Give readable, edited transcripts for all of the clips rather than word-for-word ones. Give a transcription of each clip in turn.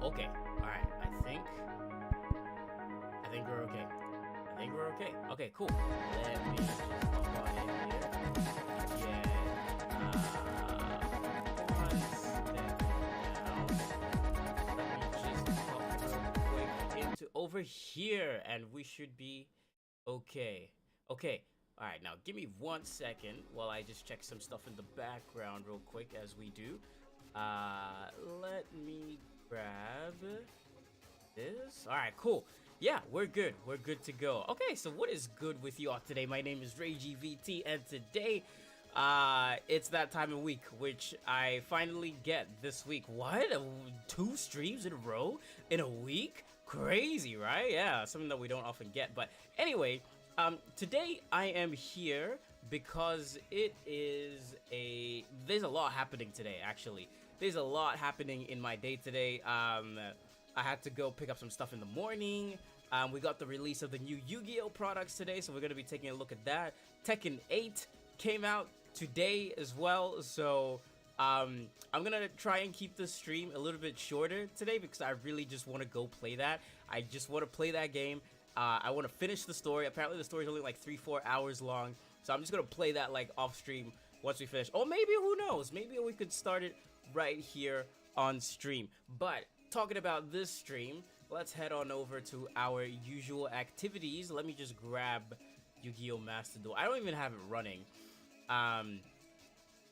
Okay. All right. I think we're okay. I think we're okay. Okay, cool. Let me just hop on in here. Get one step down. Let me just hop real quick into over here, and we should be okay. Okay. All right. Now, give me 1 second while I just check some stuff in the background real quick as we do. Let me grab this. All right, cool. Yeah, we're good. We're good to go. Okay, so what is good with y'all today? My name is RayGVT, and today, it's that time of week which I finally get this week. What? 2 streams in a row in a week? Crazy, right? Yeah, something that we don't often get. But anyway, today I am here because there's a lot happening today, actually. There's a lot happening in my day today. I had to go pick up some stuff in the morning. We got the release of the new Yu-Gi-Oh products today, so we're going to be taking a look at that. Tekken 8 came out today as well, so I'm going to try and keep the stream a little bit shorter today because I really just want to go play that. I just want to play that game. I want to finish the story. Apparently the story is only like 3-4 hours long, so I'm just going to play that like off stream once we finish. Or maybe, who knows, maybe we could start it right here on stream. But talking about this stream, let's head on over to our usual activities. Let me just grab Yu-Gi-Oh! Master Duel. I don't even have it running.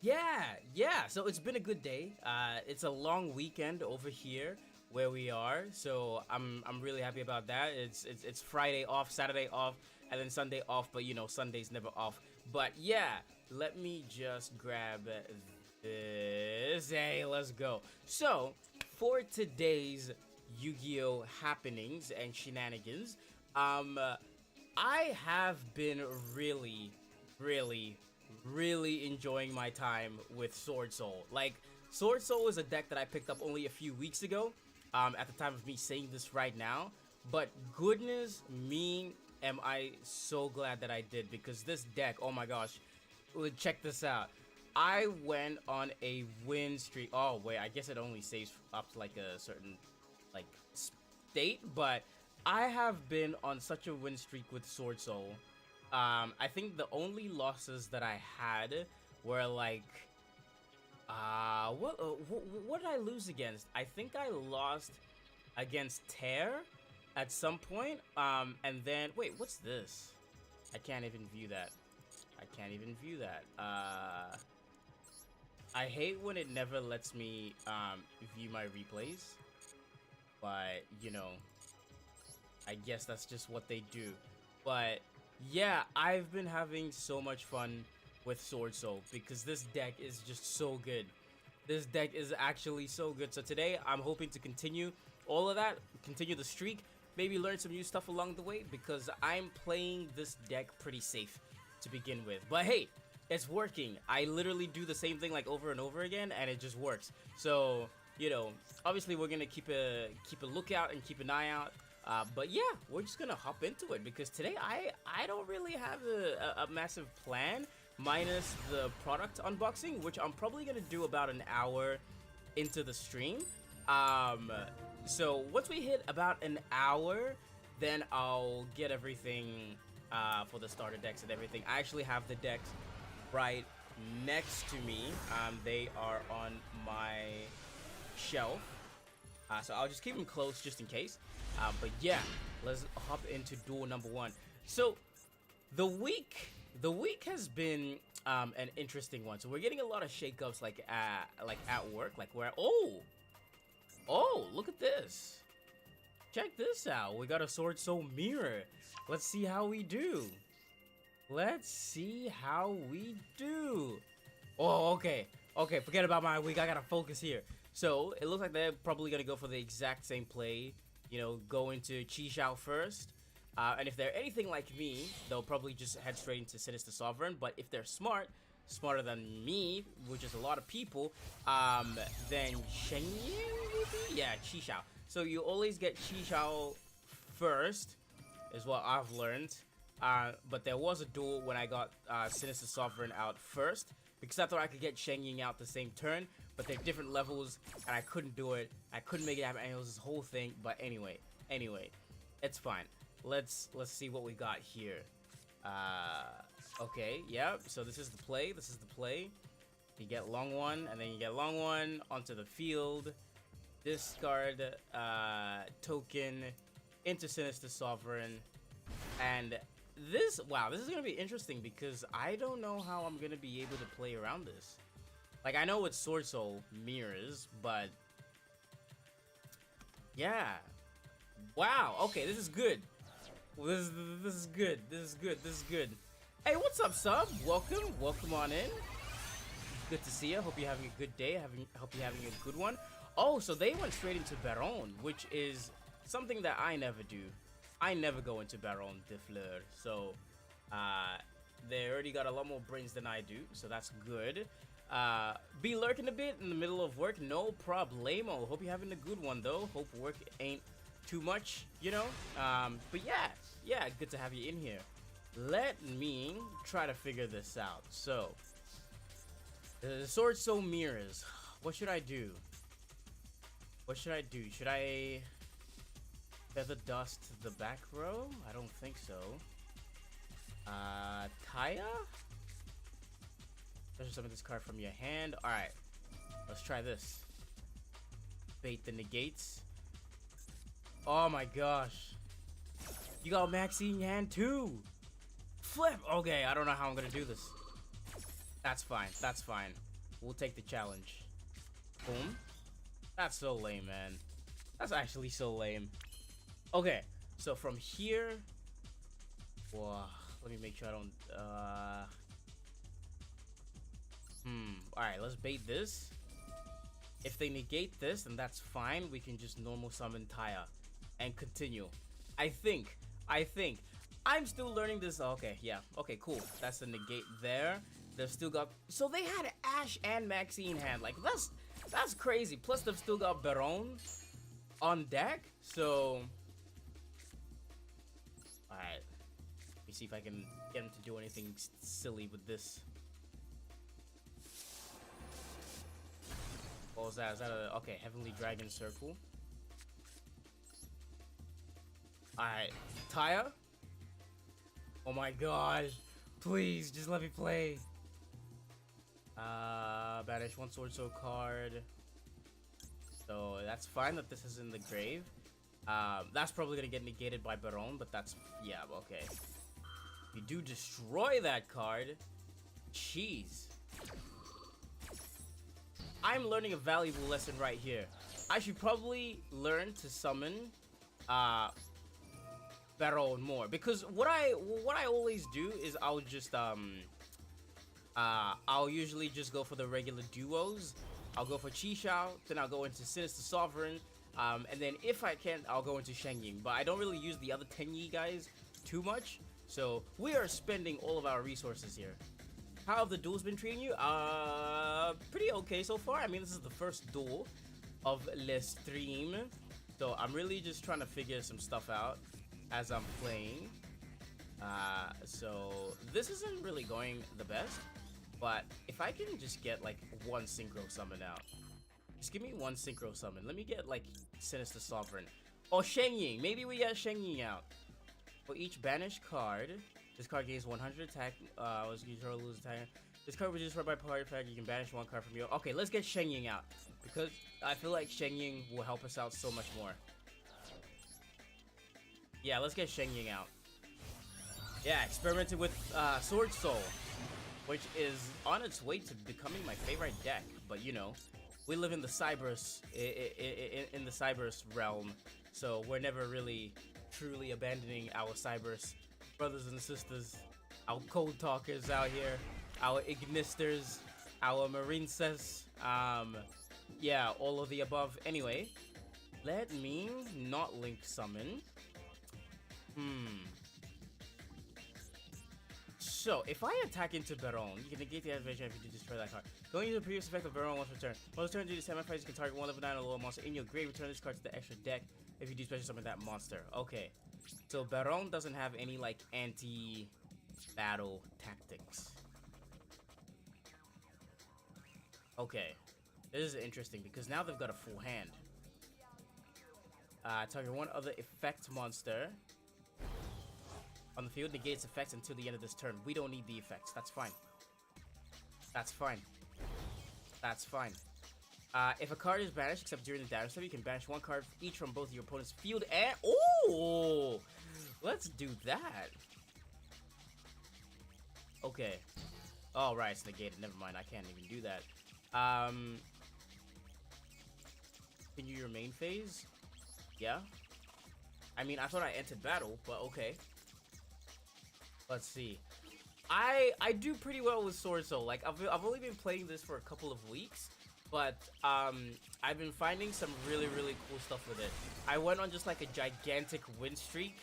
Yeah, so it's been a good day. It's a long weekend over here where we are, so I'm really happy about that. It's Friday off, Saturday off, and then Sunday off, but you know, Sunday's never off. But yeah, let me just grab this. Hey, let's go. So for today's Yu-Gi-Oh happenings and shenanigans, I have been really enjoying my time with Swordsoul. Like, Swordsoul is a deck that I picked up only a few weeks ago, at the time of me saying this right now, but goodness me, am I so glad that I did, because this deck, oh my gosh, check this out. I went on a win streak. Oh wait, I guess it only saves up to like a certain like state, but I have been on such a win streak with Swordsoul. I think the only losses that I had were like what did I lose against? I think I lost against Tear at some point. And then wait, what's this? I can't even view that. I hate when it never lets me view my replays, but you know, I guess that's just what they do. But yeah, I've been having so much fun with Swordsoul because this deck is just so good. This deck is actually so good. So today I'm hoping to continue all of that, continue the streak, maybe learn some new stuff along the way, because I'm playing this deck pretty safe to begin with. But hey, it's working. I literally do the same thing like over and over again, and it just works. So, you know, obviously we're gonna keep a lookout and keep an eye out. But yeah, we're just gonna hop into it because today I don't really have a massive plan, minus the product unboxing, which I'm probably gonna do about an hour into the stream. So once we hit about an hour, then I'll get everything for the starter decks and everything. I actually have the decks right next to me. They are on my shelf. So I'll just keep them close just in case. But yeah, let's hop into duel number 1. So the week has been an interesting one. So we're getting a lot of shakeups like at work, like where oh, look at this. Check this out. We got a Swordsoul mirror. Let's see how we do. Oh, okay. Okay, forget about my week. I gotta focus here. So it looks like they're probably gonna go for the exact same play. You know, go into Chi Xiao first. And if they're anything like me, they'll probably just head straight into Sinister Sovereign. But if they're smarter than me, which is a lot of people, then Shen Yi, yeah, Chi Xiao. So you always get Chi Xiao first, is what I've learned. But there was a duel when I got Sinister Sovereign out first, because I thought I could get Shen Ying out the same turn. but they're different levels, and I couldn't do it. I couldn't make it happen, and it was this whole thing. But anyway, it's fine. Let's see what we got here. Okay, yeah. So this is the play. This is the play. You get long one, and then you get long one onto the field. Discard token into Sinister Sovereign, and this, wow, this is gonna be interesting because I don't know how I'm gonna be able to play around this. Like, I know what Swordsoul mirrors, but yeah, wow. Okay, this is good. This is good. This is good. This is good. Hey, what's up, sub? Welcome on in. Good to see you. Hope you're having a good day. Hope you're having a good one. Oh, so they went straight into Baron, which is something that I never do. I never go into Baron de Fleur. So, they already got a lot more brains than I do, so that's good. Be lurking a bit in the middle of work, no problemo. Hope you're having a good one, though. Hope work ain't too much, you know? But yeah, good to have you in here. Let me try to figure this out. So, the Swordsoul mirrors. What should I do? What should I do? Should I feather dust the back row? I don't think so. Taya? Special summon this card from your hand. Alright. Let's try this. Bait the negates. Oh my gosh. You got Maxine hand too. Flip. Okay, I don't know how I'm gonna do this. That's fine. That's fine. We'll take the challenge. Boom. That's so lame, man. That's actually so lame. Okay, so from here, whoa, let me make sure I don't. All right, let's bait this. If they negate this, then that's fine. We can just normal summon Taya and continue. I think. I'm still learning this. Okay, yeah. Okay, cool. That's the negate there. They've still got. So they had Ash and Maxine hand. Like that's crazy. Plus they've still got Baron on deck. So, all right. Let me see if I can get him to do anything silly with this. What was that? Is that a okay? Heavenly Dragon Circle. All right, Taya. Oh my gosh! Please, just let me play. Banish one Swordsoul card. So that's fine that this is in the grave. That's probably gonna get negated by Baron, but that's, yeah, okay. You do destroy that card. Jeez. I'm learning a valuable lesson right here. I should probably learn to summon Baron more, because what I always do is I'll just I'll usually just go for the regular duos. I'll go for Qishao, then I'll go into Sinister Sovereign, and then if I can, I'll go into Shen Ying. But I don't really use the other Tenyi guys too much, so we are spending all of our resources here. How have the duels been treating you? Pretty okay so far. I mean, this is the first duel of Le Stream, so I'm really just trying to figure some stuff out as I'm playing. So this isn't really going the best, but if I can just get like one synchro summon out, just give me one synchro summon. Let me get like Sinister Sovereign or Shen Ying. Maybe we get Shen Ying out. For each banished card, this card gains 100 attack. Let's control lose attack. This card was destroyed by party effect. You can banish one card from your. Okay, let's get Shen Ying out because I feel like Shen Ying will help us out so much more. Yeah, let's get Shen Ying out. Yeah, experimented with Swordsoul, which is on its way to becoming my favorite deck. But you know, we live in the Cyberse in the Cyberse realm, so we're never really truly abandoning our Cyberse brothers and sisters, our Cold Talkers out here, our Ignisters, our Marincess, yeah, all of the above. Anyway, let me not link summon. So, if I attack into Baron, you can negate the activation if you destroy that card. Going into the previous effect of Baron once per turn. Once per turn, do the semi-fight, you can target one level 9 or lower monster in your grave. Return this card to the extra deck if you do special summon that monster. Okay. So, Baron doesn't have any, like, anti-battle tactics. Okay. This is interesting because now they've got a full hand. Target one other effect monster on the field, negates effects until the end of this turn. We don't need the effects. That's fine. That's fine. That's fine. If a card is banished, except during the damage step, you can banish one card each from both your opponent's field and... Oh! Let's do that. Okay. Oh, right, it's negated. Never mind, I can't even do that. Continue your main phase? Yeah? I mean, I thought I entered battle, but okay. Let's see. I do pretty well with Swordsoul. Like, I've only been playing this for a couple of weeks, but I've been finding some really cool stuff with it. I went on just like a gigantic win streak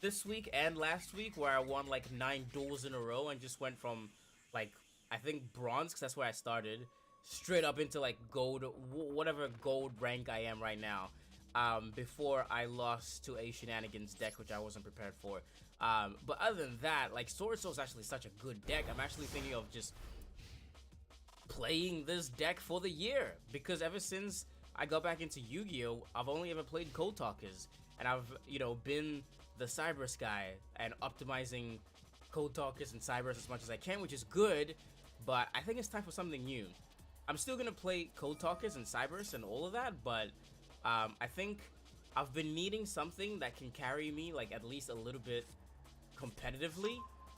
this week and last week where I won like 9 duels in a row and just went from like, I think bronze, because that's where I started, straight up into like gold, whatever gold rank I am right now, before I lost to a shenanigans deck, which I wasn't prepared for. But other than that, like, Swordsoul is actually such a good deck. I'm actually thinking of just playing this deck for the year, because ever since I got back into Yu-Gi-Oh, I've only ever played Code Talkers, and I've, you know, been the Cybers guy and optimizing Code Talkers and Cybers as much as I can, which is good, but I think it's time for something new. I'm still gonna play Code Talkers and Cybers and all of that, but I think I've been needing something that can carry me like at least a little bit competitively,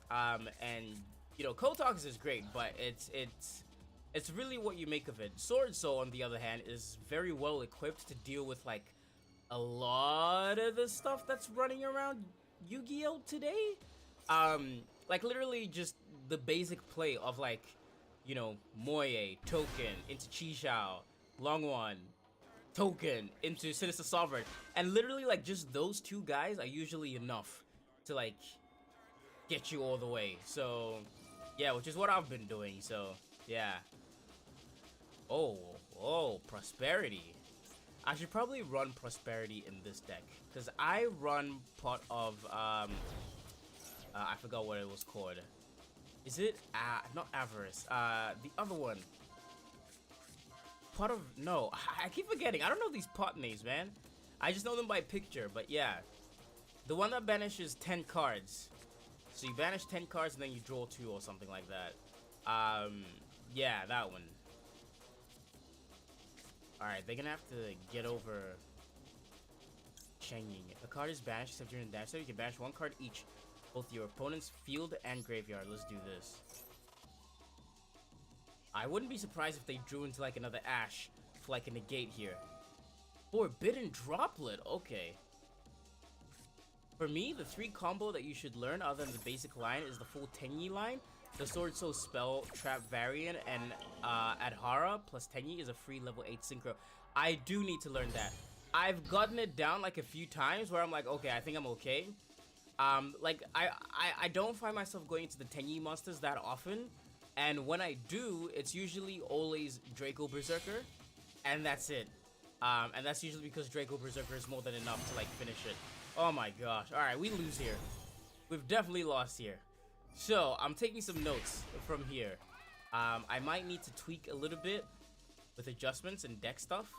and you know, Code Talkers is great, but it's really what you make of it. Swordsoul, on the other hand, is very well equipped to deal with like a lot of the stuff that's running around Yu-Gi-Oh today. Like literally just the basic play of like, you know, Moye, Token, into Chi-Shao, Longwan, Token, into Sinister Sovereign. And literally like just those two guys are usually enough to like get you all the way. So yeah, which is what I've been doing, so yeah. Oh, Prosperity. I should probably run Prosperity in this deck, because I run part of, I forgot what it was called. Is it, not Avarice, the other one. Part of, no, I keep forgetting. I don't know these pot names, man. I just know them by picture, but yeah. The one that banishes 10 cards. So you banish 10 cards and then you draw 2 or something like that. Yeah, that one. Alright, they're gonna have to get over Changing. If a card is banished except during the damage step, you can banish one card each, both your opponent's field and graveyard. Let's do this. I wouldn't be surprised if they drew into like another Ash for like a negate here. Forbidden Droplet, okay. For me, the 3 combo that you should learn other than the basic line is the full Tenyi line, the Swordsoul Spell Trap variant, and Adhara plus Tenyi is a free level 8 synchro. I do need to learn that. I've gotten it down like a few times where I'm like, okay, I think I'm okay. Like I don't find myself going into the Tenyi monsters that often, and when I do, it's usually always Draco Berserker, and that's it. And that's usually because Draco Berserker is more than enough to like finish it. Oh my gosh. Alright, we lose here. We've definitely lost here. So, I'm taking some notes from here. I might need to tweak a little bit with adjustments and deck stuff.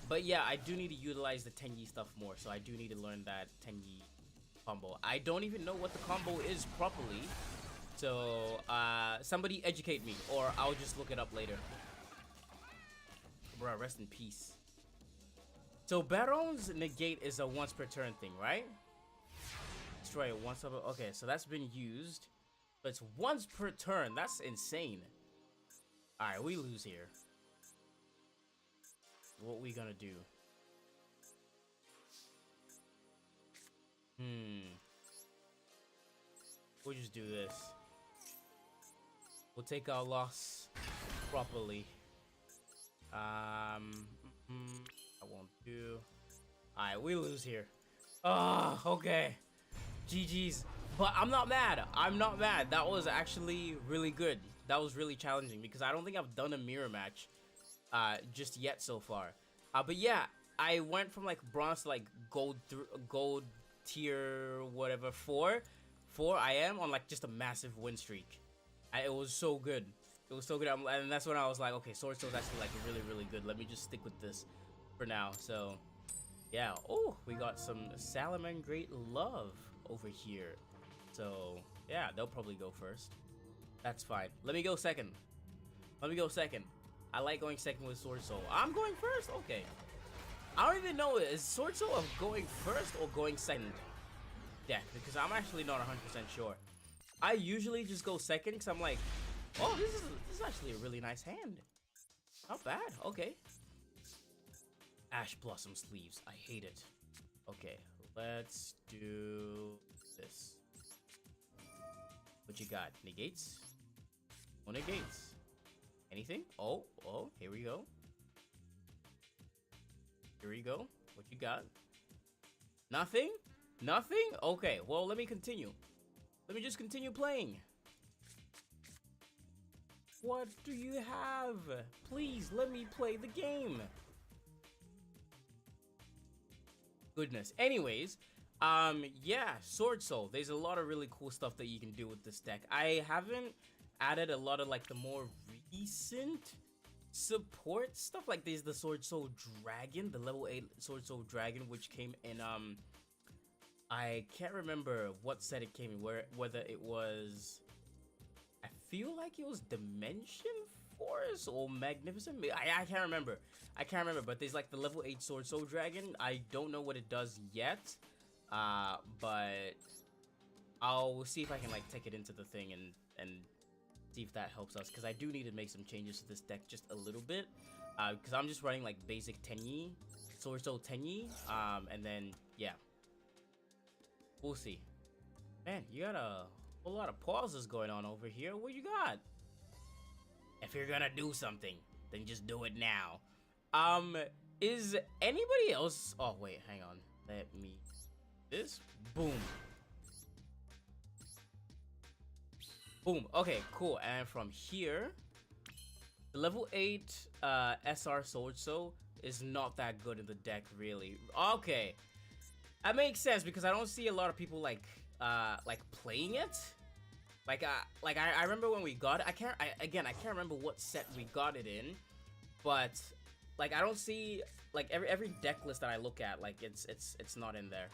But yeah, I do need to utilize the Tenyi stuff more. So, I do need to learn that Tenyi combo. I don't even know what the combo is properly. So, somebody educate me, or I'll just look it up later. Bruh, rest in peace. So Baron's negate is a once per turn thing, right? Destroy it once over. Okay, so that's been used. But it's once per turn. That's insane. Alright, we lose here. What we gonna do? We'll just do this. We'll take our loss properly. I won't do. Alright, we lose here. Oh, okay. GG's. But I'm not mad. I'm not mad. That was actually really good. That was really challenging because I don't think I've done a mirror match just yet so far. But yeah, I went from like bronze to like gold tier whatever 4 I am on like just a massive win streak. It was so good. It was so good, and that's when I was like, okay, Swordsoul is actually like really, really good. Let me just stick with this for now. So, yeah. Oh, we got some Salamangreat Love over here. So, yeah, they'll probably go first. That's fine. Let me go second. Let me go second. I like going second with Swordsoul. I'm going first? Okay. I don't even know, is Swordsoul of going first or going second deck? Because I'm actually not 100% sure. I usually just go second because I'm like, oh, this is actually a really nice hand. Not bad. Okay. Ash Blossom Sleeves. I hate it. Okay, let's do this. What you got? Negates? No negates. Anything? Oh, here we go. Here we go. What you got? Nothing? Nothing? Okay, well, let me continue. Let me just continue playing. What do you have? Please, let me play the game. Goodness. Anyways, yeah, Swordsoul. There's a lot of really cool stuff that you can do with this deck. I haven't added a lot of, like, the more recent support stuff. Like, there's the Swordsoul Dragon, the level 8 Swordsoul Dragon, which came in, I can't remember what set it came in, whether it was, I feel like it was Dimension Force or Magnificent. I can't remember. I can't remember, but there's like the level 8 Swordsoul Dragon. I don't know what it does yet, but I'll see if I can like take it into the thing and see if that helps us, because I do need to make some changes to this deck just a little bit, because I'm just running like basic Tenyi, Swordsoul Tenyi, and then yeah, we'll see. Man, you got a whole lot of pauses going on over here. What you got? If you're gonna do something, then just do it now. Is anybody else? Oh wait, hang on. Let me. This. Boom. Boom. Okay, cool. And from here, the level 8 SR Swordsoul is not that good in the deck, really. Okay, that makes sense because I don't see a lot of people like playing it. I remember when we got it. I can't remember what set we got it in, but like I don't see like every deck list that I look at, like it's not in there.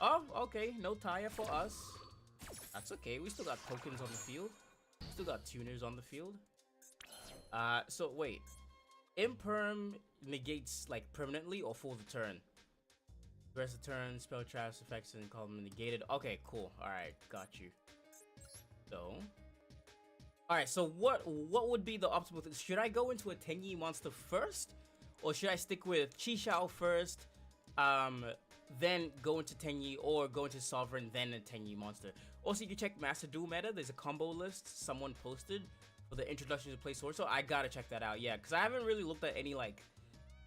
Oh, okay, no Taya for us. That's okay. We still got tokens on the field. Still got tuners on the field. So wait, Imperm negates like permanently or for the turn? The rest of the turn, spell traps, effects, and call them negated. Okay, cool. All right, got you. So, all right. So what would be the optimal thing? Should I go into a Tenyi monster first, or should I stick with Chi first, then go into Tenyi, or go into Sovereign, then a Tenyi monster? Also, you can check Master Duel meta. There's a combo list someone posted for the introduction to play Sword, so I gotta check that out. Yeah, because I haven't really looked at any like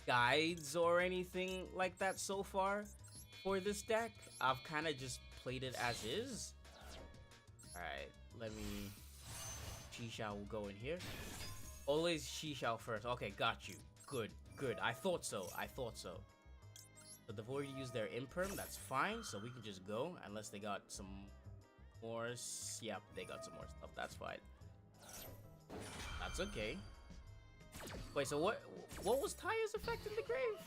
guides or anything like that so far for this deck. I've kind of just played it as is. All right, let me. Chi will go in here. Always Chi first. Okay, got you. Good, good. I thought so. I thought so. But they've already used their Imperm. That's fine. So we can just go unless they got some more. Yep, they got some more stuff. That's fine. That's okay. Wait, so what was Taya's effect in the grave?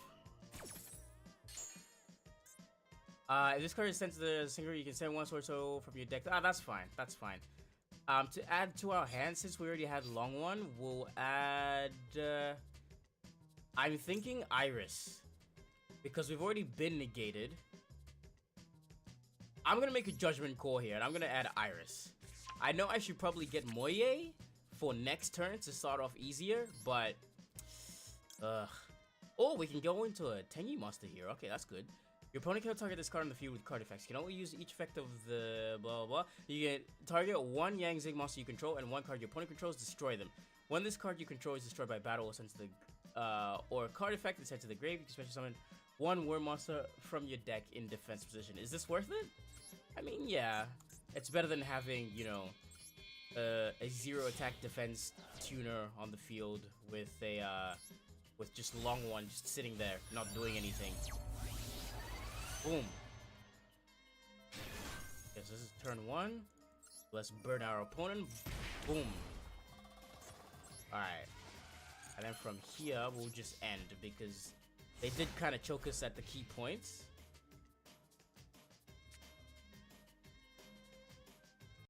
If this card is sent to the singer, you can send one Swordsoul from your deck. Ah, that's fine. That's fine. To add to our hand, since we already had long one, we'll add. I'm thinking Iris, because we've already been negated. I'm gonna make a judgment call here, and I'm gonna add Iris. I know I should probably get Moye for next turn to start off easier, but oh, we can go into a Tenyi monster here. Okay, that's good. Your opponent can target this card on the field with card effects. You can only use each effect of the blah blah blah. You can target one Yang Zig monster you control and one card your opponent controls, destroy them. When this card you control is destroyed by battle or sent to the or a card effect is sent to the grave, you can special summon one worm monster from your deck in defense position. Is this worth it? I mean, yeah. It's better than having, you know, a 0 attack defense tuner on the field with a with just long one just sitting there not doing anything. Boom. Yes, this is turn 1. Let's burn our opponent. Boom. Alright. And then from here, we'll just end because they did kind of choke us at the key points.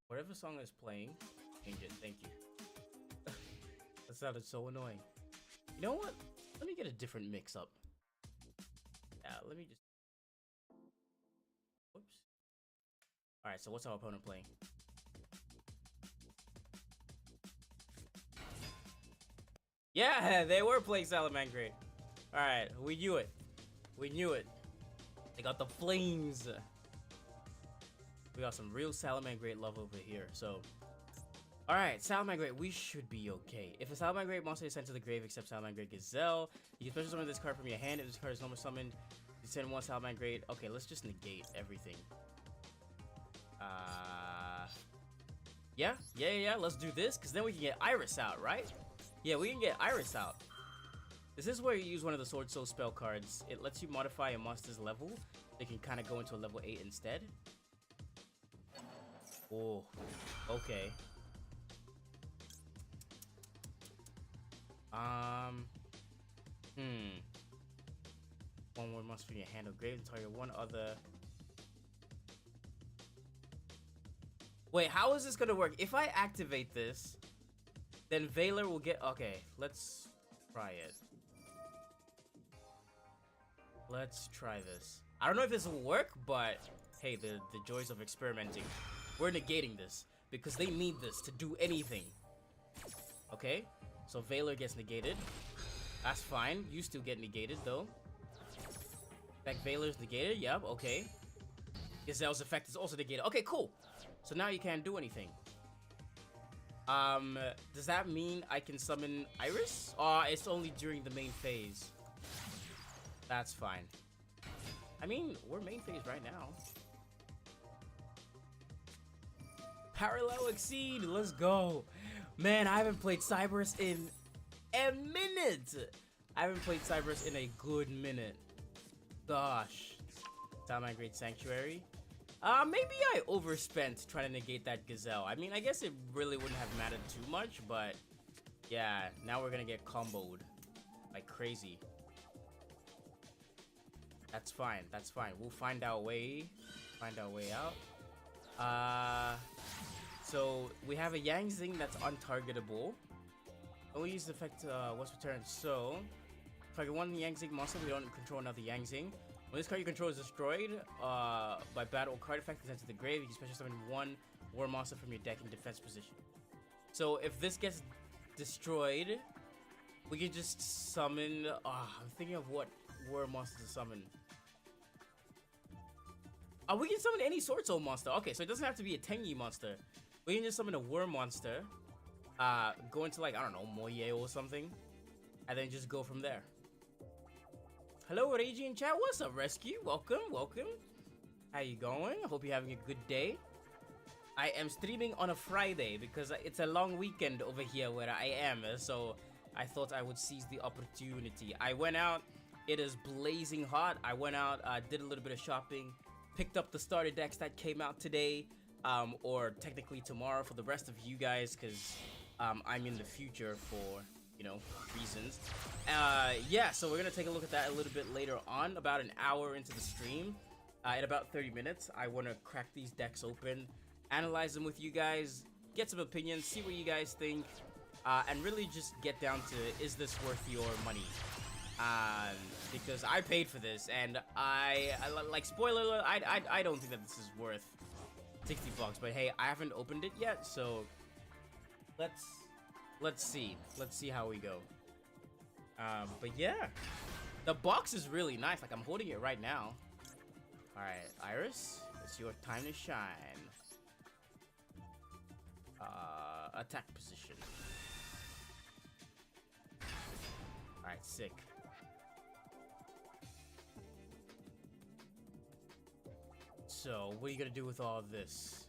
Whatever song is playing, change it. Thank you. That sounded so annoying. You know what? Let me get a different mix-up. Yeah, let me just... Whoops. Alright, so what's our opponent playing? Yeah, they were playing Salamangreat. Alright, we knew it. We knew it. They got the flames. We got some real Salamangreat love over here, so... Alright, Salamangreat, we should be okay. If a Salamangreat monster is sent to the grave except Salamangreat Gazelle, you can special summon this card from your hand. If this card is normal summoned, you send one Salamangreat. Okay, let's just negate everything. Yeah, let's do this, because then we can get Iris out, right? Yeah, we can get Iris out. This is where you use one of the Swordsoul spell cards. It lets you modify a monster's level. They can kind of go into a level 8 instead. Oh, okay. One more monster from your hand or grave to target one other. Wait, how is this gonna work? If I activate this, then Valor will get... Okay, let's try it. Let's try this. I don't know if this will work, but hey, the joys of experimenting. We're negating this because they need this to do anything. Okay, so Valor gets negated. That's fine. You still get negated though. In fact, Valor's negated. Yep. Okay. Gazelle's effect is also negated. Okay, cool. So now you can't do anything. Does that mean I can summon Iris? It's only during the main phase. That's fine. I mean, we're main phase right now. Parallel Exceed, let's go. Man, I haven't played Cyberus in a minute. I haven't played Cyberus in a good minute. Gosh. Salamangreat Sanctuary. Maybe I overspent trying to negate that Gazelle. I mean, I guess it really wouldn't have mattered too much, but yeah, now we're gonna get comboed like crazy. That's fine. That's fine. We'll find our way out. So we have a Yang Zing that's untargetable. Only use the effect once per turn. So target one Yang Zing monster. We don't control another Yang Zing. When this card you control is destroyed by battle or card effect, sent to the grave, you can special summon one war monster from your deck in defense position. So if this gets destroyed, we can just summon. I'm thinking of what war monster to summon. We can summon any Swordsoul monster. Okay, so it doesn't have to be a Tenyi monster. We can just summon a worm monster. Go into like, I don't know, Moye or something. And then just go from there. Hello, Reiji in chat. What's up, Rescue? Welcome, welcome. How you going? I hope you're having a good day. I am streaming on a Friday because it's a long weekend over here where I am. So I thought I would seize the opportunity. I went out. It is blazing hot. I went out, did a little bit of shopping. Picked up the starter decks that came out today, or technically tomorrow for the rest of you guys, because I'm in the future for, you know, reasons. Yeah, so we're going to take a look at that a little bit later on, about an hour into the stream. In about 30 minutes, I want to crack these decks open, analyze them with you guys, get some opinions, see what you guys think, and really just get down to, is this worth your money? Because I paid for this, and I like, spoiler alert, I don't think that this is worth 60 bucks, but hey, I haven't opened it yet, so let's see how we go. But yeah, the box is really nice. Like, I'm holding it right now. All right, Iris, it's your time to shine. Attack position. All right, sick. So, what are you gonna do with all of this?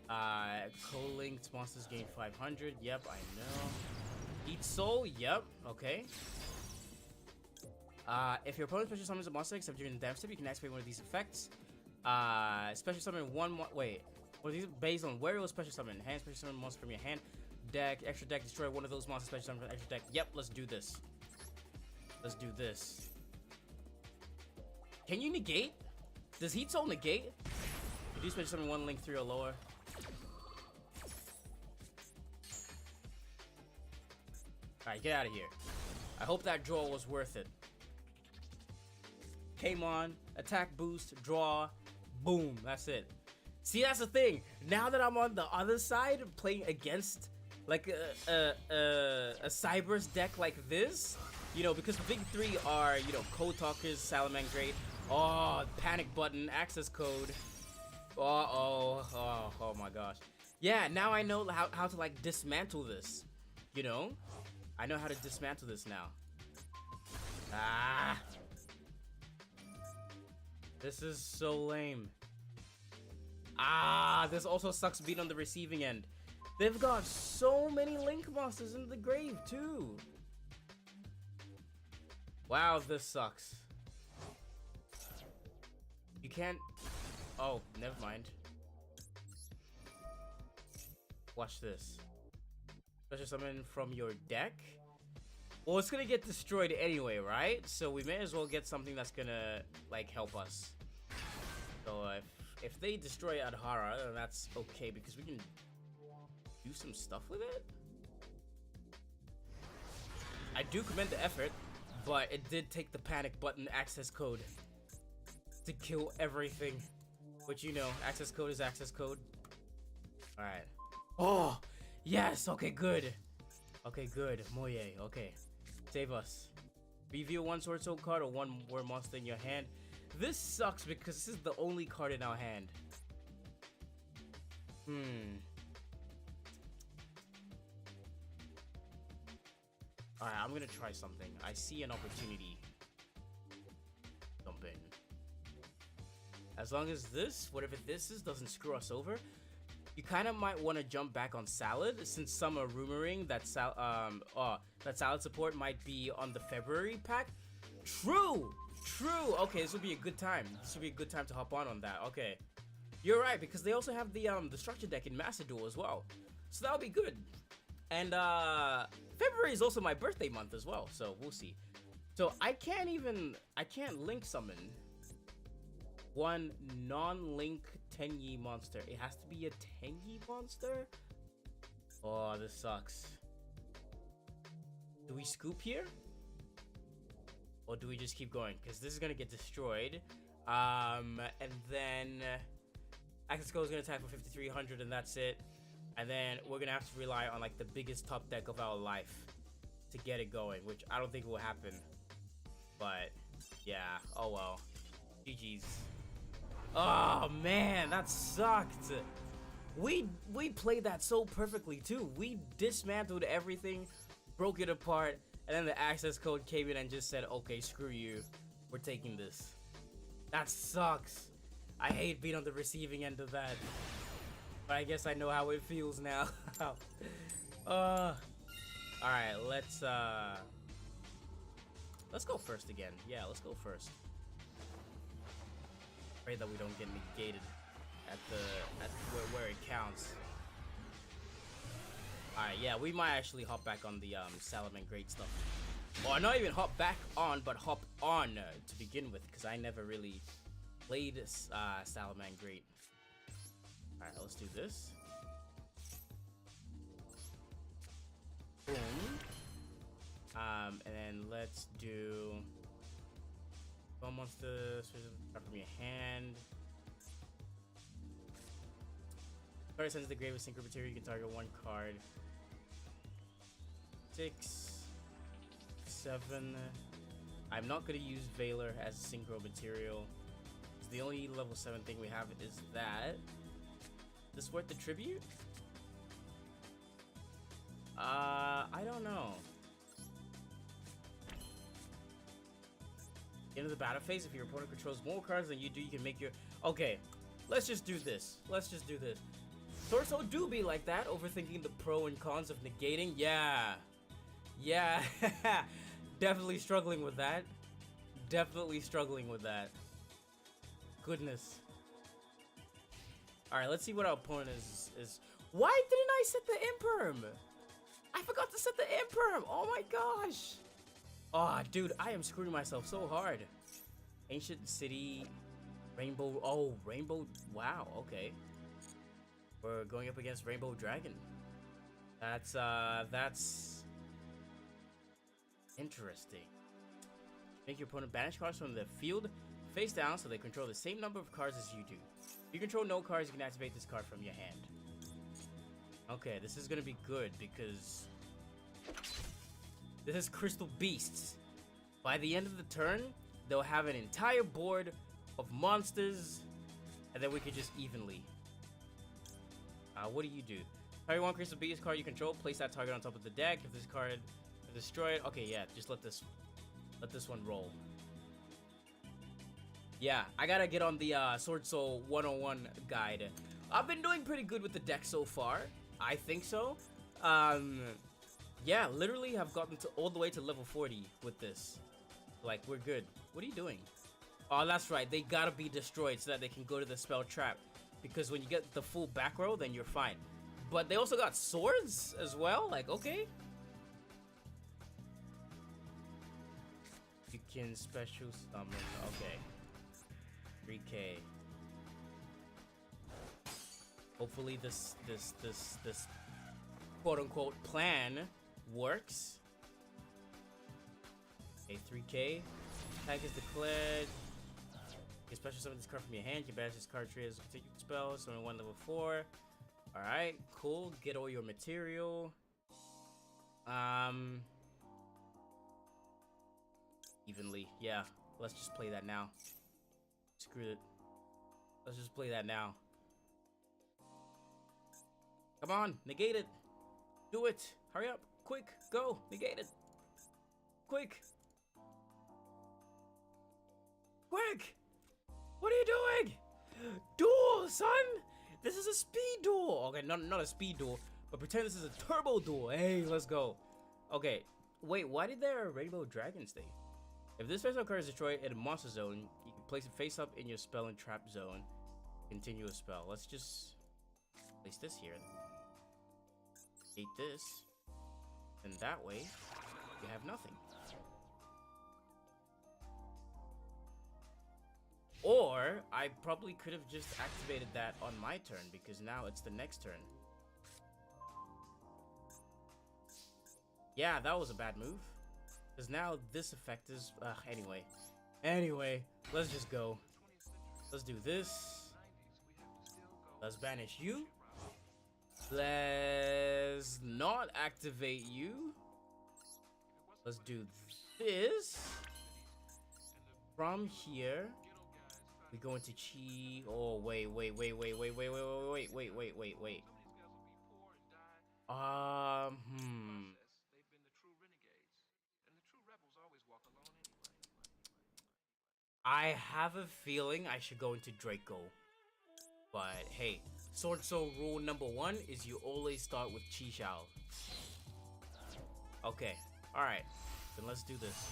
Co-linked monsters gain 500. Yep, I know. Eat soul. Yep. Okay. If your opponent special summons a monster except during the damage step, you can activate one of these effects. Special summon one. Wait. Well, these are based on where it was special summon. Hand special summon monster from your hand. deck, extra deck, destroy one of those monster special summons from extra deck. Yep, let's do this. Let's do this. Can you negate? Does Heat Soul negate? You do special summon 1 link 3 or lower. Alright, get out of here. I hope that draw was worth it. Came on, attack boost, draw, boom, that's it. See, that's the thing. Now that I'm on the other side, playing against like a Cyber's deck like this, you know, because the big three are, you know, Code Talkers, Salamangreat, oh, panic button, access code. Oh my gosh. Yeah, now I know how to like dismantle this, you know? I know how to dismantle this now. Ah. This is so lame. Ah, this also sucks being on the receiving end. They've got so many Link monsters in the grave too. Wow, this sucks. You can't... Oh, never mind. Watch this. Special summon from your deck? Well, it's gonna get destroyed anyway, right? So we may as well get something that's gonna, like, help us. So if they destroy Adhara, then that's okay, because we can do some stuff with it. I do commend the effort, but it did take the panic button access code to kill everything. Which, you know, access code is access code. Alright. Oh, yes, okay, good. Okay, good. Moye, okay. Save us. Reveal 1 Swordsoul card or 1 war monster in your hand. This sucks because this is the only card in our hand. Alright, I'm gonna try something. I see an opportunity. Jump in. As long as this, whatever this is, doesn't screw us over, you kind of might want to jump back on Salad, since some are rumoring that that Salad support might be on the February pack. True! True! Okay, this would be a good time. This would be a good time to hop on that. Okay. You're right, because they also have the structure deck in Master Duel as well. So that'll be good. And February is also my birthday month as well, so we'll see. So I can't link summon 1 non-link Tenyi monster. It has to be a Tenyi monster? Oh, this sucks. Do we scoop here? Or do we just keep going? Because this is going to get destroyed. And then Access Code is going to attack for 5,300 and that's it. And then we're going to have to rely on like the biggest top deck of our life to get it going, which I don't think will happen. But yeah, oh well. GG's. Oh man, that sucked. We played that so perfectly too. We dismantled everything, broke it apart, and then the access code came in and just said, okay, screw you. We're taking this. That sucks. I hate being on the receiving end of that. But I guess I know how it feels now. Alright, let's go first again. Yeah, let's go first. Pray that we don't get negated at where it counts. Alright, yeah, we might actually hop back on the Salamangreat stuff. Or not even hop back on, but hop on to begin with, because I never really played Salamangreat. Alright, let's do this. Boom. And then let's do one monster start from your hand. Card sends the grave with synchro material. You can target 1 card. 6, 7. I'm not gonna use Valor as synchro material. The only level 7 thing we have is that. Is this worth the tribute? I don't know. Into the battle phase, if your opponent controls more cards than you do, you can make your... Okay, let's just do this. Let's just do this. Swordsoul do be like that, overthinking the pro and cons of negating. Yeah. Yeah. Definitely struggling with that. Definitely struggling with that. Goodness. Alright, let's see what our opponent is. Why didn't I set the Imperm? I forgot to set the imperm. Oh my gosh. Oh, dude, I am screwing myself so hard. Ancient City, Rainbow. Oh, Rainbow. Wow, okay. We're going up against Rainbow Dragon. That's interesting. Make your opponent banish cards from the field face down so they control the same number of cards as you do. If you control no cards, you can activate this card from your hand. Okay, this is gonna be good because this is Crystal Beasts. By the end of the turn, they'll have an entire board of monsters, and then we could just evenly. What do you do? Target one Crystal Beast card you control, place that target on top of the deck. If this card is destroyed, okay, yeah, just let this one roll. Yeah, I gotta get on the Swordsoul 101 guide. I've been doing pretty good with the deck so far. I think so. Yeah, literally have gotten to all the way to level 40 with this. Like, we're good. What are you doing? Oh, that's right. They gotta be destroyed so that they can go to the spell trap. Because when you get the full back row, then you're fine. But they also got swords as well. Like, okay. You can special summon. Okay. 3K. Hopefully this quote unquote plan works. Okay, 3K. Attack is declared. You can special summon this card from your hand. You can banish this card tree as a continued spell. Summon 1 level 4. Alright, cool. Get all your material. Evenly. Yeah. Let's just play that now. Screw it. Let's just play that now. Come on, negate it. Do it. Hurry up. Quick. Go. Negate it. Quick. Quick. What are you doing? Duel, son. This is a speed duel. Okay, not a speed duel, but pretend this is a turbo duel. Hey, let's go. Okay. Wait, why did there a Rainbow Dragon stay? If this face-up card is destroyed in a monster zone, you can place it face up in your spell and trap zone. Continue a spell. Let's just place this here. Hate this. And that way, you have nothing. Or, I probably could have just activated that on my turn, because now it's the next turn. Yeah, that was a bad move. Because now this effect is... Anyway, let's just go. Let's do this. Let's banish you. Let's not activate you. Let's do this. From here, we go into Chi. Oh, wait. I have a feeling I should go into Draco. But hey, Swordsoul rule number 1 is you always start with Chi Shao. Okay, alright. Then let's do this.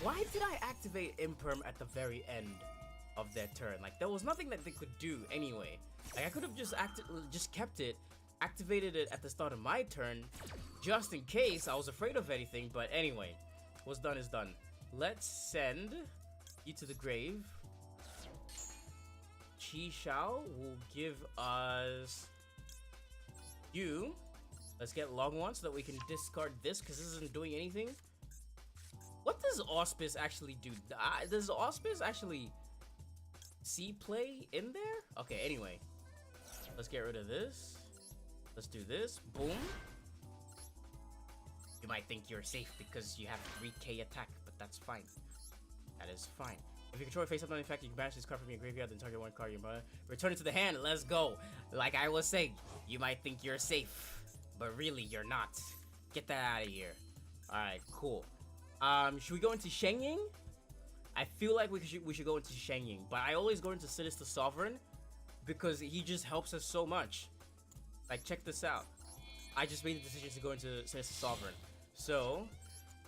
Why did I activate Imperm at the very end of their turn? Like, there was nothing that they could do anyway. Like, I could have just kept it, activated it at the start of my turn, just in case I was afraid of anything. But anyway, what's done is done. Let's send you to the grave. Chi Shao will give us you. Let's get long one so that we can discard this because this isn't doing anything. What does Auspice actually do? Does Auspice actually see play in there? Okay, anyway. Let's get rid of this. Let's do this. Boom. You might think you're safe because you have 3K attack, but that's fine. That is fine. If you control a face-up non-effect, you can banish this card from your graveyard, then target one card your opponent. Return it to the hand. Let's go. Like I was saying, you might think you're safe, but really you're not. Get that out of here. Alright, cool. Should we go into Shengying? I feel like we should go into Shengying, but I always go into Sinister Sovereign because he just helps us so much. Like, check this out. I just made the decision to go into Sinister Sovereign. So,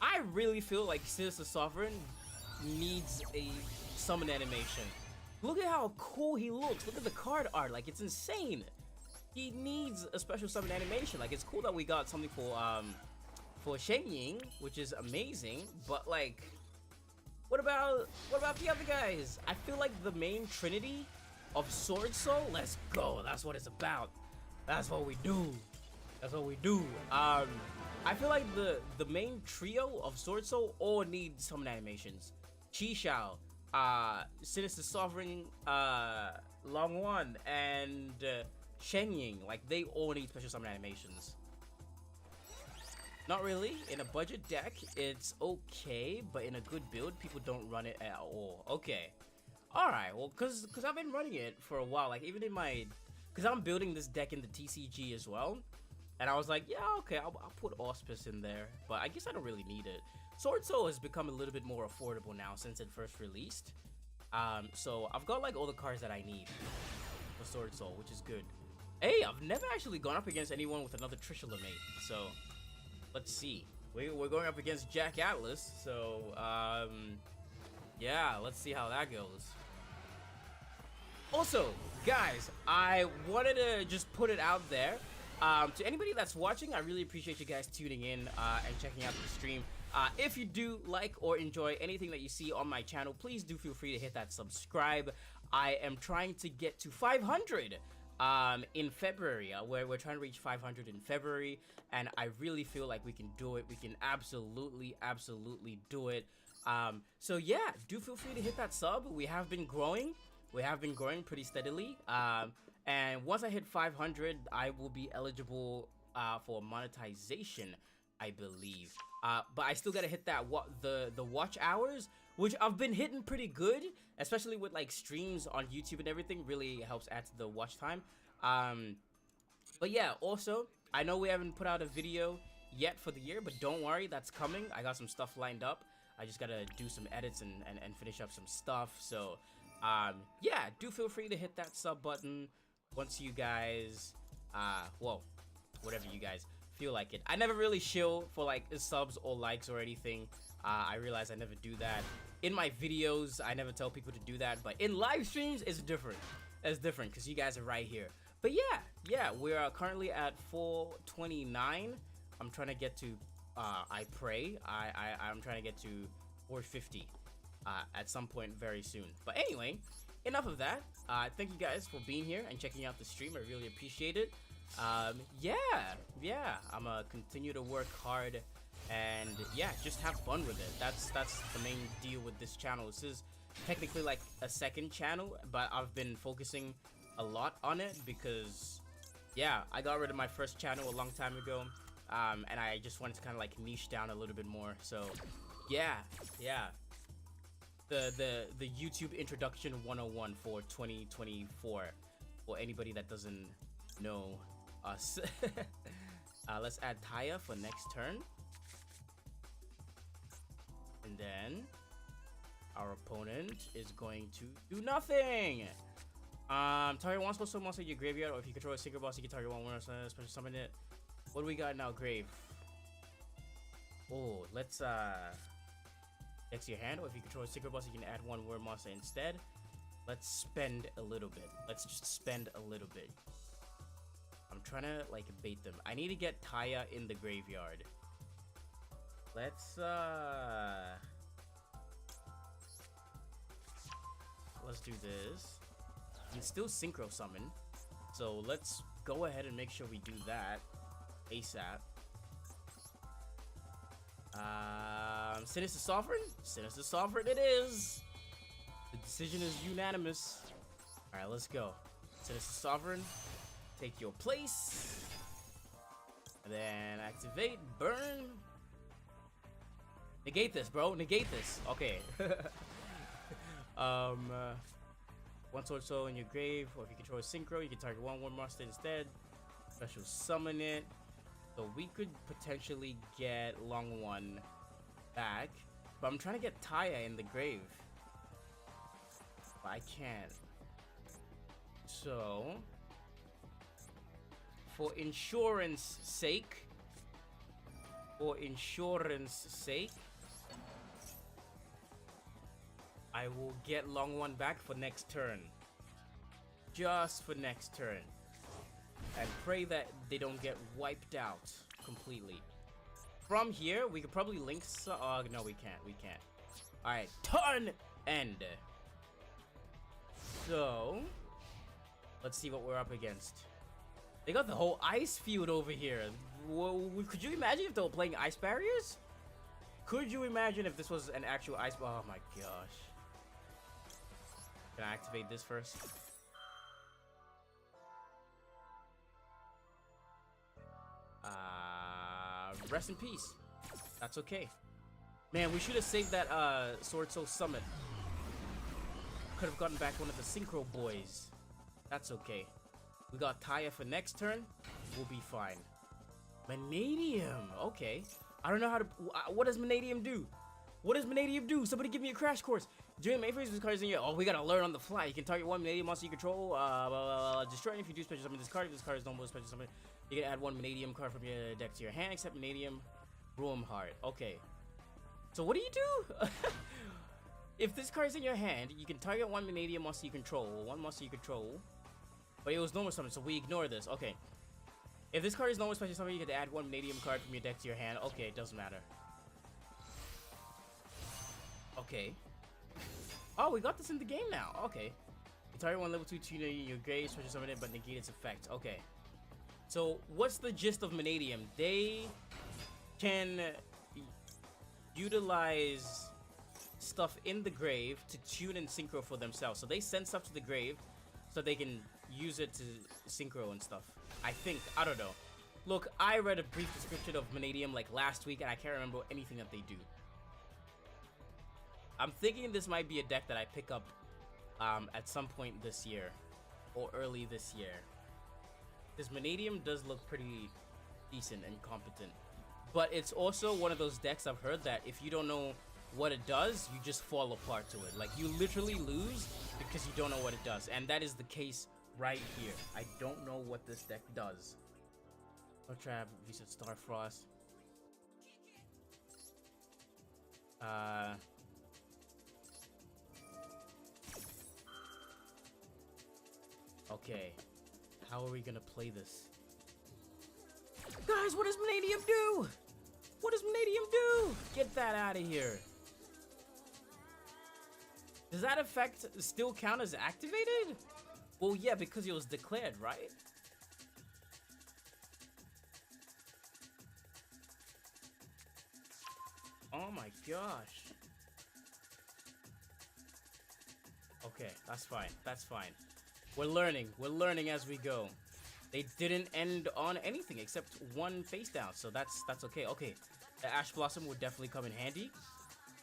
I really feel like Sinister Sovereign needs a summon animation. Look at how cool he looks. Look at the card art. Like, it's insane. he needs a special summon animation. Like, it's cool that we got something for Shen Ying, which is amazing, but like, what about the other guys? I feel like the main trinity of Swordsoul, let's go. That's what it's about. That's what we do. That's what we do. I feel like the main trio of Swordsoul all need summon animations. Chi Xiao, Sinister Sovereign, Long One, and Shen Ying, like, they all need special summon animations. Not really. In a budget deck, it's okay, but in a good build, people don't run it at all. Okay. Alright, well, cause I've been running it for a while, like, even in my... Cause I'm building this deck in the TCG as well. And I was like, yeah, okay, I'll put Auspice in there, but I guess I don't really need it. Swordsoul has become a little bit more affordable now since it first released. So I've got, like, all the cards that I need for Swordsoul, which is good. Hey, I've never actually gone up against anyone with another Trishula mate, so... Let's see. We're going up against Jack Atlas, so, yeah, let's see how that goes. Also, guys, I wanted to just put it out there. To anybody that's watching, I really appreciate you guys tuning in and checking out the stream. If you do like or enjoy anything that you see on my channel, please do feel free to hit that subscribe. I am trying to get to 500 in February. We're trying to reach 500 in February, and I really feel like we can do it. We can absolutely do it. So yeah, do feel free to hit that sub. We have been growing pretty steadily, and once I hit 500, I will be eligible for monetization, I believe. But I still gotta hit that the watch hours, which I've been hitting pretty good, especially with like streams on YouTube and everything. Really helps add to the watch time. But yeah, also, I know we haven't put out a video yet for the year, but don't worry, that's coming. I got some stuff lined up. I just gotta do some edits and finish up some stuff. So yeah, do feel free to hit that sub button once you guys well, whatever you guys feel like it. I never really shill for like subs or likes or anything. I realize I never do that. In my videos, I never tell people to do that, but in live streams, it's different. It's different because you guys are right here. But yeah, we are currently at 429. I'm trying to get to, I pray, I'm trying to get to 450 at some point very soon. But anyway, enough of that. Thank you guys for being here and checking out the stream. I really appreciate it. Yeah, I'm gonna continue to work hard and yeah, just have fun with it. That's the main deal with this channel. This is technically like a second channel, but I've been focusing a lot on it because yeah, I got rid of my first channel a long time ago, and I just wanted to kind of like niche down a little bit more. So yeah, the YouTube introduction 101 for 2024 for anybody that doesn't know us. Let's add Taya for next turn. And then our opponent is going to do nothing. Target one special monster in your graveyard, or if you control a secret boss, you can target one more special summon it. What do we got now, Grave? Oh, let's next to your hand, or if you control a secret boss, you can add one word monster instead. Let's spend a little bit. Let's just spend a little bit. I'm trying to like bait them. I need to get Taya in the graveyard. Let's do this. You can still synchro summon, so let's go ahead and make sure we do that ASAP. Sinister Sovereign? Sinister Sovereign it is! The decision is unanimous. Alright, let's go. Sinister Sovereign, take your place. And then activate, burn. Negate this, bro. Negate this. Okay. One Swordsoul in your grave, or if you control a synchro, you can target one monster instead. Special summon it. So we could potentially get Long One back, but I'm trying to get Taya in the grave. But I can't. So, for insurance sake, I will get Long One back for next turn. Just for next turn. and pray that they don't get wiped out completely. From here, we could probably link some. No, we can't. We can't. All right, turn end. So, let's see what we're up against. They got the whole ice field over here. Could you imagine if they were playing ice barriers? Could you imagine if this was an actual ice? Oh my gosh. Can I activate this first? Rest in peace. That's okay. Man, we should have saved that Swordsoul summit. Could have gotten back one of the Synchro boys. That's okay. We got Taya for next turn. We'll be fine. Vanadium. Okay. I don't know how to... What does Vanadium do? What does Vanadium do? Somebody give me a crash course. During main phase, this card is in your... Oh, we gotta learn on the fly. You can target one Vanadium monster you control. Destroy it if you do special summon this card. If this card is normal special summon, you can add one Vanadium card from your deck to your hand, except Vanadium Room Heart. Okay. So what do you do? If this card is in your hand, you can target one Vanadium monster you control. One monster you control. But it was normal summon, so we ignore this. Okay. If this card is normal special summon, you can add one Vanadium card from your deck to your hand. Okay, it doesn't matter. Okay. Oh, we got this in the game now. Okay. You target one level 2 tuner in your grave, special summon it, but negate its effect. Okay. So, what's the gist of Vanadium? They can utilize stuff in the grave to tune and synchro for themselves. So they send stuff to the grave so they can use it to synchro and stuff. I think. I don't know. Look, I read a brief description of Vanadium like last week and I can't remember anything that they do. I'm thinking this might be a deck that I pick up at some point this year or early this year. This Vanadium does look pretty decent and competent. But it's also one of those decks I've heard that if you don't know what it does, you just fall apart to it. Like, you literally lose because you don't know what it does. And that is the case right here. I don't know what this deck does. No trap, Visit Starfrost. Okay. How are we gonna play this? Guys, what does Vanadium do? What does Vanadium do? Get that out of here. Does that effect still count as activated? Well, yeah, because it was declared, right? Oh my gosh. Okay, that's fine. That's fine. We're learning. We're learning as we go. They didn't end on anything except one face down, so that's okay. Okay, the Ash Blossom would definitely come in handy.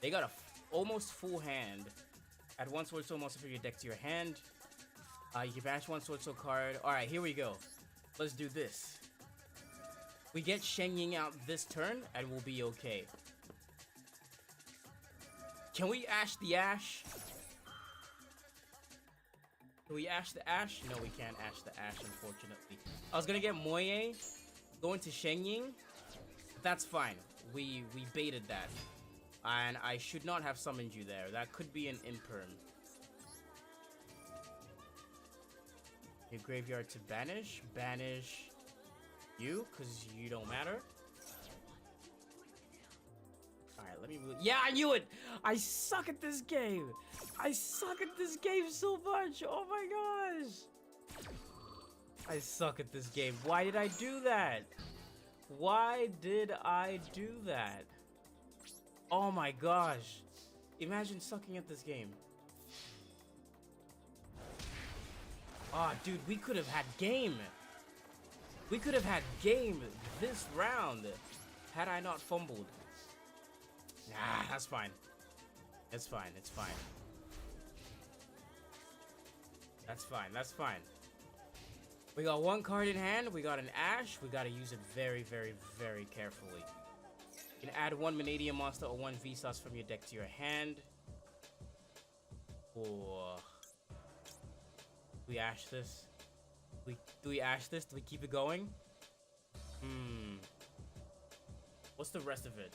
They got a almost full hand. Add one Swordsoul monster from your deck to your hand. You can bash one Swordsoul card. All right, here we go. Let's do this. We get Shen Ying out this turn, and we'll be okay. Can we Ash the Ash? Can we Ash the Ash? No, we can't Ash the Ash, unfortunately. I was gonna get Moye, going to Shen Ying. That's fine. We baited that. And I should not have summoned you there. That could be an imperm. Your graveyard to banish. Banish you, because you don't matter. Alright, let me move. Yeah, I knew it! I suck at this game! I suck at this game so much! Oh my gosh! I suck at this game. Why did I do that? Why did I do that? Oh my gosh. Imagine sucking at this game. Ah, dude, we could have had game. We could have had game this round had I not fumbled. Nah, that's fine. It's fine. It's fine. That's fine. That's fine. We got one card in hand. We got an Ash. We got to use it very, very, very carefully. You can add one Vanadium monster or one Vsauce from your deck to your hand. Oh. We Ash this. Do we Ash this? Do we keep it going? What's the rest of it?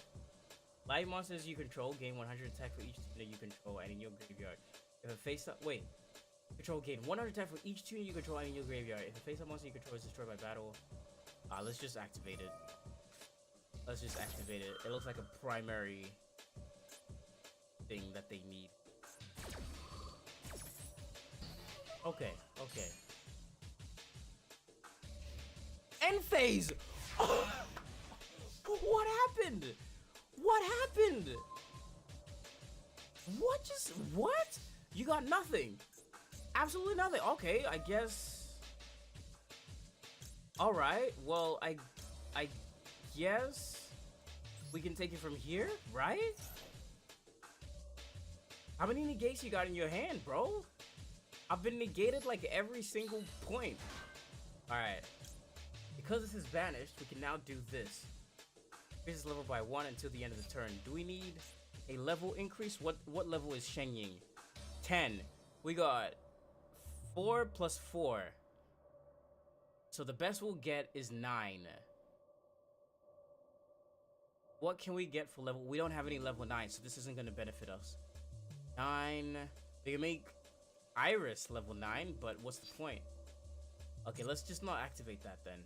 Live monsters you control gain 100 attack for each that you control and in your graveyard. If a face up, wait. Control gain 100 attack for each tune you control in your graveyard. If the face-up monster you control is destroyed by battle, let's just activate it. Let's just activate it. It looks like a primary thing that they need. Okay, okay. End phase! What happened? What happened? What? You got nothing. Absolutely nothing. Okay, I guess. Alright, well, I guess we can take it from here, right? How many negates you got in your hand, bro? I've been negated like every single point. Alright. Because this is banished, we can now do this. Increases level by 1 until the end of the turn. Do we need a level increase? What level is Shen Ying? 10. We got 4 plus 4. So the best we'll get is 9. What can we get for level? We don't have any level 9, so this isn't going to benefit us. 9. We can make Iris level 9, but what's the point? Okay, let's just not activate that then.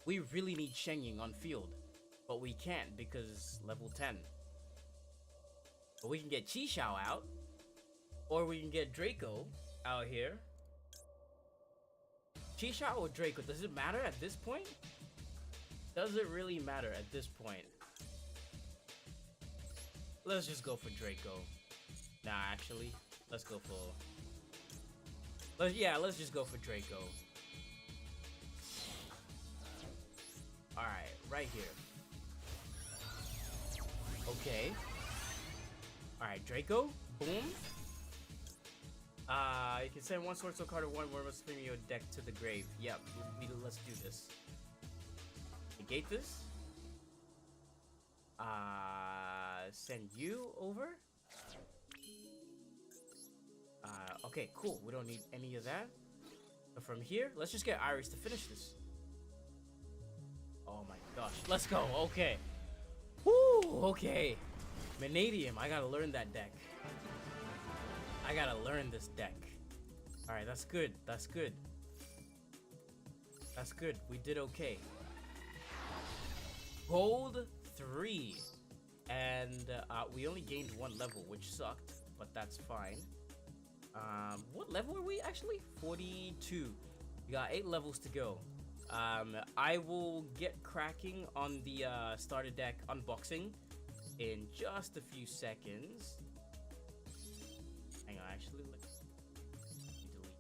We really need Shen Ying on field, but we can't because level 10. But we can get Chi Xiao out, or we can get Draco out here. Chi Xiao or Draco, does it matter at this point? Does it really matter at this point? Let's just go for Draco. Nah, actually, let's go for... let's just go for Draco. Alright, right here. Okay. Alright, Draco. Boom. You can send one Swordsoul card or one Wormwood from your deck to the grave. Yep, let's do this. Negate this. Send you over. Okay, cool. We don't need any of that. But from here, let's just get Iris to finish this. Oh my gosh. Let's go. Okay. Woo! Okay. Vanadium. I gotta learn that deck. I gotta learn this deck. Alright, that's good. That's good. That's good. We did okay. Gold 3. And we only gained 1 level, which sucked. But that's fine. What level are we actually? 42. We got 8 levels to go. I will get cracking on the starter deck unboxing in just a few seconds. Hang on, actually, let's delete.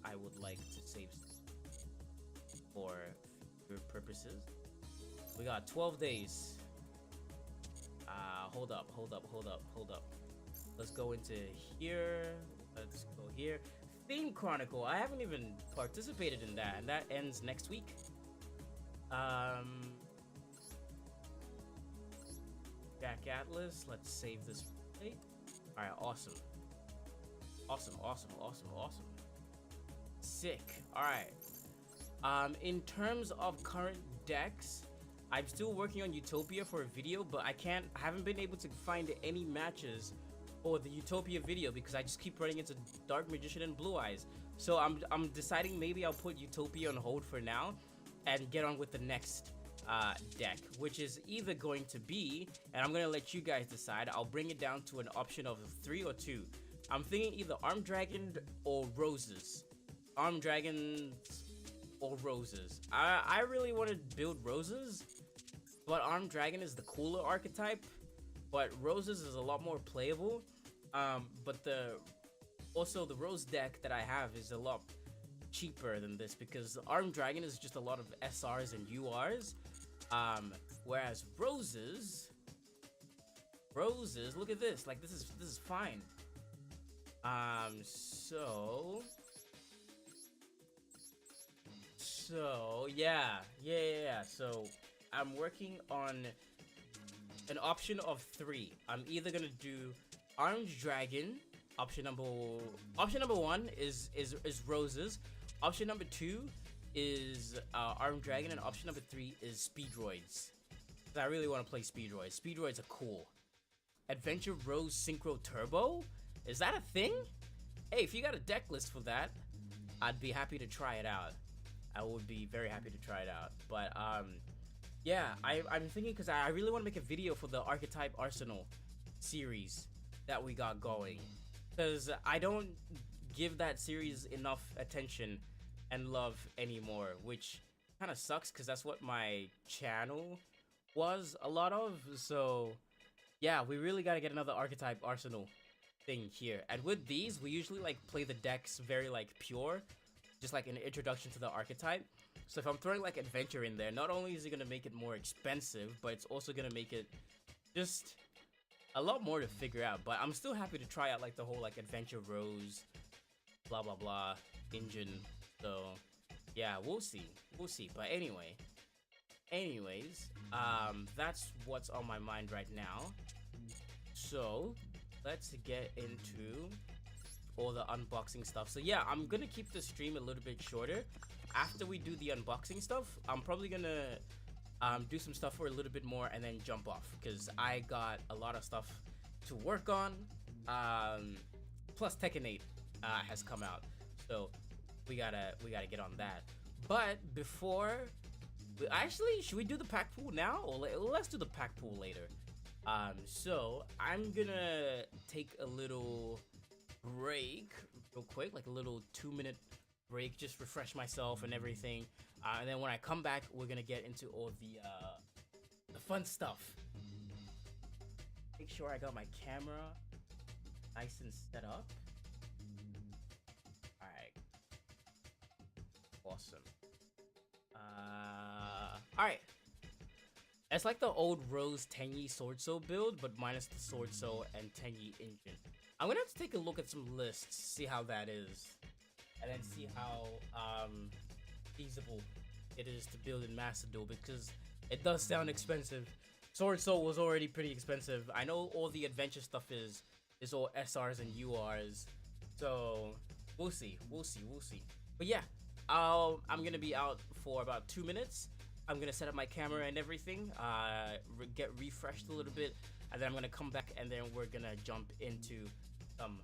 I would like to save for future purposes. We got 12 days. Hold up. Let's go into here. Let's go here. Theme Chronicle. I haven't even participated in that, and that ends next week. Jack Atlas. Let's save this. Alright, awesome. Awesome. Sick. Alright. In terms of current decks, I'm still working on Utopia for a video, but I haven't been able to find any matches for the Utopia video because I just keep running into Dark Magician and Blue Eyes. So I'm deciding maybe I'll put Utopia on hold for now and get on with the next deck, which is either going to be, and I'm gonna let you guys decide, I'll bring it down to an option of 3 or 2. I'm thinking either Armed Dragon or Roses. Armed Dragons or Roses. I really want to build Roses, but Armed Dragon is the cooler archetype, but Roses is a lot more playable. But also the Rose deck that I have is a lot cheaper than this because Armed Dragon is just a lot of SRs and URs. Whereas Roses, look at this, like this is fine. So yeah. So I'm working on an option of 3. I'm either gonna do Armed Dragon. Option number 1 is Roses. Option number 2 is Armed Dragon, and option number 3 is Speedroids. I really want to play Speedroids. Speedroids are cool. Adventure Rose Synchro Turbo. Is that a thing? Hey, if you got a deck list for that, I'd be happy to try it out. I would be very happy to try it out. But yeah, I'm thinking because I really want to make a video for the Archetype Arsenal series that we got going, because I don't give that series enough attention and love anymore, which kind of sucks because that's what my channel was a lot of. So yeah, we really got to get another Archetype Arsenal thing here. And with these, we usually like play the decks very like pure, just like an introduction to the archetype. So if I'm throwing like adventure in there, not only is it gonna make it more expensive, but it's also gonna make it just a lot more to figure out. But I'm still happy to try out like the whole like adventure rose, blah blah blah engine. So yeah, we'll see, But anyways, that's what's on my mind right now. So let's get into all the unboxing stuff. So yeah, I'm gonna keep the stream a little bit shorter. After we do the unboxing stuff, I'm probably gonna do some stuff for a little bit more and then jump off, because I got a lot of stuff to work on. Plus Tekken 8 has come out, so we gotta get on that. But before, actually, should we do the pack pool now, or let's do the pack pool later? So I'm gonna take a little break real quick, like a little 2-minute break, just refresh myself and everything, and then when I come back, we're gonna get into all the fun stuff. Make sure I got my camera nice and set up. All right, awesome. All right, it's like the old Rose Tenyi Swordsoul build, but minus the Swordsoul and Tenyi engine. I'm gonna have to take a look at some lists, see how that is, and then see how feasible it is to build in Master Duel, because it does sound expensive. Swordsoul was already pretty expensive. I know all the adventure stuff is all SRs and URs, so we'll see. But yeah, I'm gonna be out for about 2 minutes. I'm gonna set up my camera and everything, get refreshed a little bit, and then I'm gonna come back, and then we're gonna jump into some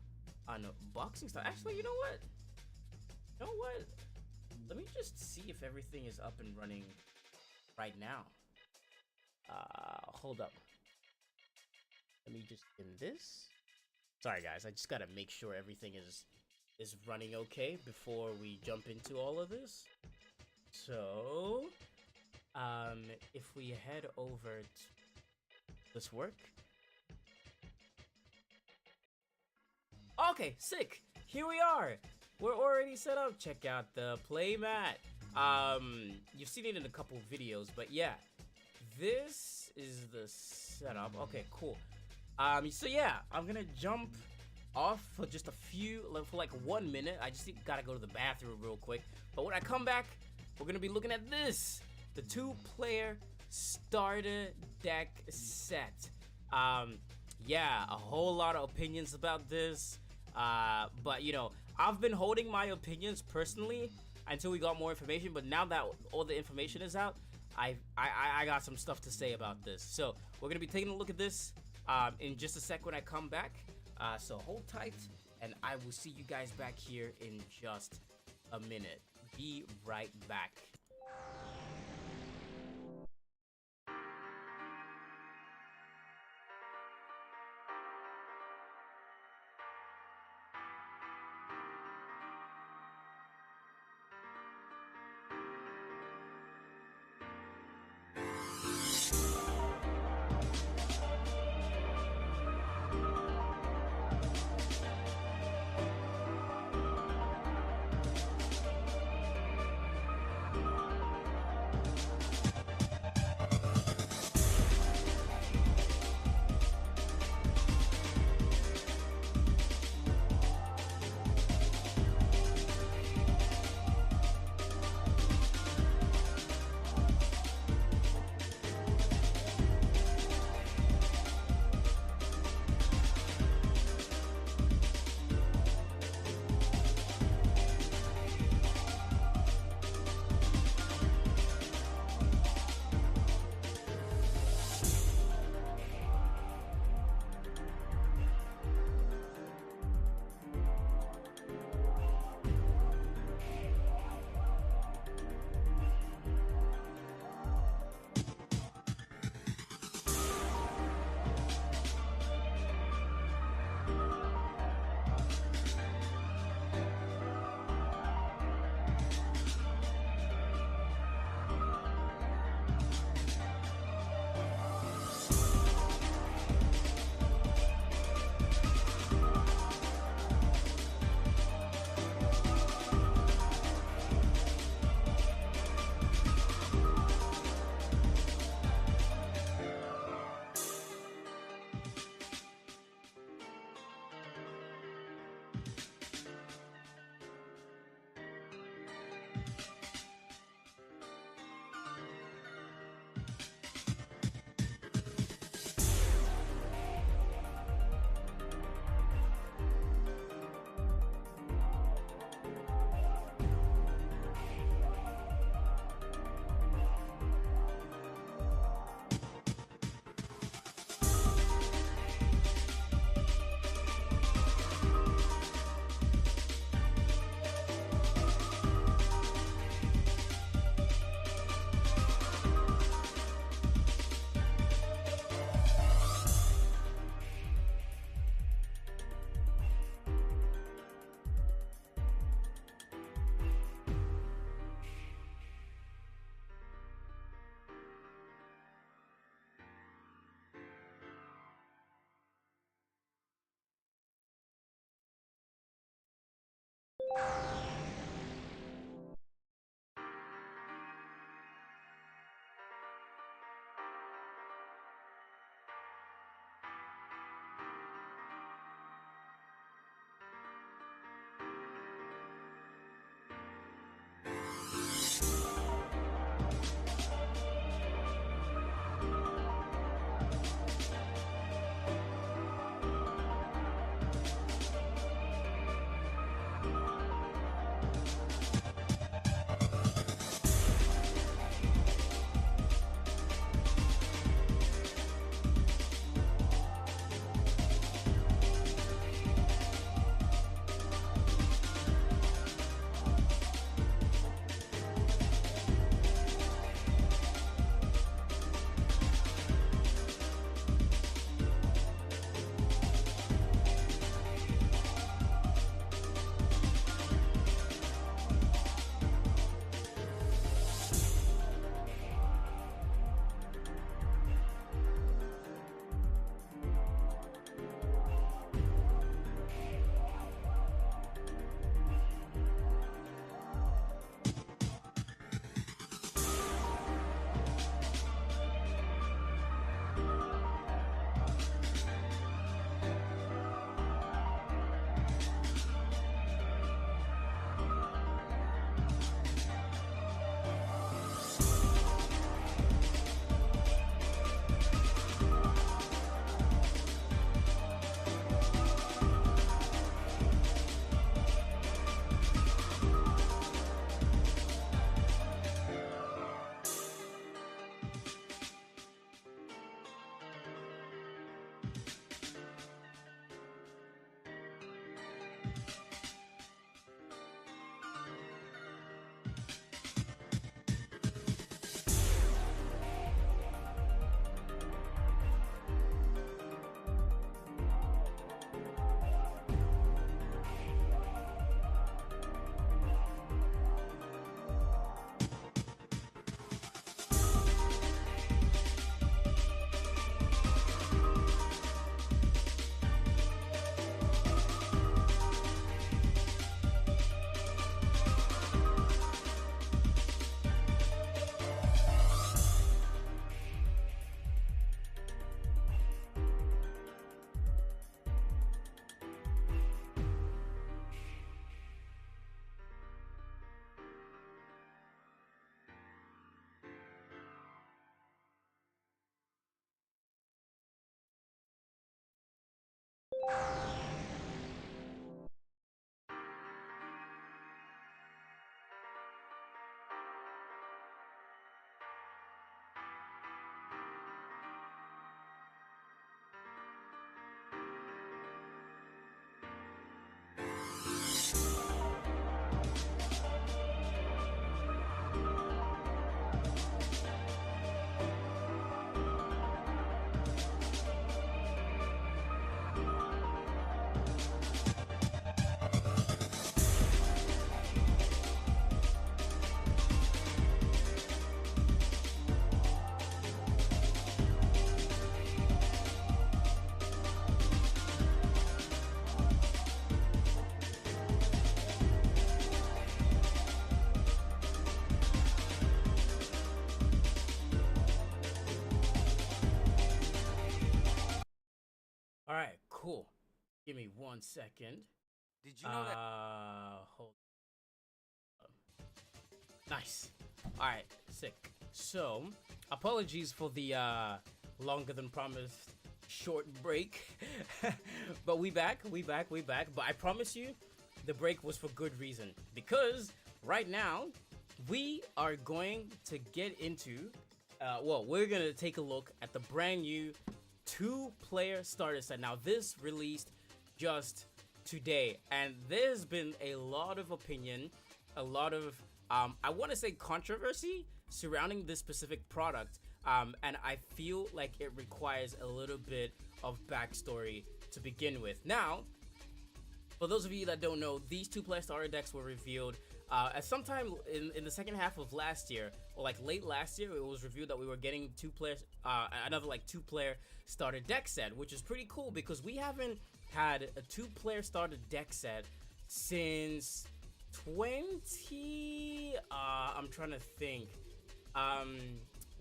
unboxing stuff. Actually, you know what? Let me just see if everything is up and running right now. Hold up. Let me just in this. Sorry guys, I just gotta make sure everything is running okay before we jump into all of this. So if we head over to this work. Okay, sick. Here we are. We're already set up. Check out the playmat. You've seen it in a couple of videos, but yeah, this is the setup. Okay, cool. So yeah, I'm gonna jump off for just for like 1 minute. I just gotta go to the bathroom real quick. But when I come back, we're gonna be looking at this, the 2-player starter deck set. Yeah, a whole lot of opinions about this. But you know, I've been holding my opinions personally until we got more information. But now that all the information is out, I got some stuff to say about this. So we're gonna be taking a look at this in just a sec when I come back. So hold tight, and I will see you guys back here in just a minute. Be right back. All right, cool. Give me 1 second. Did you know that? Hold up. Nice. All right, sick. So, apologies for the longer than promised short break, but we back. But I promise you, the break was for good reason, because right now we are going to get into. Well, we're gonna take a look at the brand new 2-player starter set. Now, this released just today, and there's been a lot of opinion, a lot of I want to say controversy surrounding this specific product, and I feel like it requires a little bit of backstory to begin with. Now, for those of you that don't know, these 2-player starter decks were revealed at sometime in the second half of last year, or like late last year. It was revealed that we were getting another like 2-player starter deck set, which is pretty cool because we haven't had a 2-player starter deck set since 20. I'm trying to think.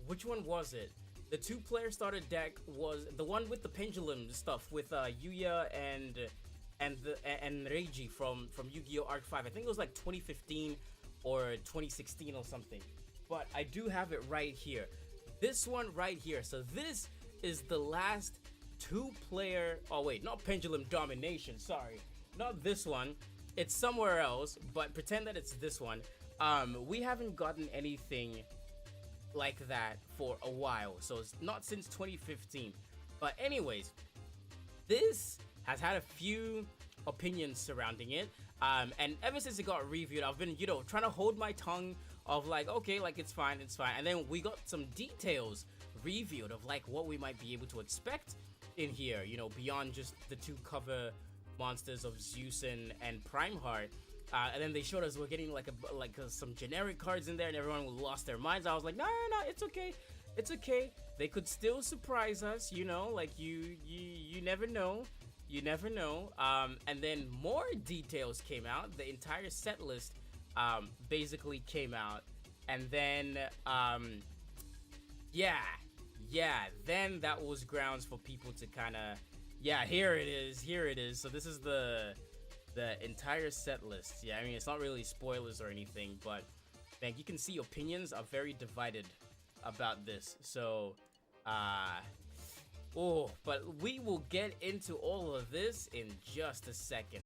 Which one was it? The 2-player starter deck was the one with the pendulum stuff with Yuya and Reiji from Yu-Gi-Oh! Arc 5. I think it was like 2015 or 2016 or something. But I do have it right here. This one right here. So this is the last 2-player. Oh wait, not Pendulum Domination. Sorry, not this one. It's somewhere else. But pretend that it's this one. We haven't gotten anything like that for a while. So it's not since 2015. But anyways, this has had a few opinions surrounding it, and ever since it got reviewed, I've been, trying to hold my tongue of like, okay, like it's fine, and then we got some details revealed of like what we might be able to expect in here, beyond just the 2 cover monsters of Zeus and Primeheart, and then they showed us we're getting some generic cards in there, and everyone lost their minds. I was like, no, it's okay, they could still surprise us, like you never know. You never know. And then more details came out. The entire set list basically came out. And then, then that was grounds for people to kind of, here it is. So this is the entire set list. Yeah, I mean, it's not really spoilers or anything, but man, you can see opinions are very divided about this. So, but we will get into all of this in just a second.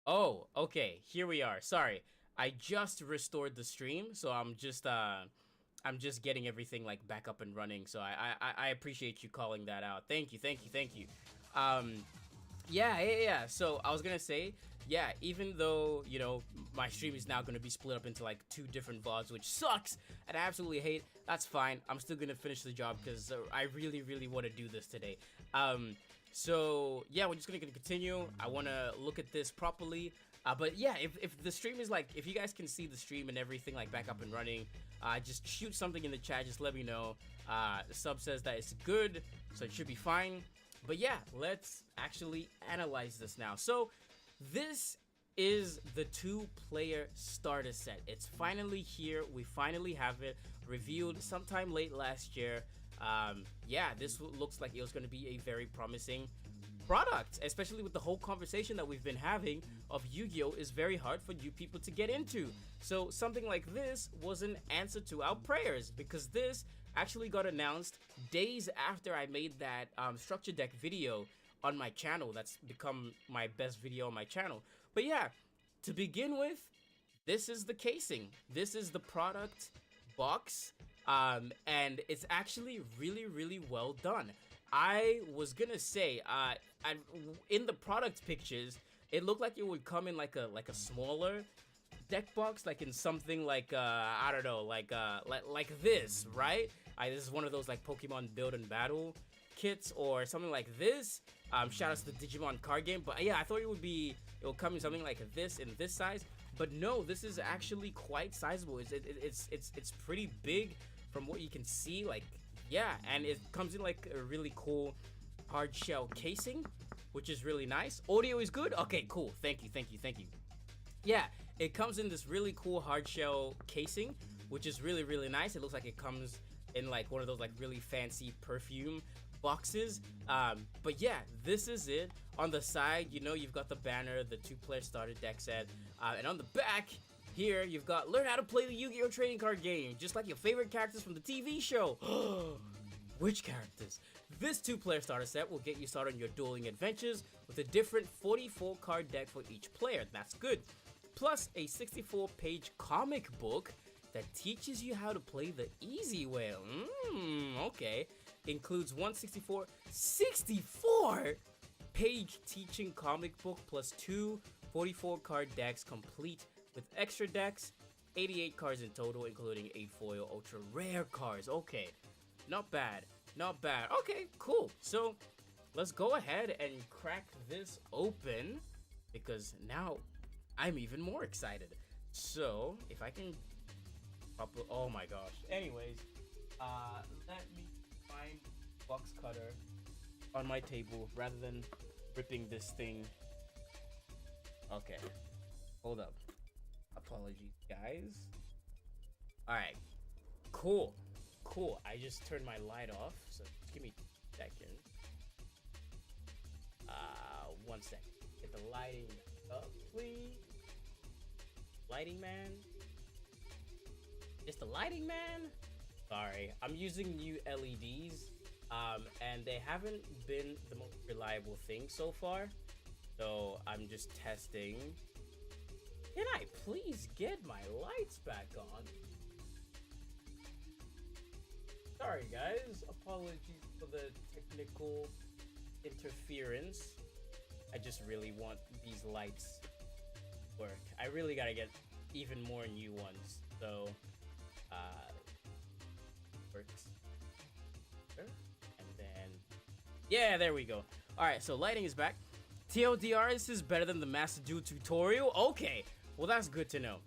Oh, okay. Here we are. Sorry. I just restored the stream, so I'm just getting everything like back up and running. So I appreciate you calling that out. Thank you, thank you, thank you. Um yeah. So I was gonna say, yeah, even though, you know, my stream is now gonna be split up into like 2 different VODs, which sucks and I absolutely hate, that's fine. I'm still gonna finish the job because I really want to do this today. So yeah, we're just gonna continue. I want to look at this properly. But yeah, if the stream is like, if you guys can see the stream and everything like back up and running, just shoot something in the chat. Just let me know. The sub says that it's good, so it should be fine. But yeah, let's actually analyze this now. So this is the 2-player starter set. It's finally here. We finally have it revealed sometime late last year. Yeah, this looks like it was going to be a very promising product, especially with the whole conversation that we've been having of Yu-Gi-Oh is very hard for you people to get into. So something like this was an answer to our prayers, because this actually got announced days after I made that structure deck video on my channel. That's become my best video on my channel. But yeah, to begin with, this is the casing. This is the product box, and it's actually really well done. I was gonna say, in the product pictures, it looked like it would come in like a smaller deck box, like in something like I don't know, like this, right? This is one of those like Pokemon Build and Battle kits or something like this. Shout out to the Digimon card game, but yeah, I thought it will come in something like this in this size, but no, this is actually quite sizable. It's pretty big from what you can see, like. Yeah, and it comes in like a really cool hard shell casing, which is really nice. Audio is good? Okay, cool. Thank you. Yeah, it comes in this really cool hard shell casing, which is really nice. It looks like it comes in like one of those like really fancy perfume boxes. But yeah, this is it. On the side, you know, you've got the banner, the 2-player starter deck set, and on the back, here, you've got learn how to play the Yu-Gi-Oh! Trading card game, just like your favorite characters from the TV show. Which characters? This 2-player starter set will get you started on your dueling adventures with a different 44 card deck for each player. That's good. Plus a 64-page comic book that teaches you how to play the easy way. Okay. Includes 64-page teaching comic book plus 2 44 card decks complete with extra decks, 88 cards in total, including 8 foil ultra rare cards. Okay, not bad. Okay, cool. So let's go ahead and crack this open, because now I'm even more excited. So if I can oh my gosh. Anyways, let me find box cutter on my table rather than ripping this thing. Okay, hold up. Apologies, guys. Alright, cool. I just turned my light off, so just give me a second. 1 second. Get the lighting up, please. Lighting man? It's the lighting man? Sorry, I'm using new LEDs, and they haven't been the most reliable thing so far. So I'm just testing. Can I please get my lights back on? Sorry guys, apologies for the technical interference. I just really want these lights to work. I really gotta get even more new ones. So, works. And then, yeah, there we go. Alright, so lighting is back. TLDR, this is better than the Master Duel tutorial? Okay, well that's good to know.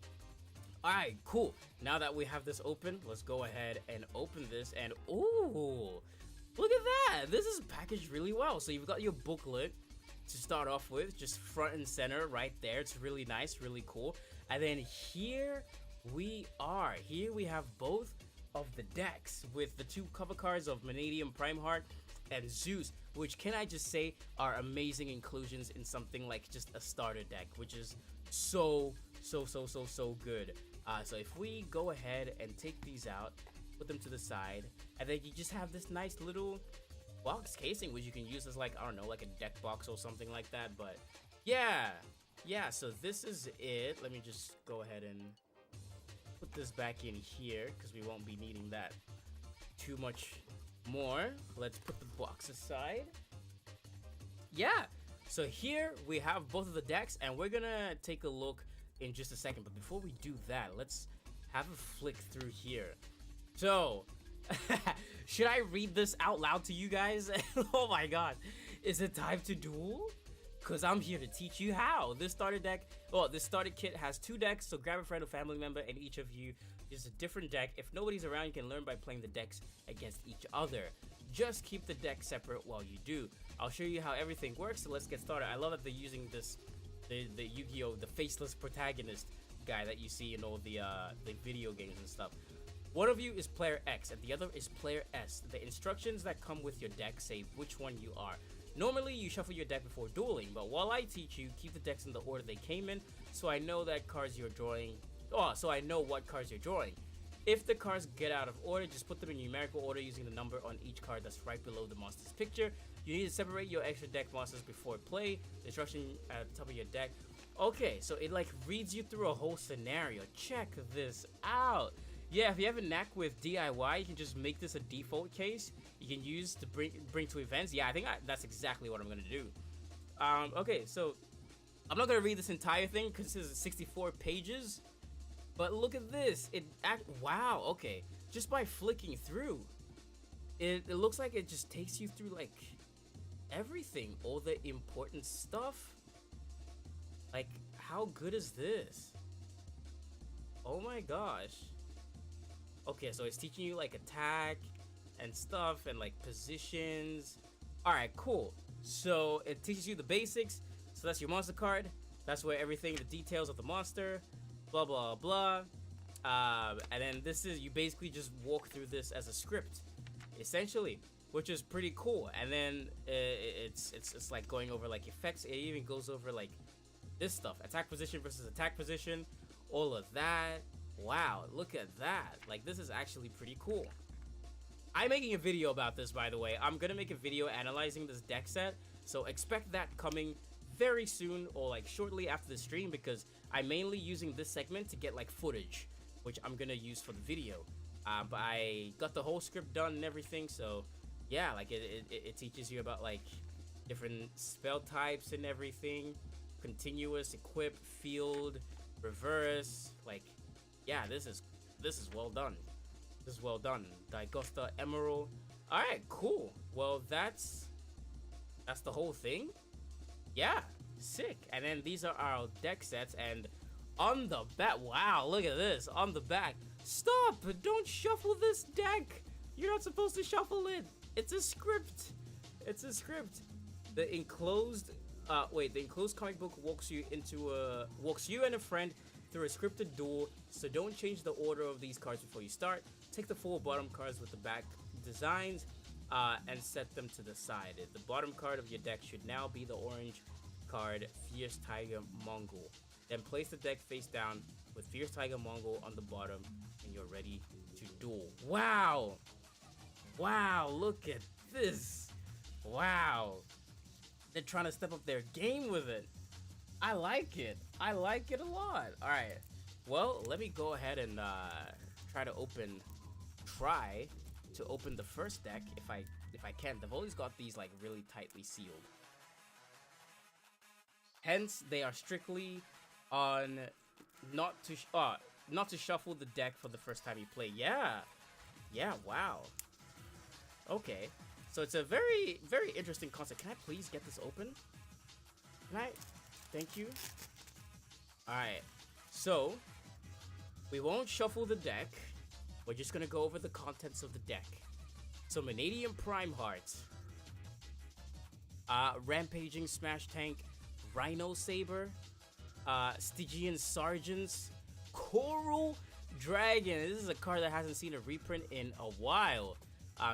Alright, cool. Now that we have this open, let's go ahead and open this, and ooh, look at that! This is packaged really well. So you've got your booklet to start off with, just front and center right there. It's really nice, really cool. And then here we are. Here we have both of the decks with the 2 cover cards of Vanadium Primeheart and Zeus, which, can I just say, are amazing inclusions in something like just a starter deck, which is so good. So if we go ahead and take these out, put them to the side, and then you just have this nice little box casing, which you can use as like, I don't know, like a deck box or something like that. But yeah, yeah, so this is it. Let me just go ahead and put this back in here because we won't be needing that too much more. Let's put the box aside. Yeah, so here we have both of the decks, and we're gonna take a look in just a second. But before we do that, let's have a flick through here. So, should I read this out loud to you guys? Oh my god, is it time to duel? Because I'm here to teach you how. This starter kit has 2 decks, so grab a friend or family member, and each of you is a different deck. If nobody's around, you can learn by playing the decks against each other. Just keep the deck separate while you do. I'll show you how everything works, so let's get started. I love that they're using this, the Yu-Gi-Oh! The faceless protagonist guy that you see in all the video games and stuff. One of you is player X, and the other is player S. The instructions that come with your deck say which one you are. Normally, you shuffle your deck before dueling, but while I teach you, keep the decks in the order they came in, so I know that cards you're drawing. So I know what cards you're drawing. If the cards get out of order, just put them in numerical order using the number on each card that's right below the monster's picture. You need to separate your extra deck monsters before play. The instruction at the top of your deck. Okay, so it like reads you through a whole scenario. Check this out. Yeah, if you have a knack with DIY, you can just make this a default case you can use to bring to events. Yeah, I think that's exactly what I'm gonna do. Okay, so I'm not gonna read this entire thing because this is 64 pages. But look at this. Wow, okay. Just by flicking through, it looks like it just takes you through like everything, all the important stuff. Like, how good is this? Oh my gosh. Okay, so it's teaching you like attack and stuff and like positions. Alright, cool. So it teaches you the basics. So that's your monster card. That's where everything, the details of the monster, blah blah blah. And then this is, you basically just walk through this as a script, essentially, which is pretty cool. And then it's like going over like effects. It even goes over like this stuff, attack position versus attack position, all of that. Wow, look at that. Like, this is actually pretty cool. I'm making a video about this, by the way. I'm gonna make a video analyzing this deck set, so expect that coming very soon or like shortly after the stream, because I'm mainly using this segment to get like footage, which I'm gonna use for the video. But I got the whole script done and everything, so yeah, like it teaches you about like different spell types and everything, continuous, equip, field, reverse. Like, yeah, this is well done. This is well done. Digosta Emerald. All right, cool. Well, that's the whole thing. Yeah, sick. And then these are our deck sets, and on the back, wow, look at this. On the back, stop, don't shuffle this deck. You're not supposed to shuffle it. It's a script. It's a script. The enclosed comic book walks you and a friend through a scripted duel, so don't change the order of these cards before you start. Take the 4 bottom cards with the back designs and set them to the side. The bottom card of your deck should now be the orange card, Fierce Tiger Mongol. Then place the deck face down with Fierce Tiger Mongol on the bottom, and you're ready to duel. Wow! Wow, look at this! Wow! They're trying to step up their game with it. I like it. I like it a lot. Alright. Well, let me go ahead and try to open the first deck if I can. They've always got these like really tightly sealed. Hence, they are strictly on not to shuffle the deck for the first time you play. Yeah. Yeah, wow. Okay. So it's a very, very interesting concept. Can I please get this open? Can I? Thank you. Alright. So, we won't shuffle the deck. We're just gonna go over the contents of the deck. So, Vanadium Prime Heart. Rampaging Smash Tank. Rhino Saber. Stygian Sergeants. Coral Dragon. This is a card that hasn't seen a reprint in a while.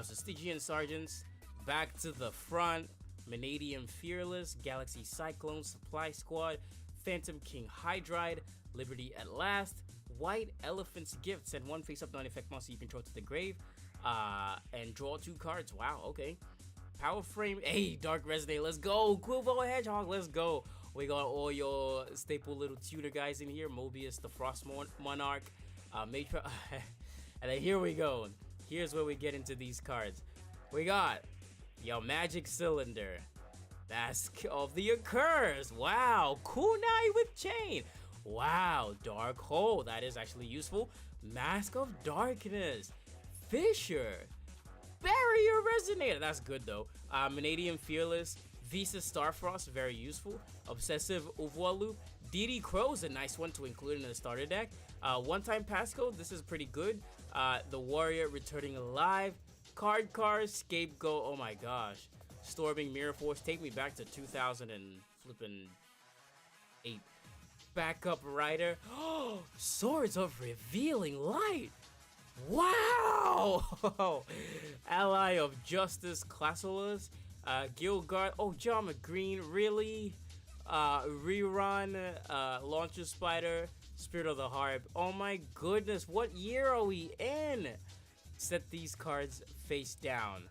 So Stygian Sergeants, back to the front. Vanadium Fearless, Galaxy Cyclone, Supply Squad, Phantom King Hydride, Liberty at Last, White Elephant's Gift, send 1 face-up non-effect monster you control to the grave, and draw 2 cards. Wow, okay. Power Frame, hey, Dark Resonate, let's go. Quillbone Hedgehog, let's go. We got all your staple little tuner guys in here. Mobius, the Frost Monarch, Matra. And then here we go. Here's where we get into these cards. We got your Magic Cylinder. Mask of the Accursed. Wow. Kunai with Chain. Wow. Dark Hole. That is actually useful. Mask of Darkness. Fisher. Barrier Resonator. That's good though. Vanadium Fearless. Visa Starfrost. Very useful. Obsessive Ovoa Loop. DD Crow's a nice one to include in the starter deck. One-time passcode. This is pretty good. The Warrior Returning Alive. Card, Scapegoat. Oh my gosh. Storming Mirror Force. Take me back to 2008. Backup Rider. Oh, Swords of Revealing Light. Wow. Ally of Justice Classless. Guildguard. Oh, Jama Green. Really? Rerun. Launcher Spider. Spirit of the Harp. Oh my goodness. What year are we in? Set these cards face down.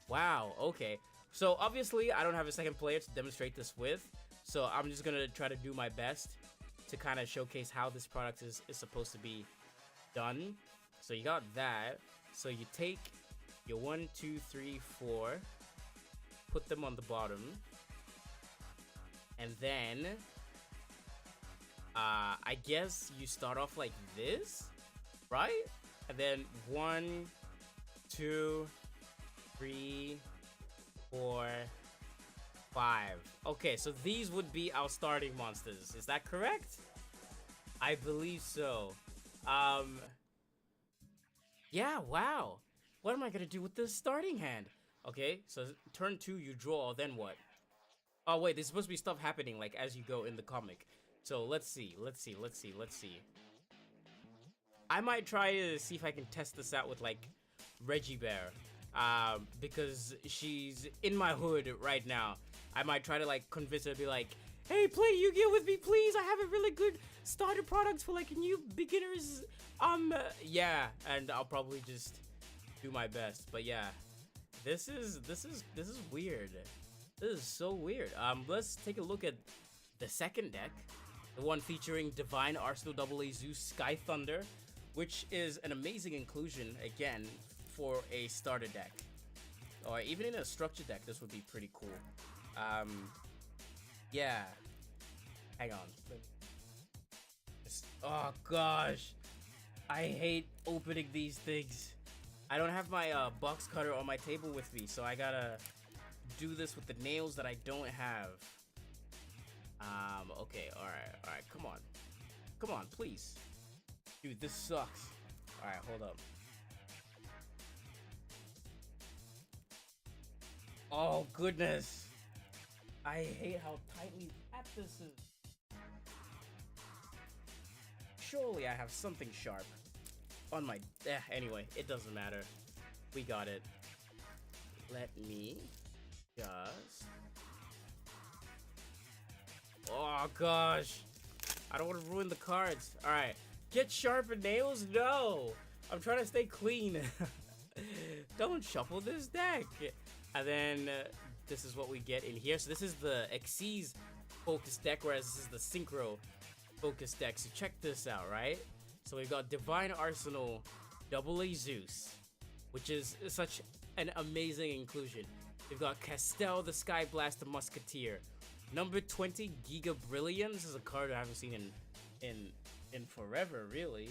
Wow. Okay. So obviously I don't have a second player to demonstrate this with. So I'm just going to try to do my best to kind of showcase how this product is supposed to be done. So you got that. So you take your 1, 2, 3, 4, put them on the bottom, and then I guess you start off like this, right? And then 1, 2, 3, 4, 5. Okay, so these would be our starting monsters. Is that correct? I believe so. Yeah, wow. What am I gonna do with this starting hand? Okay, so turn 2, you draw, then what? Oh wait, there's supposed to be stuff happening like as you go in the comic. So let's see. I might try to see if I can test this out with like Reggie Bear. Because she's in my hood right now. I might try to like convince her to be like, hey, play Yu-Gi-Oh with me, please. I have a really good starter product for like new beginners. Yeah, and I'll probably just do my best. But yeah, this is weird. This is so weird. Let's take a look at the second deck, the one featuring Divine Arsenal AA Zeus Sky Thunder, which is an amazing inclusion again for a starter deck, or even in a structure deck. This would be pretty cool. Yeah, hang on. Oh gosh, I hate opening these things. I don't have my box cutter on my table with me, so I gotta do this with the nails that I don't have. Okay, all right, come on, please, dude, this sucks. All right, hold up. Oh goodness, I hate how tightly packed this is. Surely I have something sharp on my... anyway, it doesn't matter. We got it. Let me just... Oh gosh, I don't want to ruin the cards. All right, get sharpened nails? No, I'm trying to stay clean. Don't shuffle this deck. And then this is what we get in here. So this is the Xyz focus deck, whereas this is the Synchro focus deck. So check this out, right? So we've got Divine Arsenal AA Zeus, which is such an amazing inclusion. We've got Castel the Sky Blaster Musketeer. Number 20, Giga Brilliance. This is a card I haven't seen in forever, really.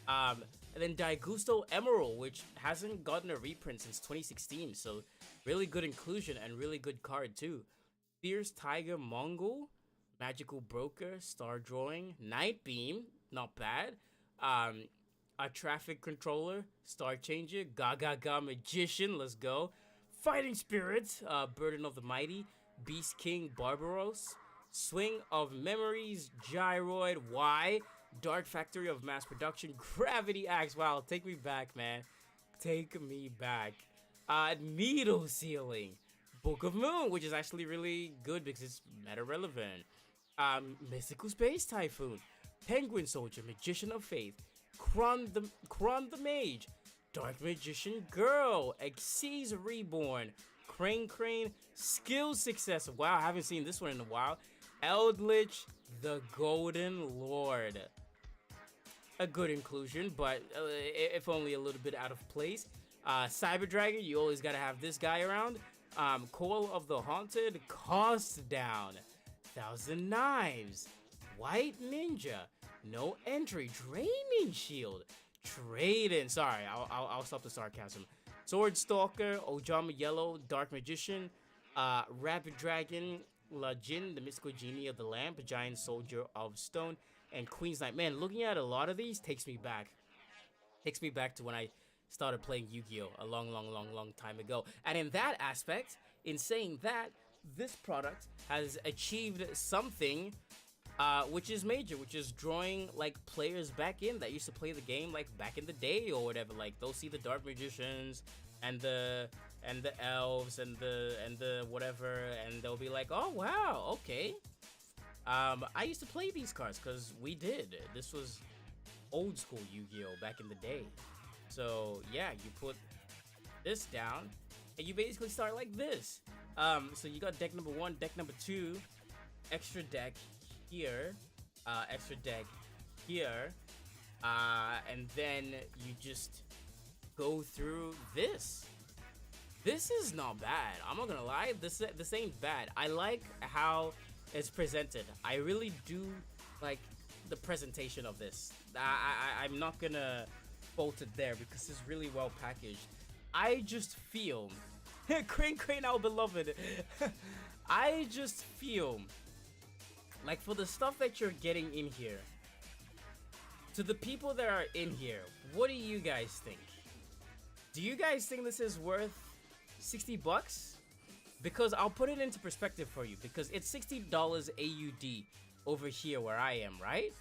And then Daigusto Emerald, which hasn't gotten a reprint since 2016. So really good inclusion and really good card too. Fierce Tiger Mongol, Magical Broker, Star Drawing, Night Beam, not bad. A Traffic Controller, Star Changer, Gaga Magician, let's go. Fighting Spirits, Burden of the Mighty, Beast King Barbaros, Swing of Memories, Gyroid, Y, Dark Factory of Mass Production, Gravity Axe. Wow, take me back, man. Take me back. Needle Sealing, Book of Moon, which is actually really good because it's meta relevant. Mystical Space Typhoon, Penguin Soldier, Magician of Faith, Kron the Mage, Dark Magician Girl, Xyz Reborn, Crane, Skill Success. Wow, I haven't seen this one in a while. Eldritch the Golden Lord. A good inclusion, but if only a little bit out of place. Cyber Dragon, you always gotta have this guy around. Call of the Haunted, Cost Down. Thousand Knives. White Ninja. No entry. Draining Shield. Trade-in. Sorry, I'll stop the sarcasm. Sword Stalker, Ojama Yellow, Dark Magician, Rapid Dragon, La Jin, the Mystical Genie of the Lamp, Giant Soldier of Stone, and Queen's Knight. Man, looking at a lot of these takes me back. Takes me back to when I started playing Yu-Gi-Oh! A long time ago. And in that aspect, in saying that, this product has achieved something which is major, which is drawing like players back in that used to play the game like back in the day or whatever. Like they'll see the Dark Magicians and the elves and the whatever, and they'll be like, oh wow, okay. I used to play these cards because we did. This was old school Yu-Gi-Oh! Back in the day. So yeah, you put this down and you basically start like this. So you got deck number 1, deck number 2, extra deck here, extra deck here, and then you just go through this. This is not bad. I'm not gonna lie, this ain't bad. I like how it's presented. I really do like the presentation of this. I'm not gonna fault it there because it's really well packaged. I just feel Crane, our beloved. I just feel like for the stuff that you're getting in here, to the people that are in here, what do you guys think? Do you guys think this is worth 60 bucks? Because I'll put it into perspective for you, because it's $60 AUD over here where I am, right?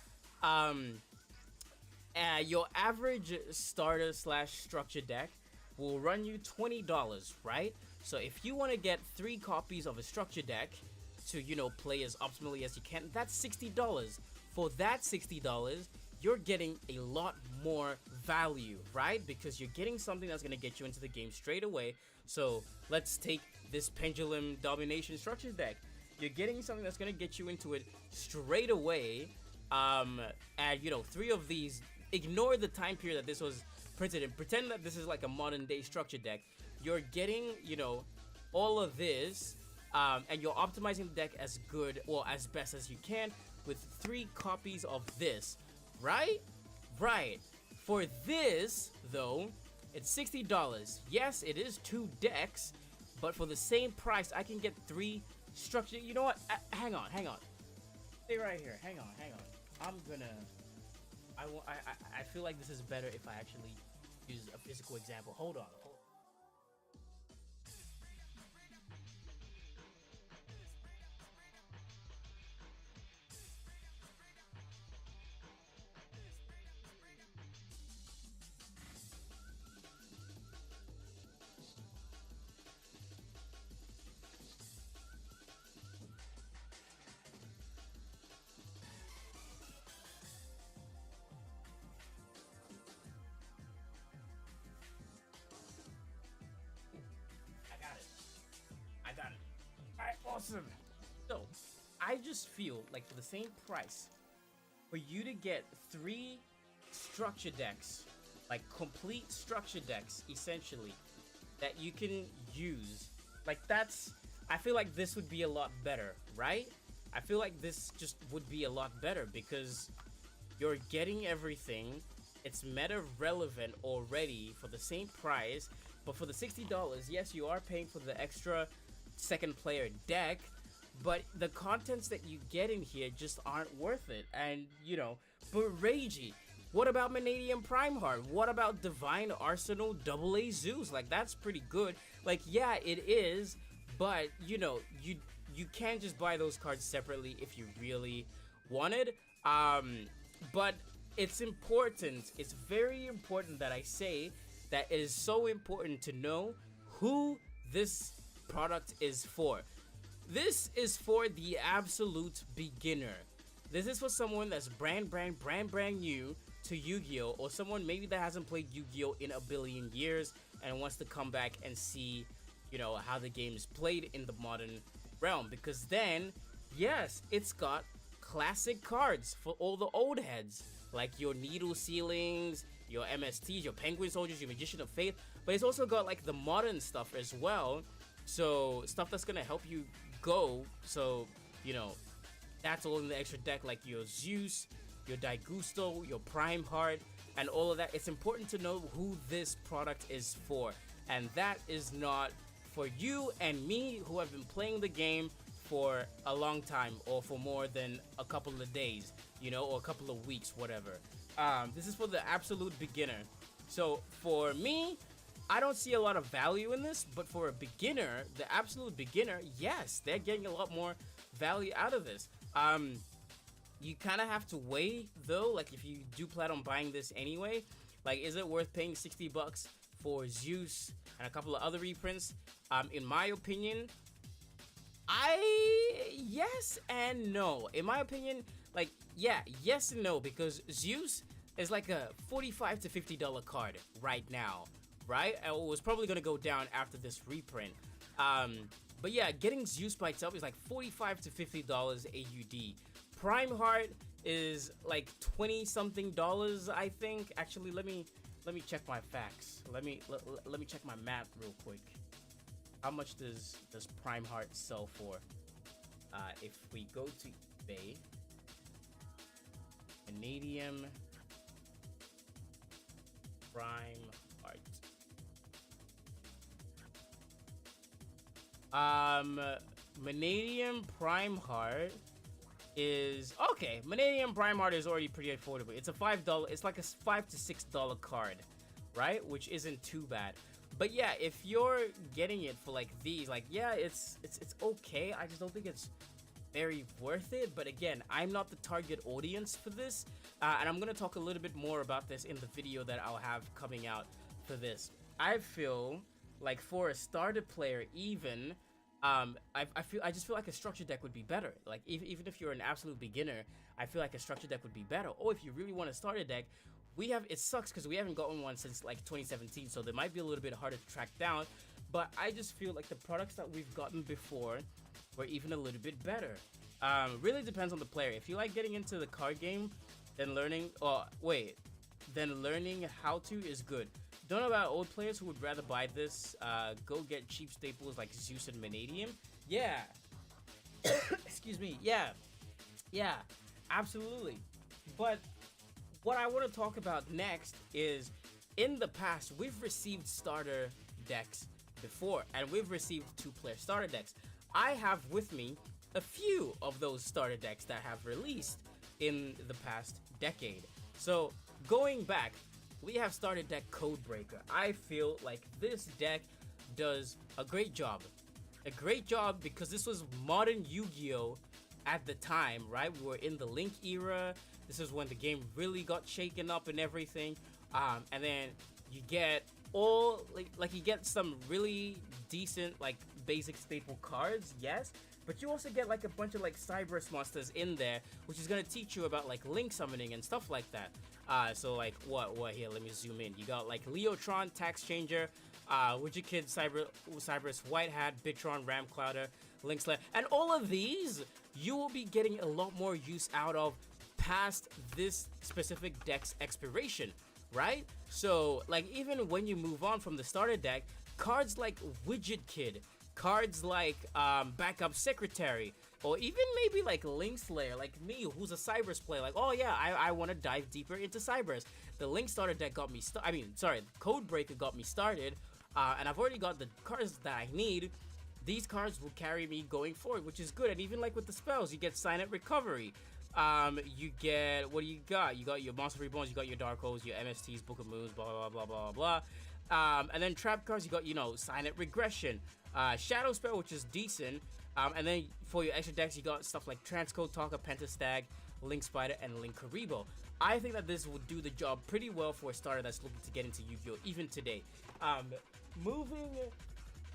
Your average starter / structure deck will run you $20, right? So if you want to get 3 copies of a structure deck to, you know, play as optimally as you can, that's $60. For that $60, you're getting a lot more value, right? Because you're getting something that's going to get you into the game straight away. So let's take this Pendulum Domination structure deck. You're getting something that's going to get you into it straight away. And, you know, 3 of these, ignore the time period that this was printed in. Pretend that this is like a modern day structure deck. You're getting, you know, all of this, and you're optimizing the deck as good or as best as you can with 3 copies of this, right? Right. For this, though, it's $60. Yes, it is 2 decks, but for the same price, I can get 3 structure. You know what? Hang on. Stay right here. Hang on. I'm gonna. I feel like this is better if I actually use a physical example. Hold on. I got it. Alright, awesome. So, I just feel like for the same price, for you to get 3 structure decks, like complete structure decks, essentially, that you can use, like that's, I feel like this would be a lot better, right? I feel like this just would be a lot better because you're getting everything. It's meta relevant already for the same price, but for the $60, yes, you are paying for the extra second player deck, but the contents that you get in here just aren't worth it. And you know, but Reiji, what about Vanadium Prime Heart? What about Divine Arsenal AA Zeus? Like that's pretty good. Like yeah, it is, but you know, you can't just buy those cards separately if you really wanted. But it's important, it's very important that I say that it is so important to know who this product is for. This is for the absolute beginner. This is for someone that's brand new to Yu-Gi-Oh! Or someone maybe that hasn't played Yu-Gi-Oh! In a billion years and wants to come back and see, you know, how the game is played in the modern realm. Because then Yes, it's got classic cards for all the old heads, like your Needle Ceilings, your MSTs, your Penguin Soldiers, your Magician of Faith, but it's also got like the modern stuff as well. So stuff that's gonna help you go. So, you know, that's all in the extra deck, like your Zeus, your Daigusto, your Prime Heart, and all of that. It's important to know who this product is for, and that is not for you and me who have been playing the game for a long time or for more than a couple of days, you know, or a couple of weeks, whatever. This is for the absolute beginner. So for me, I don't see a lot of value in this, but for a beginner, the absolute beginner, yes, they're getting a lot more value out of this. You kind of have to weigh though, like if you do plan on buying this anyway, like is it worth paying 60 bucks for Zeus and a couple of other reprints? In my opinion, yes and no. In my opinion, like, yeah, yes and no, because Zeus is like a $45 to $50 card right now, right? And it was probably gonna go down after this reprint. But yeah, getting Zeus by itself is like $45 to $50 AUD. Prime Heart is like 20 something dollars, I think. Actually, let me check my facts. Let me check my math real quick. How much does Prime Heart sell for? If we go to eBay, Canadian Prime Heart. Vanadium Prime Heart is okay. Vanadium Prime Heart is already pretty affordable. It's a $5. It's like a $5 to $6 card, right? Which isn't too bad. But yeah, if you're getting it for like these, like yeah, it's okay. I just don't think it's very worth it. But again, I'm not the target audience for this, and I'm gonna talk a little bit more about this in the video that I'll have coming out for this. I feel like for a starter player, even I just feel like a structure deck would be better. Like even if you're an absolute beginner, I feel like a structure deck would be better. Or if you really want to start a deck, it sucks because we haven't gotten one since like 2017, so they might be a little bit harder to track down. But I just feel like the products that we've gotten before were even a little bit better. Really depends on the player. If you like getting into the card game, then learning how to is good. Don't know about old players who would rather buy this. Go get cheap staples like Zeus and Vanadium. Yeah. Excuse me. Yeah, absolutely. But what I want to talk about next is, in the past, we've received starter decks before, and we've received 2-player starter decks. I have with me a few of those starter decks that have released in the past decade. So going back, we have starter deck Codebreaker. I feel like this deck does a great job. A great job because this was modern Yu-Gi-Oh! At the time, right? We were in the Link era. This is when the game really got shaken up and everything. And then you get all, like you get some really decent, like, basic staple cards, yes. But you also get, like, a bunch of, like, Cyberse monsters in there, which is gonna teach you about, like, Link summoning and stuff like that. So, like, what here, let me zoom in. You got, like, Leotron, Tax Changer, Widget Kid, Cyberse, White Hat, Bitron, Ram Clouder, Link Slayer, and all of these you will be getting a lot more use out of past this specific deck's expiration, right? So, like, even when you move on from the starter deck, cards like Widget Kid, cards like Backup Secretary, or even maybe like Link Slayer, like me, who's a Cyberse player, like, oh yeah, I want to dive deeper into Cyberse. The Link starter deck got me Codebreaker got me started, and I've already got the cards that I need. These cards will carry me going forward, which is good. And even like with the spells, you get Silent Recovery. You get, what do you got? You got your Monster Reborns, you got your Dark Holes, your MSTs, Book of Moons, blah, blah, blah, blah, blah, blah. And then trap cards, you got, you know, Silent Regression, Shadow Spell, which is decent. And then for your extra decks, you got stuff like Transcode Talker, Pentastag, Link Spider, and Link Karibo. I think that this would do the job pretty well for a starter that's looking to get into Yu-Gi-Oh! Even today. Moving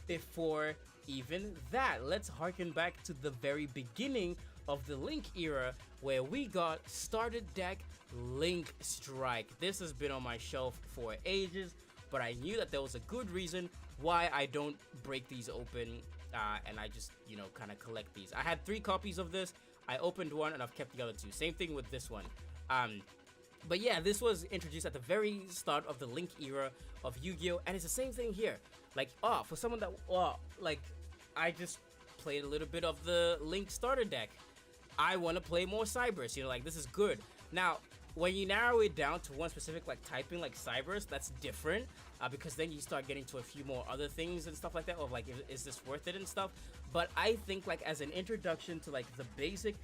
before even that, let's harken back to the very beginning of the Link era, where we got starter deck Link Strike. This has been on my shelf for ages, but I knew that there was a good reason why I don't break these open and I just, you know, kind of collect these. I had 3 copies of this. I opened one and I've kept the other 2. Same thing with this one. But yeah, this was introduced at the very start of the Link era of Yu-Gi-Oh! And it's the same thing here. Like, for someone that, like, I just played a little bit of the Link starter deck. I want to play more Cyberse, you know, like, this is good. Now, when you narrow it down to one specific, like, typing, like Cyberse, that's different, because then you start getting to a few more other things and stuff like that, of, like, is this worth it and stuff. But I think, like, as an introduction to, like, the basic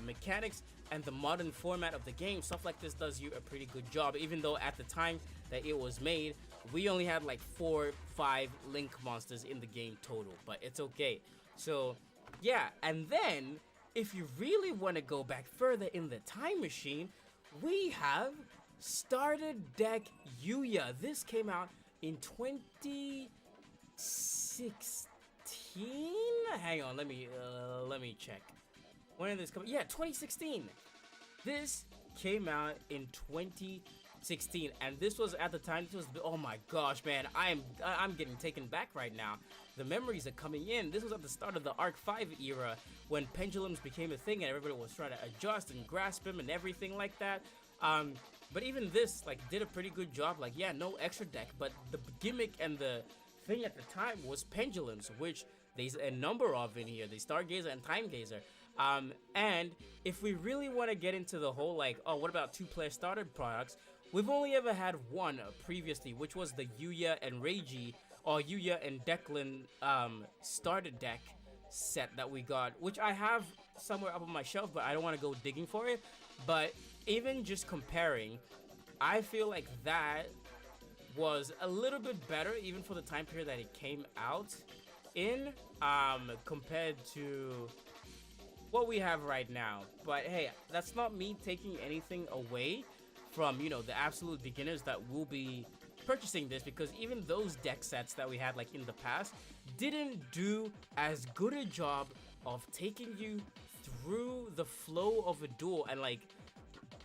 mechanics and the modern format of the game, stuff like this does you a pretty good job, even though at the time that it was made, we only had, like, 4, 5 Link monsters in the game total, but it's okay. So, yeah, and then, if you really want to go back further in the time machine, we have Starter Deck Yuya. This came out in 2016. Hang on, let me check. When did this come? Yeah, 2016. This came out in 2016, and this was at the time. This was, oh my gosh, man! I'm getting taken back right now. The memories are coming in. This was at the start of the Arc 5 era, when pendulums became a thing and everybody was trying to adjust and grasp them and everything like that. But even this, like, did a pretty good job. Like, yeah, no extra deck, but the gimmick and the thing at the time was pendulums, which there's a number of in here. The Stargazer and Time Gazer. And if we really want to get into the whole, like, oh, what about 2-player starter products? We've only ever had one previously, which was the Yuya and Reiji, or Yuya and Declan starter deck set that we got, which I have somewhere up on my shelf, but I don't want to go digging for it. But even just comparing, I feel like that was a little bit better, even for the time period that it came out in, compared to what we have right now. But hey, that's not me taking anything away from, you know, the absolute beginners that will be purchasing this, because even those deck sets that we had, like, in the past didn't do as good a job of taking you through the flow of a duel and, like,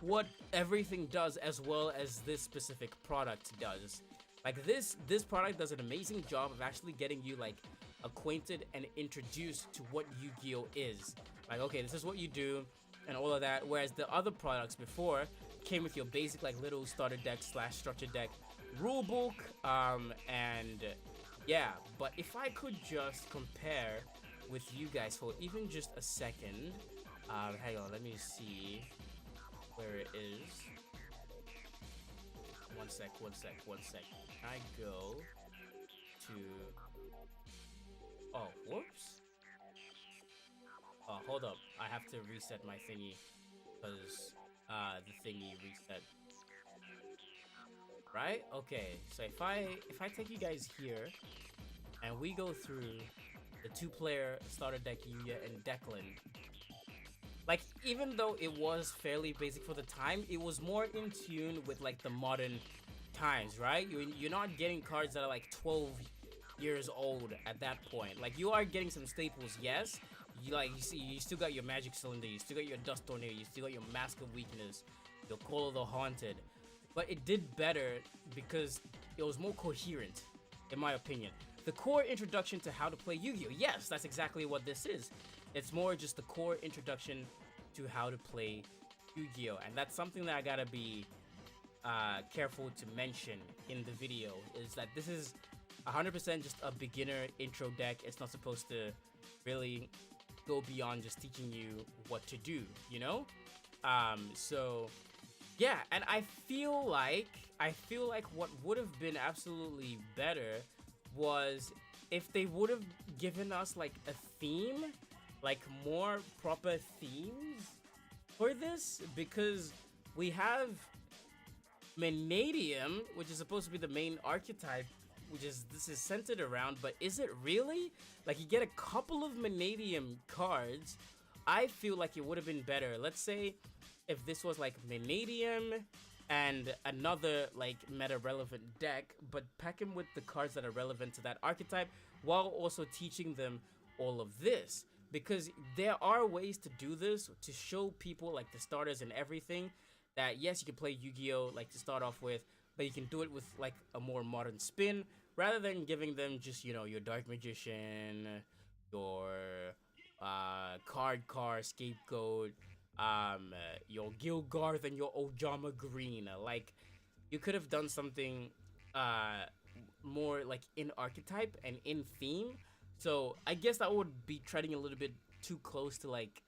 what everything does, as well as this specific product does. Like, this product does an amazing job of actually getting you, like, acquainted and introduced to what Yu-Gi-Oh! Is. Like, okay, this is what you do, and all of that, whereas the other products before came with your basic, like, little starter deck / structure deck rulebook, and yeah. But if I could just compare with you guys for even just a second, hang on, let me see where it is. One sec. I go to, oh, whoops. Oh, hold up. I have to reset my thingy, because the thingy reset. Right? Okay. So if I take you guys here and we go through the 2-player starter deck Yuya and Declan, like, even though it was fairly basic for the time, it was more in tune with, like, the modern times, right? You're not getting cards that are, like, 12 years old at that point. Like, you are getting some staples, yes. You see, you still got your Magic Cylinder, you still got your Dust Tornado, you still got your Mask of Weakness, your Call of the Haunted. But it did better because it was more coherent, in my opinion. The core introduction to how to play Yu-Gi-Oh! Yes, that's exactly what this is. It's more just the core introduction to how to play Yu-Gi-Oh! And that's something that I gotta be careful to mention in the video, is that this is 100% just a beginner intro deck. It's not supposed to really go beyond just teaching you what to do, you know? So yeah, and I feel like what would have been absolutely better was if they would have given us, like, a theme, like, more proper themes for this, because we have Vanadium, which is supposed to be the main archetype, which is, this is centered around, but is it really? Like, you get a couple of Vanadium cards. I feel like it would have been better. Let's say if this was, like, Vanadium and another, like, meta-relevant deck, but pack him with the cards that are relevant to that archetype, while also teaching them all of this. Because there are ways to do this, to show people, like, the starters and everything, that yes, you can play Yu-Gi-Oh! Like, to start off with, but you can do it with, like, a more modern spin, rather than giving them just, you know, your Dark Magician, your card car, scapegoat, your Gilgarth, and your Ojama Green. Like, you could have done something uh, more like in archetype and in theme. So I guess that would be treading a little bit too close to like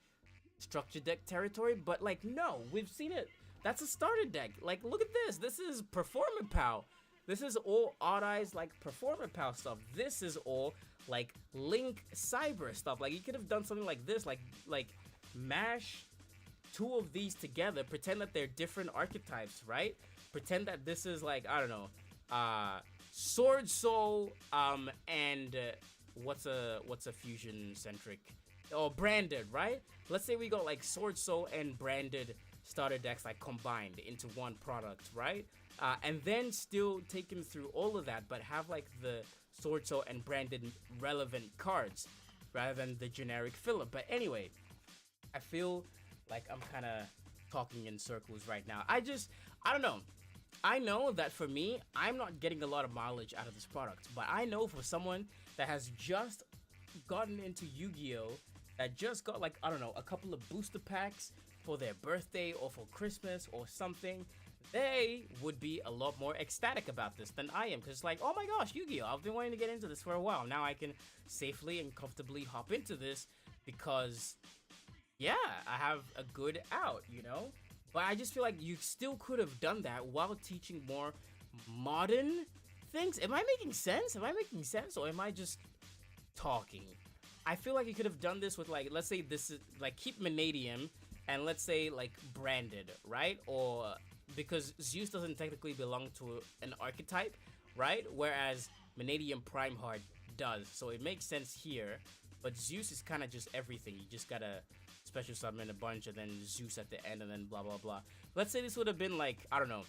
structure deck territory, but like no, we've seen it. That's a starter deck. Like, look at this. This is Performant Pow. This is all Odd Eyes like Performant Pow stuff. This is all like Link Cyber stuff. Like, you could have done something like this, like mash two of these together, pretend that they're different archetypes, right? Pretend that this is like, I don't know, Swordsoul, and what's a fusion centric, or branded, right? Let's say we got like Swordsoul and branded starter decks like combined into one product, right? And then still take him through all of that, but have like the Swordsoul and branded relevant cards rather than the generic filler. But anyway, I feel like I'm kind of talking in circles right now. I don't know. I know that for me, I'm not getting a lot of mileage out of this product, but I know for someone that has just gotten into Yu-Gi-Oh, that just got like, I don't know, a couple of booster packs for their birthday or for Christmas or something, they would be a lot more ecstatic about this than I am. Because it's like, oh my gosh, Yu-Gi-Oh, I've been wanting to get into this for a while. Now I can safely and comfortably hop into this because, yeah, I have a good out, you know? But I just feel like you still could have done that while teaching more modern things. Am I making sense? Am I making sense? Or am I just talking? I feel like you could have done this with, like, let's say this is, like, keep Manadium and let's say, like, branded, right? Or, because Zeus doesn't technically belong to an archetype, right? Whereas Manadium Prime Heart does. So it makes sense here. But Zeus is kind of just everything. You just gotta special summon a bunch and then Zeus at the end and then blah blah blah. Let's say this would have been like, I don't know,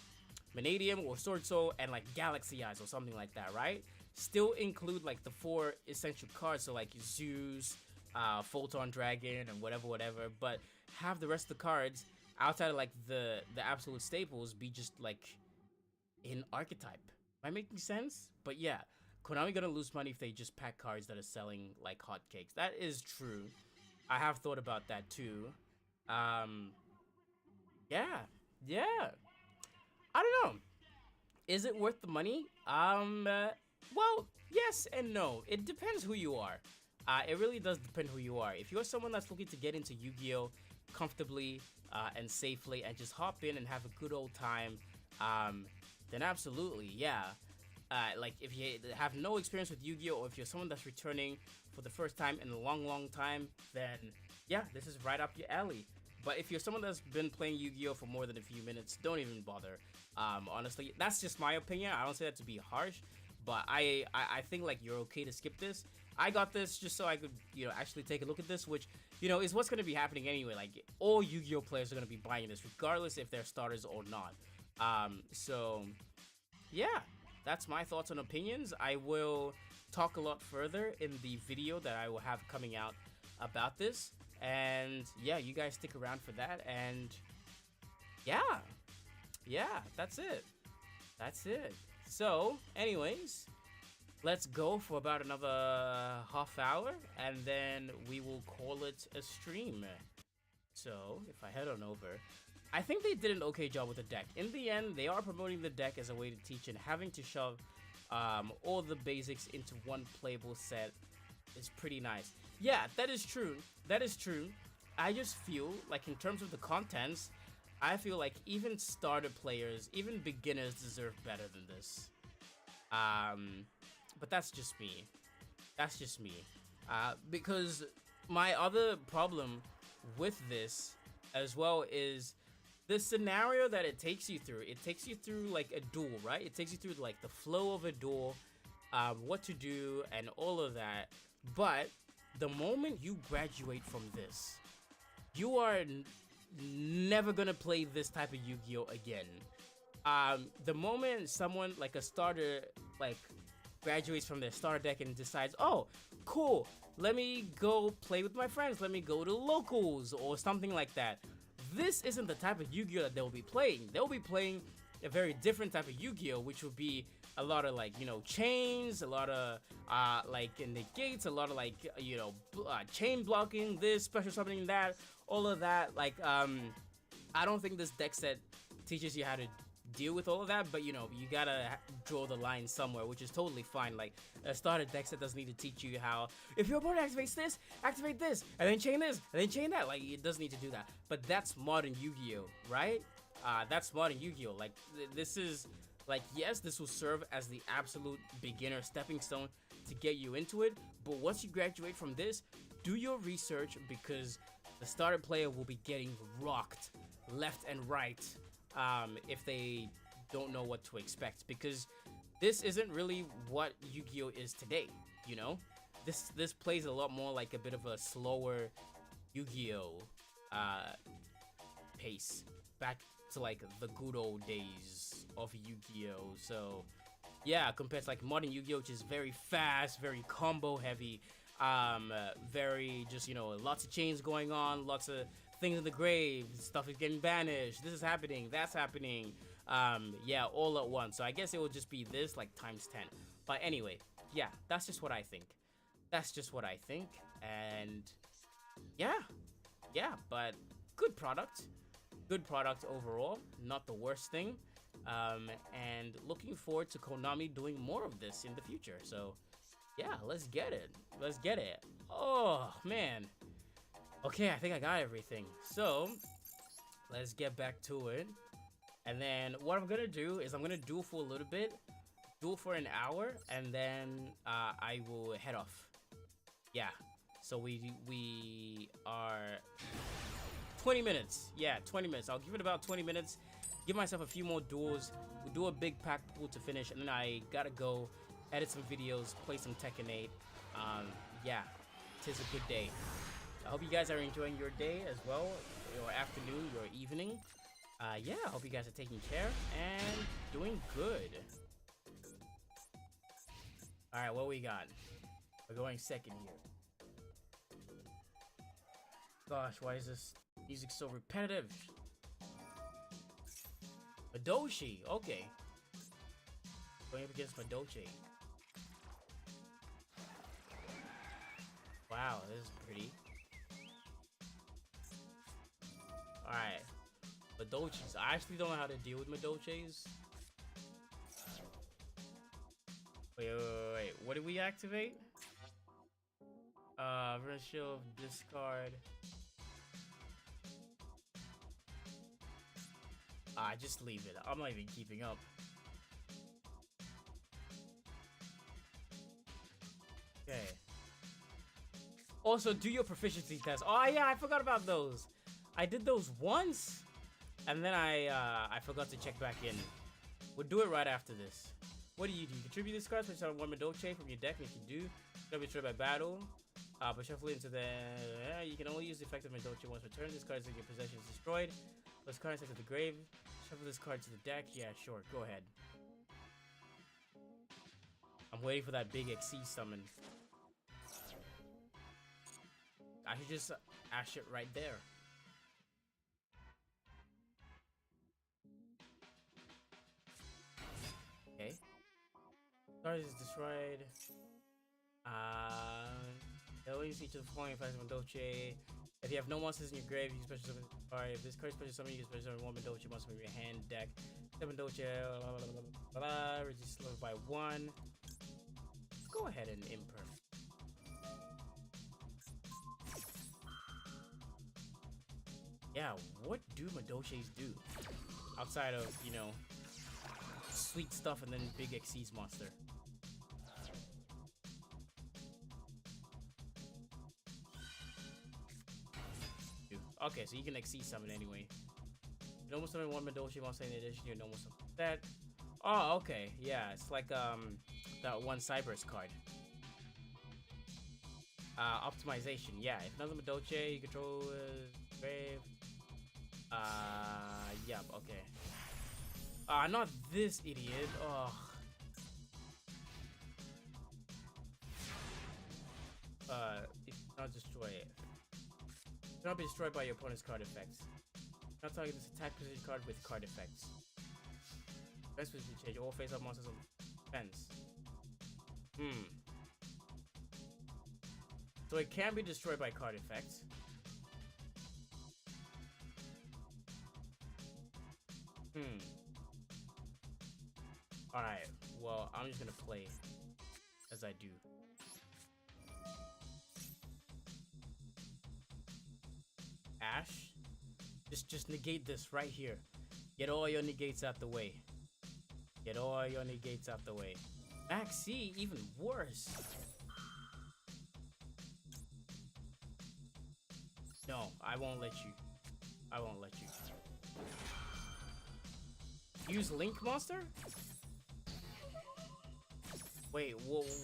Manadium or Swordsoul and like Galaxy Eyes or something like that, right? Still include like the 4 essential cards, so like Zeus, Photon Dragon and whatever, but have the rest of the cards outside of like the absolute staples be just like in archetype. Am I making sense? But yeah, Konami gonna lose money if they just pack cards that are selling like hotcakes. That is true. I have thought about that too. Yeah. I don't know. Is it worth the money? Well, yes and no. It depends who you are. It really does depend who you are. If you're someone that's looking to get into Yu-Gi-Oh comfortably and safely and just hop in and have a good old time, then absolutely, yeah. Like, if you have no experience with Yu-Gi-Oh, or if you're someone that's returning for the first time in a long time, then yeah, this is right up your alley. But if you're someone that's been playing Yu-Gi-Oh for more than a few minutes, don't even bother. Honestly, that's just my opinion. I don't say that to be harsh, but I think like you're okay to skip this. I got this just so I could, you know, actually take a look at this, which, you know, is what's going to be happening anyway. Like, all Yu-Gi-Oh players are going to be buying this regardless if they're starters or not. So yeah, that's my thoughts and opinions. I will talk a lot further in the video that I will have coming out about this. And yeah, you guys stick around for that. And yeah, that's it. So anyways, let's go for about another half hour and then we will call it a stream. So if I head on over, I think they did an okay job with the deck. In the end, they are promoting the deck as a way to teach, and having to shove all the basics into one playable set is pretty nice. Yeah, that is true. I just feel like in terms of the contents, I feel like even starter players, even beginners deserve better than this. But that's just me. Because my other problem with this as well is the scenario that it takes you through. It takes you through like a duel, right? It takes you through like the flow of a duel, what to do and all of that. But the moment you graduate from this, you are never gonna play this type of Yu-Gi-Oh again. The moment someone like a starter like graduates from their starter deck and decides, oh, cool, let me go play with my friends, let me go to locals or something like that, this isn't the type of Yu-Gi-Oh that they'll be playing. They'll be playing a very different type of Yu-Gi-Oh, which will be a lot of like, you know, chains, a lot of like negates, a lot of like, you know, chain blocking, this special summoning, that, all of that. Like I don't think this deck set teaches you how to deal with all of that, but you know, you gotta draw the line somewhere, which is totally fine. Like a starter deck set doesn't need to teach you how, if your opponent activates this, activate this, and then chain this, and then chain that. Like it doesn't need to do that. But that's modern Yu-Gi-Oh, right? That's modern Yu-Gi-Oh. Like this is like, yes, this will serve as the absolute beginner stepping stone to get you into it, but once you graduate from this, do your research, because the starter player will be getting rocked left and right if they don't know what to expect, because this isn't really what Yu-Gi-Oh is today. You know, this plays a lot more like a bit of a slower Yu-Gi-Oh pace, back to like the good old days of Yu-Gi-Oh. So yeah, compared to like modern Yu-Gi-Oh, which is very fast, very combo heavy, very just, you know, lots of chains going on, lots of things in the grave, stuff is getting banished, this is happening, that's happening, yeah, all at once. So I guess it will just be this like times 10. But anyway, yeah, that's just what I think. That's just what I think. And yeah, but good product overall, not the worst thing. And looking forward to Konami doing more of this in the future. So yeah, let's get it. Oh man. Okay, I think I got everything. So let's get back to it. And then what I'm gonna do is I'm gonna duel for a little bit, duel for an hour, and then I will head off. Yeah, so we are 20 minutes. Yeah, 20 minutes. I'll give it about 20 minutes. Give myself a few more duels. We'll do a big pack pool to finish, and then I gotta go edit some videos, play some Tekken 8. Yeah, tis a good day. I hope you guys are enjoying your day as well, your afternoon, your evening. Yeah, I hope you guys are taking care and doing good. All right, what we got? We're going second here. Gosh, why is this music so repetitive? Madoshi, okay. Going up against Madoshi. Wow, this is pretty. Alright. Madochis. I actually don't know how to deal with Madochis. Wait. What did we activate? Reverse Shield, discard. Just leave it. I'm not even keeping up. Okay. Also, do your proficiency test. Oh yeah, I forgot about those. I did those once, and then I forgot to check back in. We'll do it right after this. What do? You contribute this card, switch out one Madoche from your deck, and if you do, it'll be destroyed by battle. But shuffle it into the... you can only use the effective Madoche once per turn. This card is in your possession is destroyed. This card is sent to the grave. Shuffle this card to the deck. Yeah, sure. Go ahead. I'm waiting for that big XC summon. I should just ash it right there. Okay. Card is destroyed. Use each of the following effects of Madoche. If you have no monsters in your grave, you can special summon. Alright, if this card is special summon, you can special summon one Madoche monster from your hand deck. 7 Madoche, reduce level by 1. Go ahead and imperfect. Yeah, what do Madoches do? Outside of, you know, sweet stuff and then big Xyz monster. Okay, so you can Xyz summon anyway. You normal summon one Madoche monster in addition to your normal summon. That. Oh, okay. Yeah, it's like that one Cyber's card. Optimization. Yeah, if another Madoche you control grave. Yep. Okay. Not this idiot. Oh. If not destroy it. Cannot be destroyed by your opponent's card effects. Not target this attack position card with card effects. Best position change all face-up monsters Depends. So it can be destroyed by card effects. Alright, well, I'm just gonna play as I do. Ash, just negate this right here. Get all your negates out the way. Get all your negates out the way. Max C, even worse. No, I won't let you. I won't let you. Use Link Monster? Wait,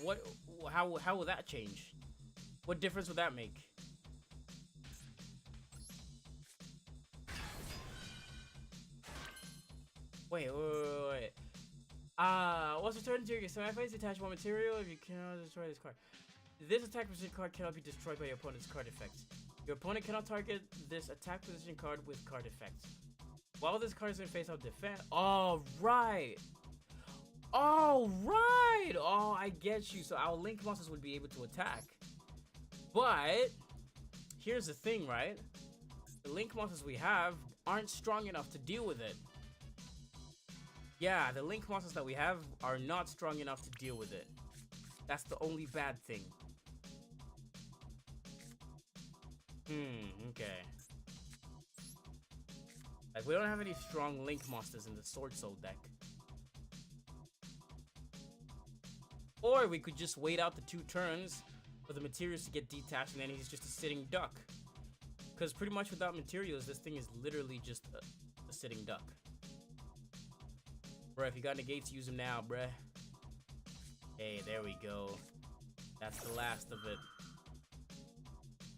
what? How will that change? What difference would that make? Wait. Once returned to your semi-phase, attach one material if you cannot destroy this card. This attack position card cannot be destroyed by your opponent's card effects. Your opponent cannot target this attack position card with card effects. While this card is in face-up defense. All right. Oh, I get you. So our Link monsters would be able to attack. But here's the thing, right? The Link monsters we have aren't strong enough to deal with it. Yeah, the Link monsters that we have are not strong enough to deal with it. That's the only bad thing. Okay. Like, we don't have any strong Link monsters in the Swordsoul deck. Or we could just wait out the 2 turns for the materials to get detached and then he's just a sitting duck. Because pretty much without materials, this thing is literally just a sitting duck. Bruh, if you got negates, use them now, bruh. Hey, there we go. That's the last of it.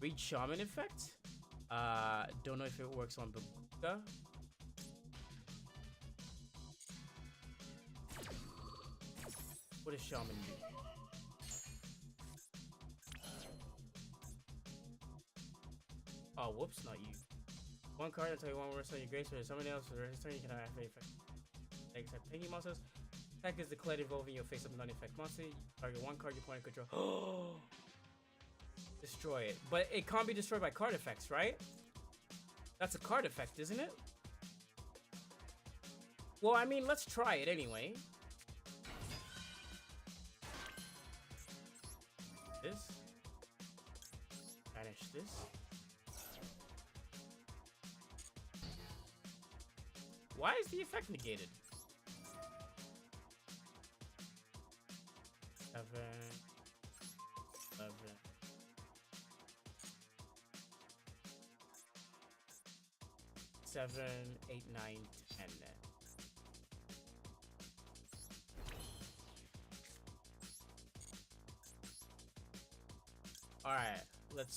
Read Shaman effect? Don't know if it works on Babuka. What does Shaman do? Oh, whoops, not you. One card until you want to rest on your grace, or somebody else for the rest of the turn, you cannot activate effect. Except Pinky monsters. Attack is declared involving your face-up non-effect monster. Target one card your opponent control. Destroy it. But it can't be destroyed by card effects, right? That's a card effect, isn't it? Well, I mean, let's try it anyway. This. Banish this. Why is the effect negated? 7, 11. 7, 8, 9, 10. Alright, let's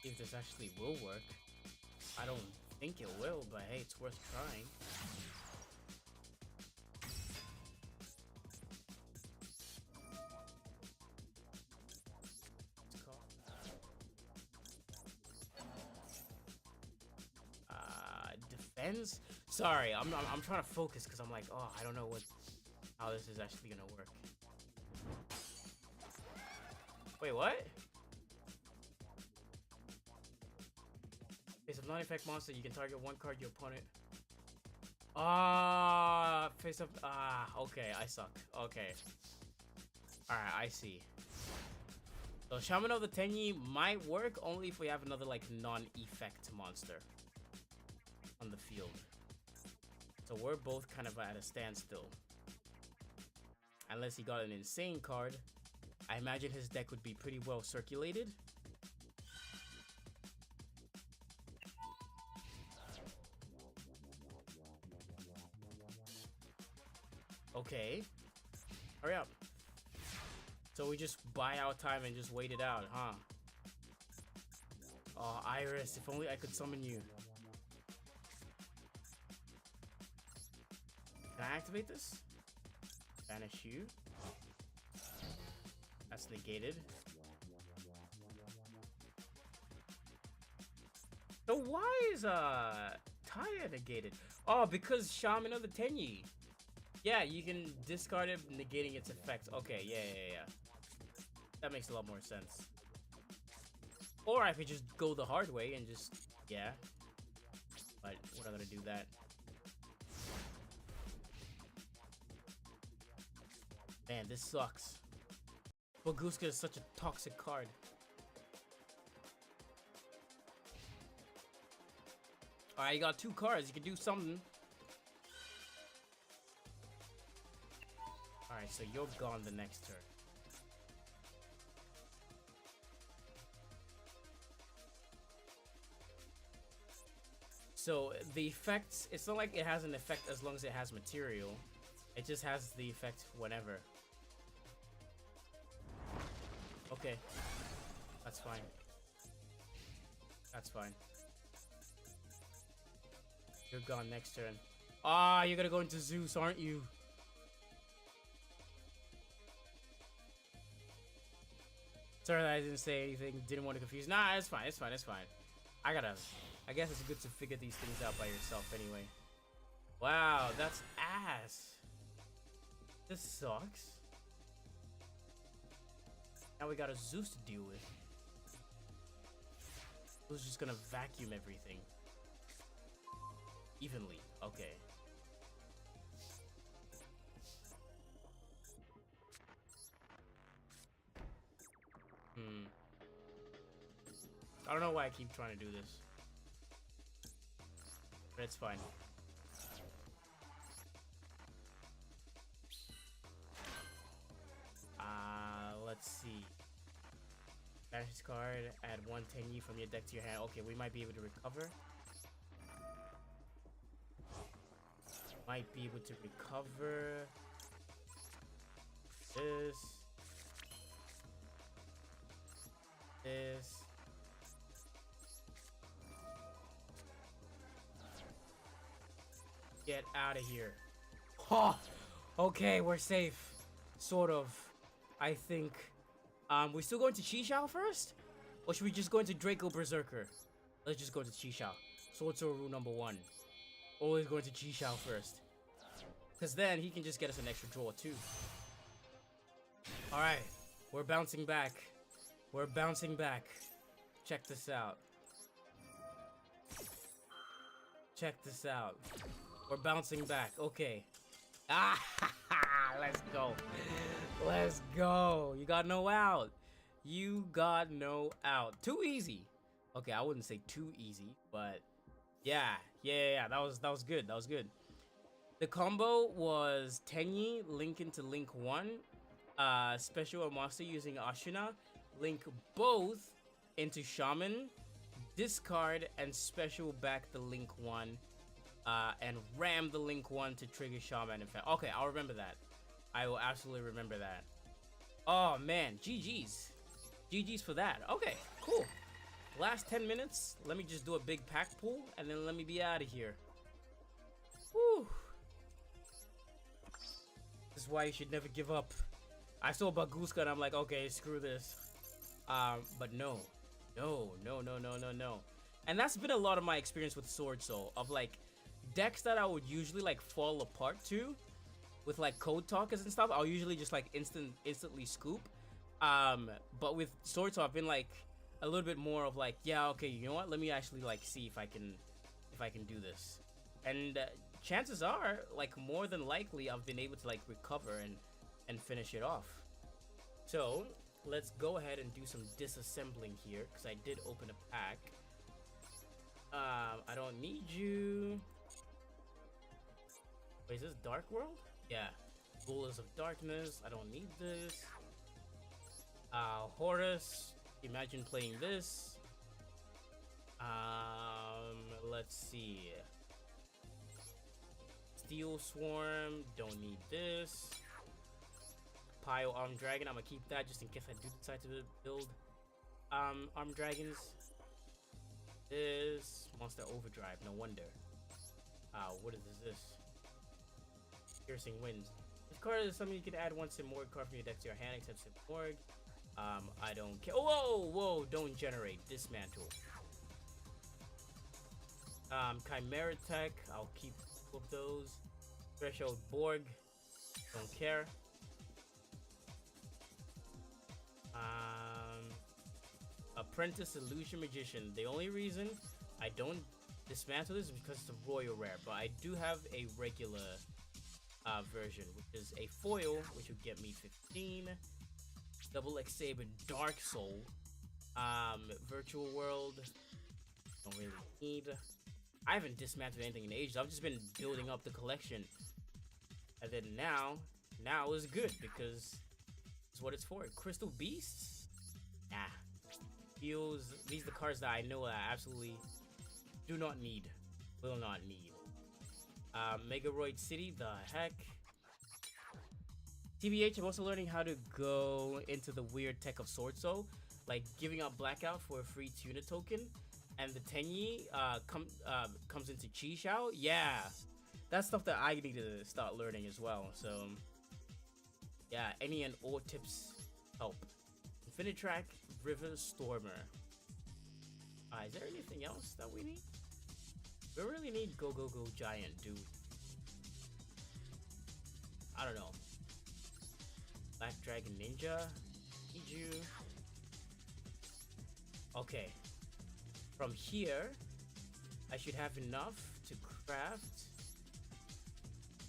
see if this actually will work. I don't think it will, but hey, it's worth trying. Defense? Sorry, I'm trying to focus because I'm like, oh, I don't know how this is actually gonna work. Wait, what? Face of non-effect monster, you can target one card your opponent. Face up. Okay, I suck. Okay. Alright, I see. So Shaman of the Tenyi might work only if we have another like non-effect monster on the field. So we're both kind of at a standstill. Unless he got an insane card. I imagine his deck would be pretty well circulated. Okay. Hurry up. So we just buy our time and just wait it out, huh? Oh, Iris, if only I could summon you. Can I activate this? Banish you. That's negated. So why is Taya negated? Oh, because Shaman of the Tenyi. Yeah, you can discard it, negating its effects. Okay, yeah. That makes a lot more sense. Or I could just go the hard way and just, yeah. But we're not gonna do that. Man, this sucks. Boguska is such a toxic card. Alright, you got 2 cards. You can do something. Alright, so you're gone the next turn. So the effects, it's not like it has an effect as long as it has material. It just has the effect whenever. Okay. That's fine. That's fine. You're gone next turn. Ah, you're gonna go into Zeus, aren't you? Sorry that I didn't say anything. Didn't want to confuse. Nah, it's fine. It's fine. It's fine. I guess it's good to figure these things out by yourself anyway. Wow, that's ass. This sucks. Now we got a Zeus to deal with. Who's just gonna vacuum everything evenly? Okay. I don't know why I keep trying to do this, but it's fine. Let's see. Banish this card, add 1 Tenyi from your deck to your hand. Okay, we might be able to recover. Might be able to recover this. Get out of here. Oh, okay, we're safe. Sort of. I think. We're still going to Chi first? Or should we just go into Draco Berserker? Let's just go to Chi. Swordsoul rule number 1. Always going to Chi first. Because then he can just get us an extra draw too. Alright. We're bouncing back. We're bouncing back. Check this out. Check this out. We're bouncing back. Okay. Ah, let's go. Let's go. You got no out. You got no out. Too easy. Okay, I wouldn't say too easy, but yeah. That was good. That was good. The combo was Tenyi, link into Link 1, special or monster using Ashina, link both into Shaman, discard and special back the Link 1, and ram the Link 1 to trigger Shaman effect. Okay, I'll remember that. I will absolutely remember that. Oh man, GG's. GG's for that. Okay, cool. Last 10 minutes, let me just do a big pack pull, and then let me be out of here. Whew. This is why you should never give up. I saw Baguska and I'm like, okay, screw this. But no. And that's been a lot of my experience with Swordsoul, of like decks that I would usually like fall apart to with like code talkers and stuff. I'll usually just like instantly scoop. But with Swordsoul, I've been like a little bit more of like, yeah, okay, you know what? Let me actually like see if I can do this. And chances are, like more than likely, I've been able to like recover and finish it off. So let's go ahead and do some disassembling here, because I did open a pack. I don't need you. Wait, is this Dark World? Yeah. Rulers of Darkness. I don't need this. Horus. Imagine playing this. Let's see. Steel Swarm. Don't need this. Pile Armed Dragon. I'm gonna keep that just in case I do decide to build Armed Dragons. This Monster Overdrive. No wonder. What is this? Piercing Winds. This card is something you can add once in Morgue card from your deck to your hand, except in Morgue. I don't care. Oh, whoa, don't generate. Dismantle. Chimera Tech. I'll keep both of those. Threshold Borg. Don't care. Um, Apprentice Illusion Magician. The only reason I don't dismantle this is because it's a royal rare, but I do have a regular version, which is a foil, which would get me 15. Double X Saber Dark Soul. Virtual World. Don't really need. I haven't dismantled anything in ages. I've just been building up the collection. And then now is good because it's what it's for. Crystal Beasts? Nah. These are the cards that I know that I absolutely do not need. Will not need. Megaroid City, the heck? TBH, I'm also learning how to go into the weird tech of Swordsoul, like giving out Blackout for a free tuna token, and the Tenyi comes into Chi Xiao. Yeah, that's stuff that I need to start learning as well. So, yeah, any and all tips help. Infinitrack, River Stormer. Is there anything else that we need? We don't really need Go Go Go Giant, dude. I don't know. Black Dragon Ninja. Need you. Okay. From here, I should have enough to craft.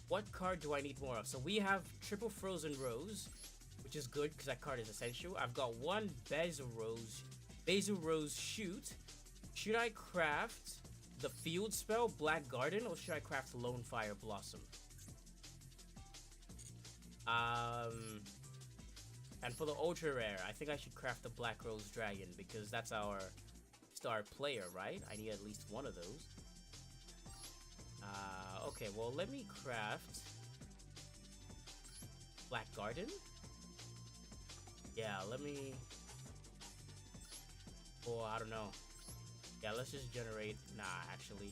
What card do I need more of? So we have triple Frozen Rose, which is good because that card is essential. I've got one Basil Rose Shoot. Should I craft the field spell Black Garden, or should I craft Lone Fire Blossom? And for the ultra rare, I think I should craft the Black Rose Dragon because that's our star player, right? I need at least one of those. Okay, well, let me craft Black Garden. Yeah, let me... Oh, I don't know. Yeah, let's just generate... Nah, actually.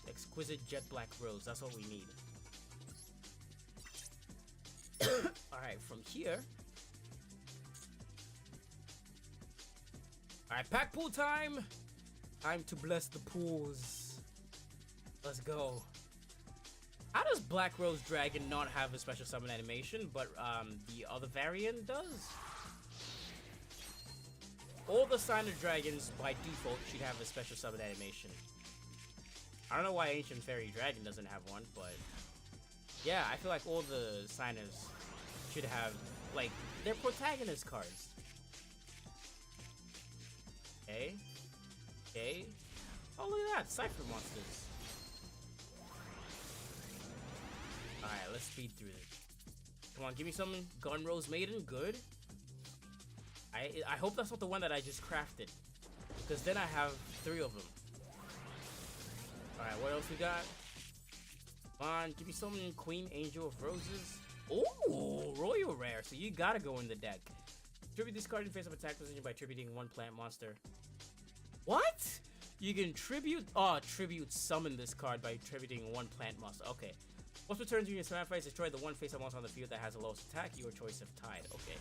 Exquisite Jet Black Rose, that's what we need. Alright, from here... Alright, pack pool time! Time to bless the pools. Let's go. How does Black Rose Dragon not have a special summon animation, but the other variant does? All the Signer Dragons, by default, should have a special summon animation. I don't know why Ancient Fairy Dragon doesn't have one, but... Yeah, I feel like all the Signers should have, like, they're protagonist cards. Okay. Okay. Oh, look at that. Cypher monsters. Alright, let's speed through this. Come on, give me some Gun Rose Maiden. Good. I hope that's not the one that I just crafted. Because then I have 3 of them. Alright, what else we got? Come on, give me some Queen Angel of Roses. Ooh, Royal Rare. So you gotta go in the deck. Tribute this card in face of attack position by tributing 1 plant monster. What? You can tribute summon this card by tributing 1 plant monster. Okay. Once returns to your summon phase, destroy the 1 face-up monster on the field that has the lowest attack. Your choice of tide. Okay.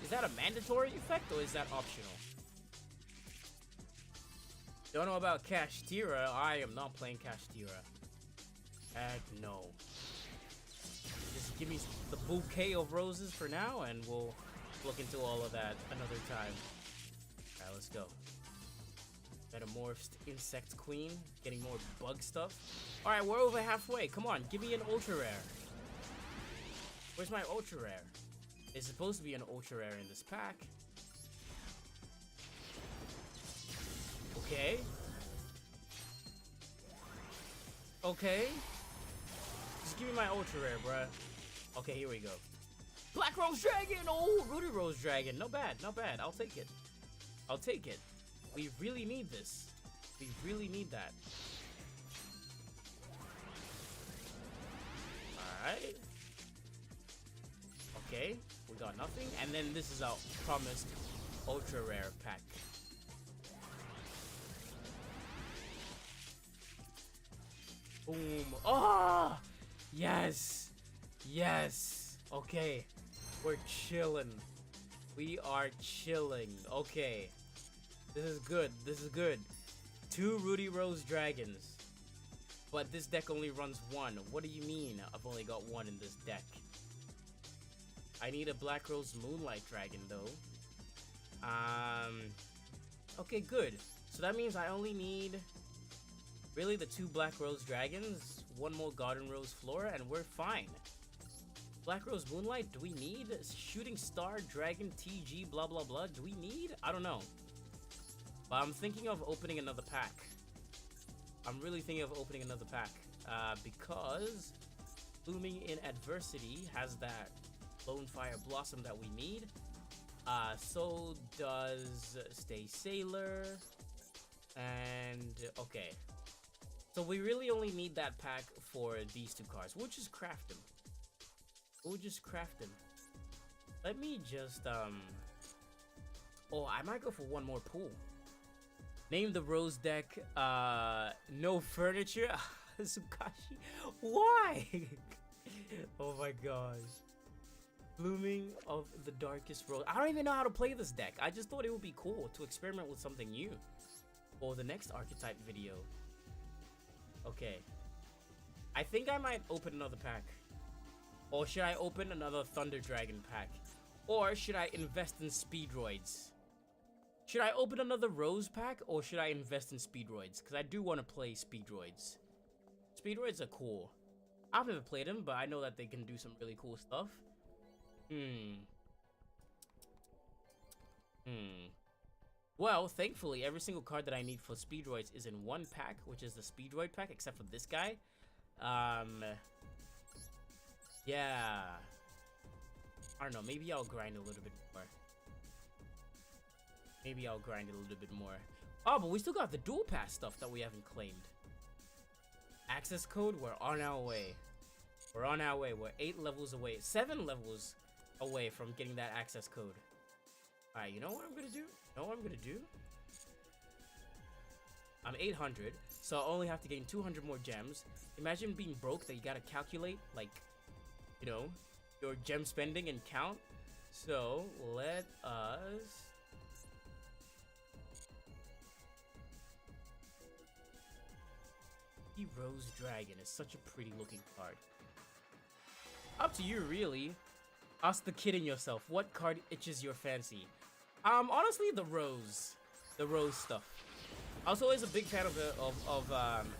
Is that a mandatory effect or is that optional? Don't know about Kashtira. I am not playing Kashtira. Heck no. Just give me the bouquet of roses for now and we'll look into all of that another time. Alright, let's go. Metamorphed Insect Queen. Getting more bug stuff. Alright, we're over halfway. Come on, give me an ultra rare. Where's my ultra rare? There's supposed to be an ultra rare in this pack. Okay. Okay. Just give me my ultra rare, bruh. Okay, here we go. Black Rose Dragon! Oh, Rudy Rose Dragon. Not bad, not bad. I'll take it. I'll take it. We really need this. We really need that. Alright. Okay, we got nothing. And then this is our promised ultra rare pack. Boom. Oh! Yes! Yes! Okay. We're chilling. We are chilling. Okay. This is good. This is good. 2 Rudy Rose Dragons. But this deck only runs 1. What do you mean I've only got 1 in this deck? I need a Black Rose Moonlight Dragon, though. Okay, good. So that means I only need, really, the 2 Black Rose Dragons, 1 more Garden Rose Flora, and we're fine. Black Rose Moonlight, do we need? Shooting Star, Dragon, TG, blah, blah, blah. Do we need? I don't know. But I'm thinking of opening another pack. I'm really thinking of opening another pack. Because Blooming in Adversity has that Lone Fire Blossom that we need. So does Stay Sailor. And, okay. So we really only need that pack for these 2 cards. We'll just craft them. We'll just craft them. Let me just, oh, I might go for 1 more pool. Name the Rose deck, no furniture. Sukashi, why? Oh my gosh. Blooming of the Darkest Rose. I don't even know how to play this deck. I just thought it would be cool to experiment with something new for the next archetype video. Okay. I think I might open another pack. Or should I open another Thunder Dragon pack? Or should I invest in Speedroids? Should I open another Rose pack, or should I invest in Speedroids? Because I do want to play Speedroids. Speedroids are cool. I've never played them, but I know that they can do some really cool stuff. Well, thankfully, every single card that I need for Speedroids is in 1 pack, which is the Speedroid pack, except for this guy. Yeah. I don't know, maybe I'll grind a little bit more. Maybe I'll grind it a little bit more. Oh, but we still got the Duel Pass stuff that we haven't claimed. Access code, we're on our way. We're on our way. We're 8 levels away. 7 levels away from getting that access code. Alright, you know what I'm gonna do? You know what I'm gonna do? I'm 800, so I only have to gain 200 more gems. Imagine being broke that you gotta calculate, like, you know, your gem spending and count. So, let us... Rose Dragon is such a pretty looking card. Up to you, really. Ask the kid in yourself, what card itches your fancy? Honestly, the rose stuff. I was always a big fan of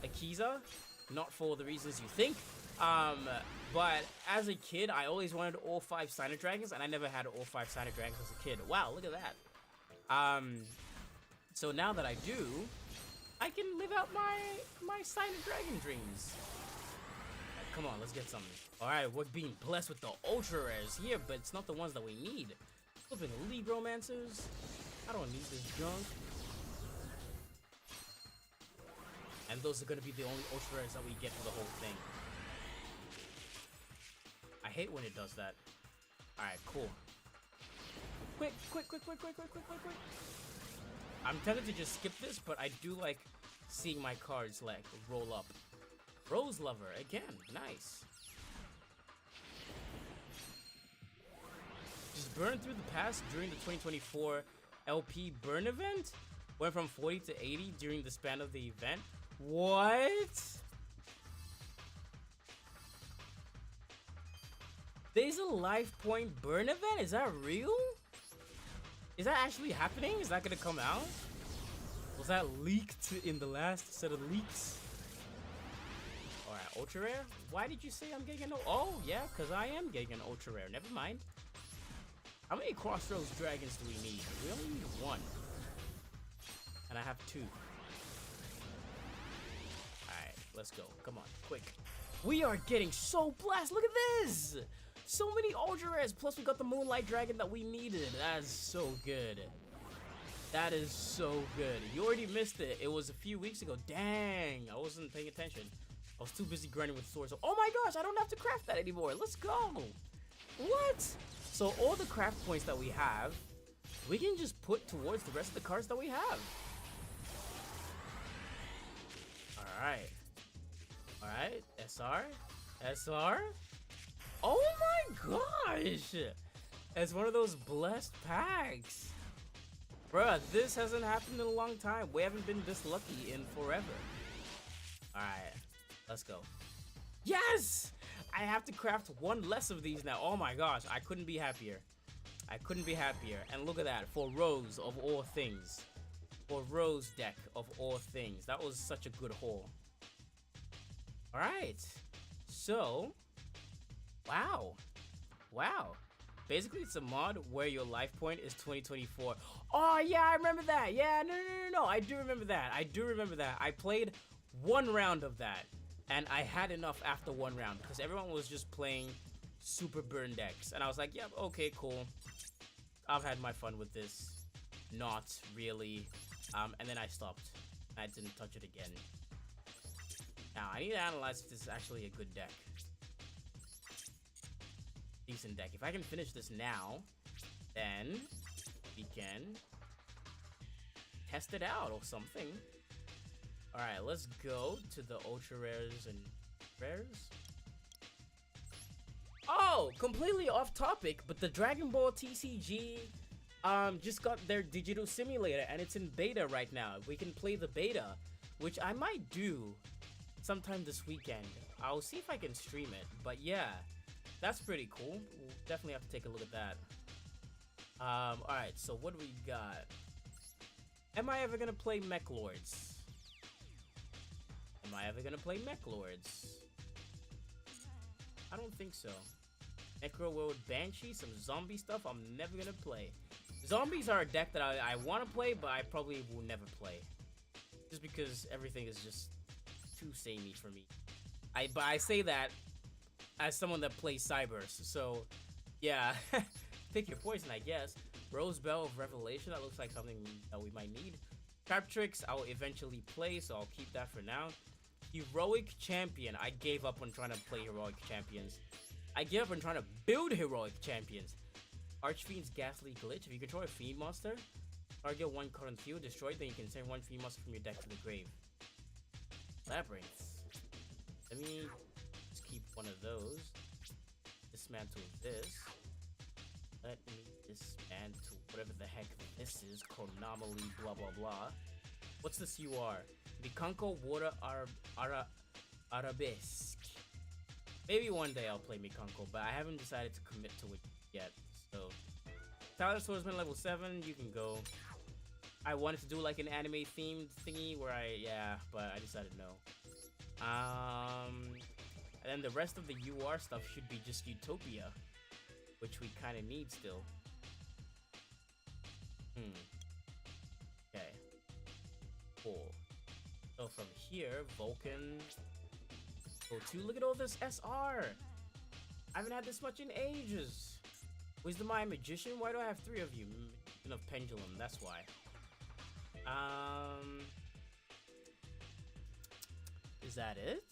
Akiza, not for the reasons you think. But as a kid, I always wanted all 5 Signer Dragons, and I never had all 5 Signer Dragons as a kid. Wow, look at that. So now that I do, I can live out my Signer Dragon dreams. Right, come on, let's get something. Alright, we're being blessed with the ultra rares here, but it's not the ones that we need. Flipping League Romancers. I don't need this junk. And those are gonna be the only ultra rares that we get for the whole thing. I hate when it does that. Alright, cool. Quick. I'm tempted to just skip this, but I do like seeing my cards like roll up. Rose Lover, again, nice. Just burn through the past during the 2024 LP burn event? Went from 40 to 80 during the span of the event? What? There's a life point burn event? Is that real? Is that actually happening? Is that gonna come out? Was that leaked in the last set of leaks? Alright, ultra rare? Why did you say I'm getting an... Oh, yeah, because I am getting an ultra rare. Never mind. How many Crossroads Dragons do we need? We only need 1. And I have 2. Alright, let's go. Come on, quick. We are getting so blessed. Look at this! So many ultra rares, plus we got the Moonlight Dragon that we needed. That is so good. That is so good. You already missed it. It was a few weeks ago. Dang, I wasn't paying attention. I was too busy grinding with Swordsoul. Oh my gosh, I don't have to craft that anymore. Let's go. What? So all the craft points that we have, we can just put towards the rest of the cards that we have. Alright. Alright, SR. SR. Oh my gosh! It's one of those blessed packs. Bruh, this hasn't happened in a long time. We haven't been this lucky in forever. Alright, let's go. Yes! I have to craft one less of these now. Oh my gosh, I couldn't be happier. I couldn't be happier. And look at that, for Rose of all things. For Rose deck of all things. That was such a good haul. Alright. So, wow. Wow. Basically, it's a mod where your life point is 2024. Oh, yeah, I remember that. Yeah, no. I do remember that. I played one round of that. And I had enough after one round because everyone was just playing super burn decks. And I was like, yep, okay, cool. I've had my fun with this. Not really. And then I stopped. I didn't touch it again. Now, I need to analyze if this is actually a good deck. Decent deck. If I can finish this now, then we can test it out or something. Alright, let's go to the ultra rares and rares. Oh, completely off topic, but the Dragon Ball TCG just got their digital simulator and it's in beta right now. We can play the beta, which I might do sometime this weekend. I'll see if I can stream it, but yeah, that's pretty cool. We'll definitely have to take a look at that. Alright, so what do we got? Am I ever gonna play Mech Lords? Am I ever gonna play Mech Lords? I don't think so. Necro World Banshee, some zombie stuff I'm never gonna play. Zombies are a deck that I want to play, but I probably will never play. Just because everything is just too samey for me. But I say that as someone that plays Cybers, so yeah. Pick your poison, I guess. Rose Bell of Revelation, that looks like something that we might need. Trap Tricks, I'll eventually play, so I'll keep that for now. Heroic Champion, I gave up on trying to play Heroic Champions. I gave up on trying to build Heroic Champions. Archfiend's Ghastly Glitch, if you control a Fiend monster, target one card on the field, destroy it, then you can send one Fiend monster from your deck to the grave. Labyrinth. Let me just keep one of those. Dismantle this. Let me dismantle whatever the heck this is. Chronomaly, blah blah blah. What's this UR? Mikanko Water Arabesque. Maybe one day I'll play Mikanko, but I haven't decided to commit to it yet. So, Tyler Swordsman level 7, you can go. I wanted to do like an anime themed thingy where but I decided no. And then the rest of the UR stuff should be just Utopia, which we kind of need still. Okay. Cool. So from here, Vulcan. Go to. Look at all this SR. I haven't had this much in ages. Wisdom Eye Magician. Why do I have 3 of you? Of Pendulum. That's why. Is that it?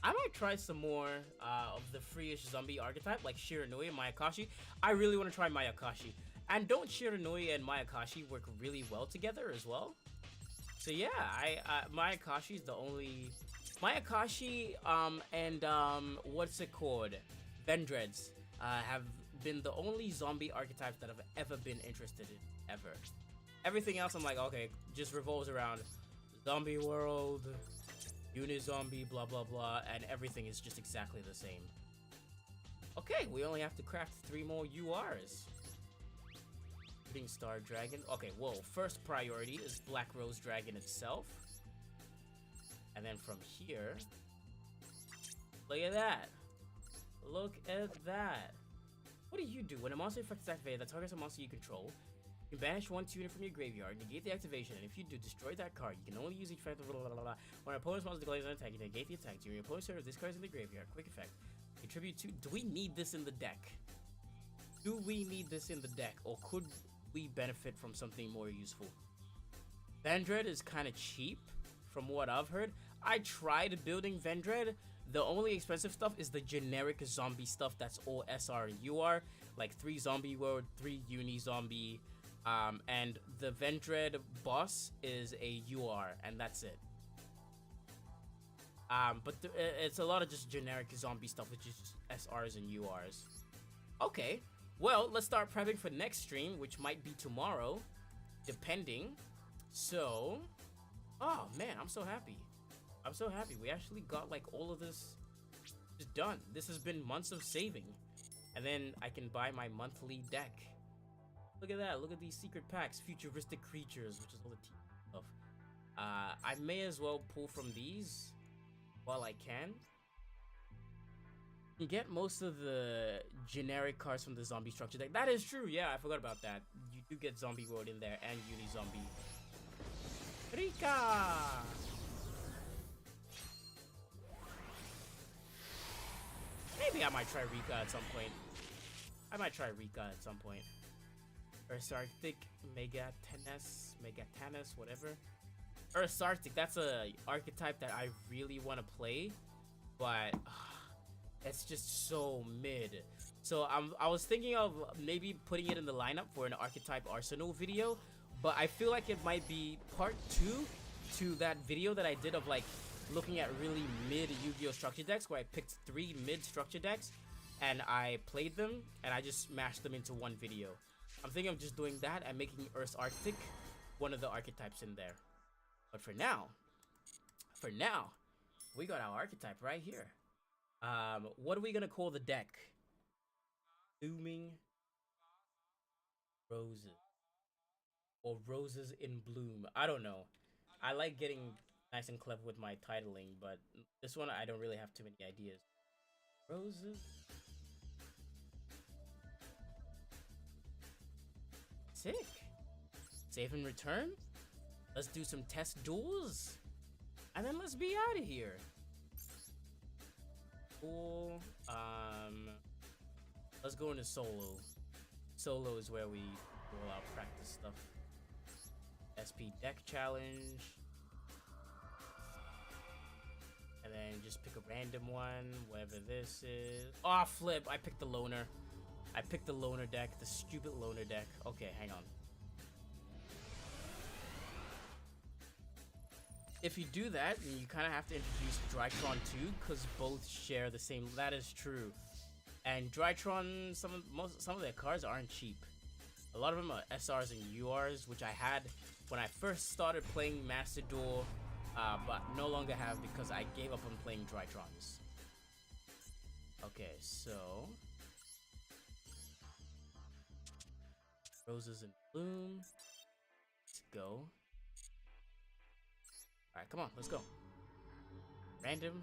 I might try some more of the free-ish zombie archetype, like Shiranui and Mayakashi. I really want to try Mayakashi. And don't Shiranui and Mayakashi work really well together as well? So yeah, Mayakashi is the only... Mayakashi and what's it called? Vendreads have been the only zombie archetypes that I've ever been interested in, ever. Everything else I'm like, okay, just revolves around zombie world, Unizombie, blah blah blah, and everything is just exactly the same. Okay, we only have to craft 3 more URs. Shooting Star Dragon. Okay, whoa, first priority is Black Rose Dragon itself. And then from here, look at that. Look at that. What do you do? When a monster effect is activated that targets a monster you control, you can banish 1 unit from your graveyard, negate the activation, and if you do, destroy that card. You can only use each effect. Blah, blah, blah, blah. When an opponent's monster declares an attack, you negate the attack. During your opponent's turn, this card is in the graveyard. Quick effect. Contribute 2. Do we need this in the deck? Do we need this in the deck? Or could we benefit from something more useful? Vendread is kind of cheap, from what I've heard. I tried building Vendread. The only expensive stuff is the generic zombie stuff that's all SR and UR. Like 3 zombie world, 3 uni zombie. And the Vendread boss is a UR, and that's it. But it's a lot of just generic zombie stuff, which is just SRs and URs. Okay, Well, let's start prepping for next stream, which might be tomorrow, depending. So, oh man, I'm so happy. I'm so happy. We actually got like all of this just done. This has been months of saving. And then I can buy my monthly deck. Look at that. Look at these secret packs. Futuristic creatures, which is all the T stuff. I may as well pull from these while I can. You get most of the generic cards from the zombie structure deck. That is true. Yeah, I forgot about that. You do get Zombie World in there and Uni Zombie. Rika! Maybe I might try Rika at some point. Earth Arctic, Megatanus, whatever. Earth Arctic, that's a archetype that I really want to play, but it's just so mid. So I was thinking of maybe putting it in the lineup for an archetype arsenal video, but I feel like it might be part 2 to that video that I did of like looking at really mid Yu-Gi-Oh structure decks, where I picked 3 mid structure decks and I played them and I just mashed them into one video. I'm thinking of just doing that and making Earth Arctic one of the archetypes in there. But for now, we got our archetype right here. What are we gonna call the deck? Blooming Roses. Or Roses in Bloom. I don't know. I like getting nice and clever with my titling, but this one I don't really have too many ideas. Roses. Sick. Save and return. Let's do some test duels. And then let's be out of here. Cool. Let's go into solo. Solo is where we do all our practice stuff. SP deck challenge. And then just pick a random one, whatever this is. Oh, flip. I picked the loner. I picked the loner deck, the stupid loner deck. Okay, hang on. If you do that, then you kind of have to introduce Drytron too, because both share the same. That is true. And Drytron, some of their cards aren't cheap. A lot of them are SRs and URs, which I had when I first started playing Master Duel, but no longer have because I gave up on playing Drytrons. Okay, so Roses in Bloom. Let's go. Alright, come on, let's go. Random.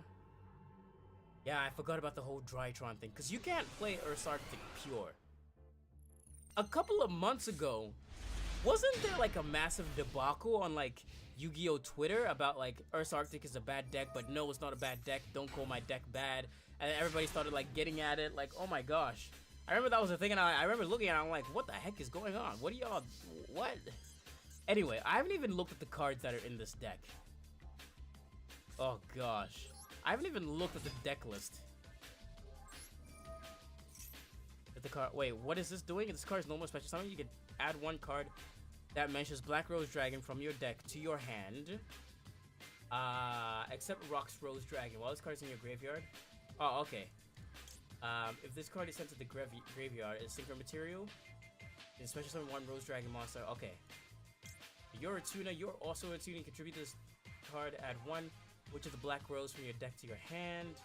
Yeah, I forgot about the whole Drytron thing, because you can't play Earth Arctic pure. A couple of months ago, wasn't there like a massive debacle on like Yu-Gi-Oh Twitter about like Earth Arctic is a bad deck, but no, it's not a bad deck, don't call my deck bad. And everybody started like getting at it, like, oh my gosh. I remember that was a thing, and I remember looking at it, I'm like, what the heck is going on? What are y'all, what? Anyway, I haven't even looked at the cards that are in this deck. Oh gosh. I haven't even looked at the deck list. At the card. Wait, what is this doing? This card is normal special summon. You can add one card that mentions Black Rose Dragon from your deck to your hand. Except Rock's Rose Dragon. While this card is in your graveyard. Oh, okay. If this card is sent to the graveyard, it's synchro material. You can special summon one Rose Dragon monster. Okay. You're a tuner. You're also a tuner. You contribute this card. Add one. Which is the Black Rose from your deck to your hand.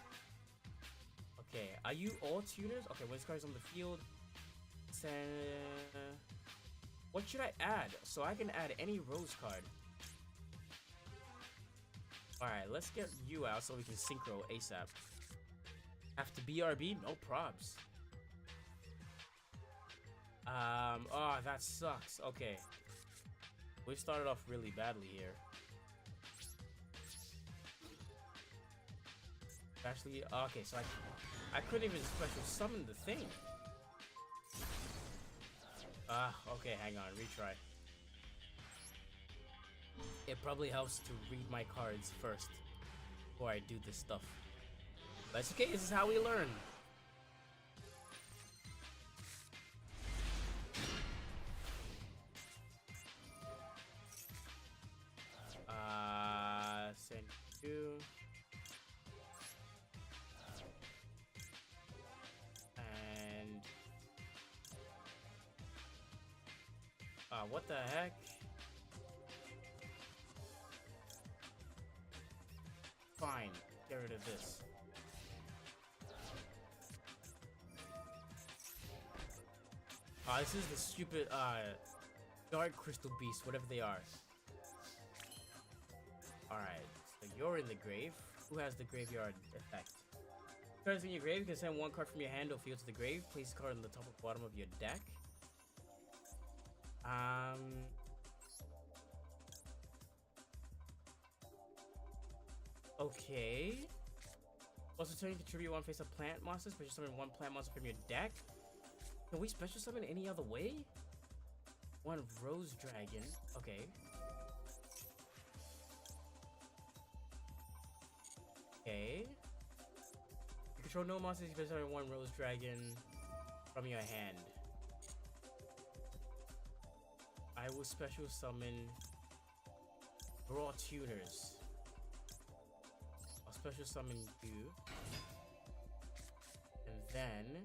Okay, are you all tuners? Okay, when this card is on the field, what should I add? So I can add any Rose card. Alright, let's get you out so we can synchro ASAP. Have to BRB? No probs. Oh, that sucks. Okay. We started off really badly here. Actually, okay, so I couldn't even special summon the thing. Okay, hang on, retry. It probably helps to read my cards first before I do this stuff. But it's okay, this is how we learn. Send you. What the heck? Fine, get rid of this. This is the stupid, Dark Crystal Beast, whatever they are. Alright, so you're in the grave. Who has the graveyard effect? Cards in your grave, you can send one card from your hand or field to the grave. Place a card on the top or bottom of your deck. Okay. Also, turn you contribute one face of plant monsters, but you summon one plant monster from your deck. Can we special summon any other way? One rose dragon. Okay. Okay. You control no monsters, you can summon one rose dragon from your hand. I will special summon raw tuners. I'll special summon you. And then...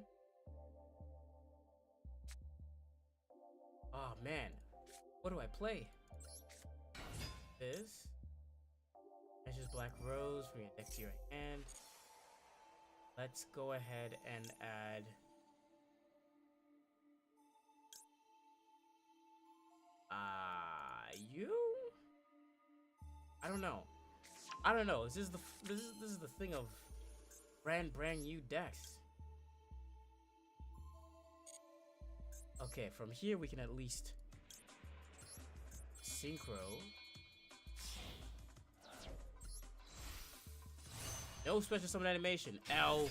oh man, what do I play? This. That's just Black Rose from your deck to your hand. Let's go ahead and add... you? I don't know. I don't know. This is the thing of brand new decks. Okay, from here we can at least synchro. No special summon animation. L.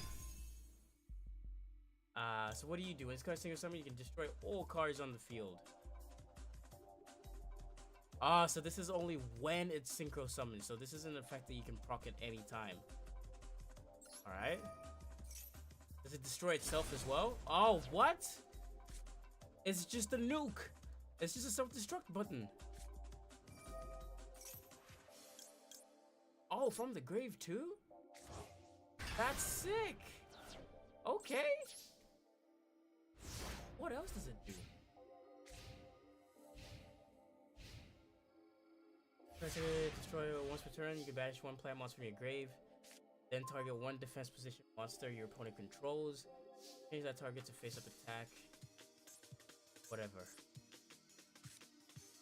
So what do you do? When it's card synchro summon, you can destroy all cards on the field. So this is only when it's synchro summoned. So this is an effect that you can proc at any time. Alright. Does it destroy itself as well? Oh, what? It's just a nuke. It's just a self-destruct button. Oh, from the grave too? That's sick. Okay. What else does it do? Destroy once per turn. You can banish one plant monster from your grave. Then target one defense position monster your opponent controls. Change that target to face-up attack. Whatever.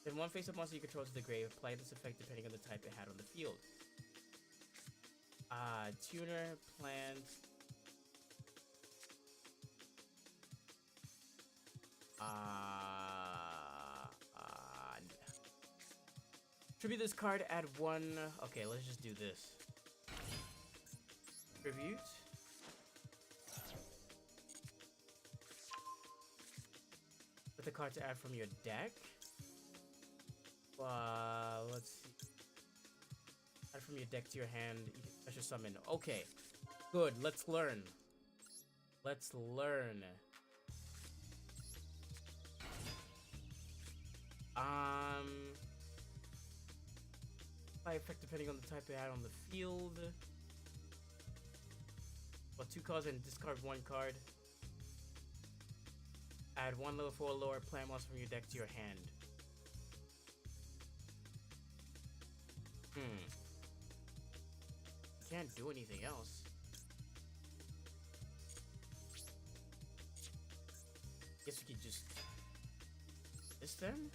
Then one face-up monster you control to the grave. Apply this effect depending on the type it had on the field. Tuner, plant. Tribute this card, add one. Okay, let's just do this. Tribute. Put the card to add from your deck. Let's see. Add from your deck to your hand. You can special summon. Okay, good. Let's learn. Let's learn. Apply effect depending on the type it had on the field. Well, 2 cards and discard 1 card. Add 1 level 4 lower plant monster from your deck to your hand. Can't do anything else. Guess we could just... this then?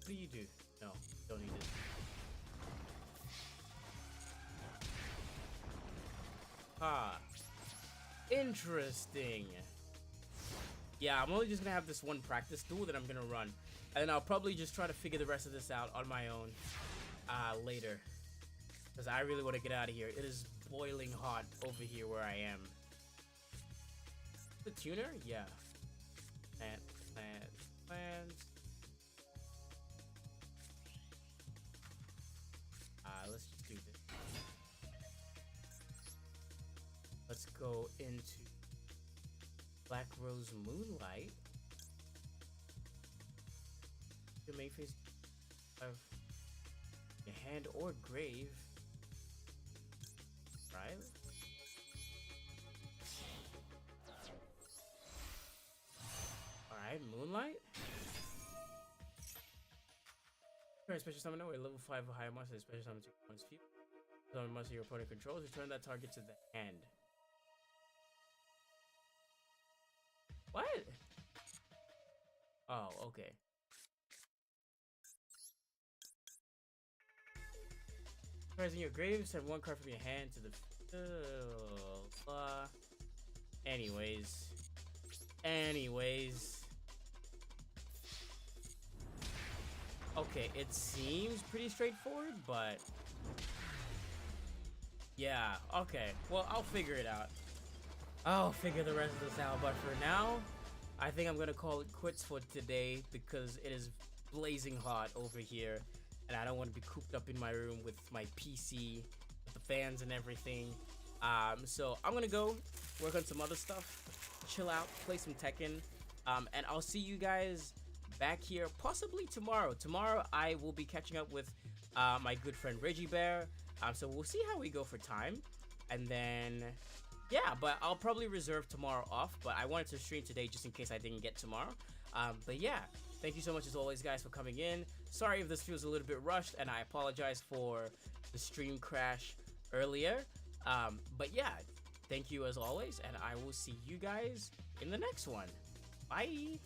What do you do? No, don't need it. Interesting. Yeah, I'm only just gonna have this one practice duel that I'm gonna run. And then I'll probably just try to figure the rest of this out on my own later. Because I really want to get out of here. It is boiling hot over here where I am. The tuner? Yeah. Plant. Let's just do this. Let's go into Black Rose Moonlight. You may face of your hand or grave. Right? Alright, Moonlight. Alright, special summoner with level 5 or higher monster, special summon 2 points few. Summon monster your opponent controls, return that target to the hand. What? Oh, okay. Cards in your grave, send one card from your hand to the... Anyways. Okay, it seems pretty straightforward, but... Yeah, okay. Well, I'll figure it out. I'll figure the rest of this out, but for now, I think I'm gonna call it quits for today because it is blazing hot over here, and I don't want to be cooped up in my room with my PC, with the fans and everything. So I'm gonna go work on some other stuff, chill out, play some Tekken, and I'll see you guys back here possibly tomorrow. Tomorrow I will be catching up with my good friend Reggie Bear. So we'll see how we go for time, and then yeah, but I'll probably reserve tomorrow off, but I wanted to stream today just in case I didn't get tomorrow. But yeah, thank you so much as always, guys, for coming in. Sorry if this feels a little bit rushed, and I apologize for the stream crash earlier. But yeah, thank you as always, and I will see you guys in the next one. Bye!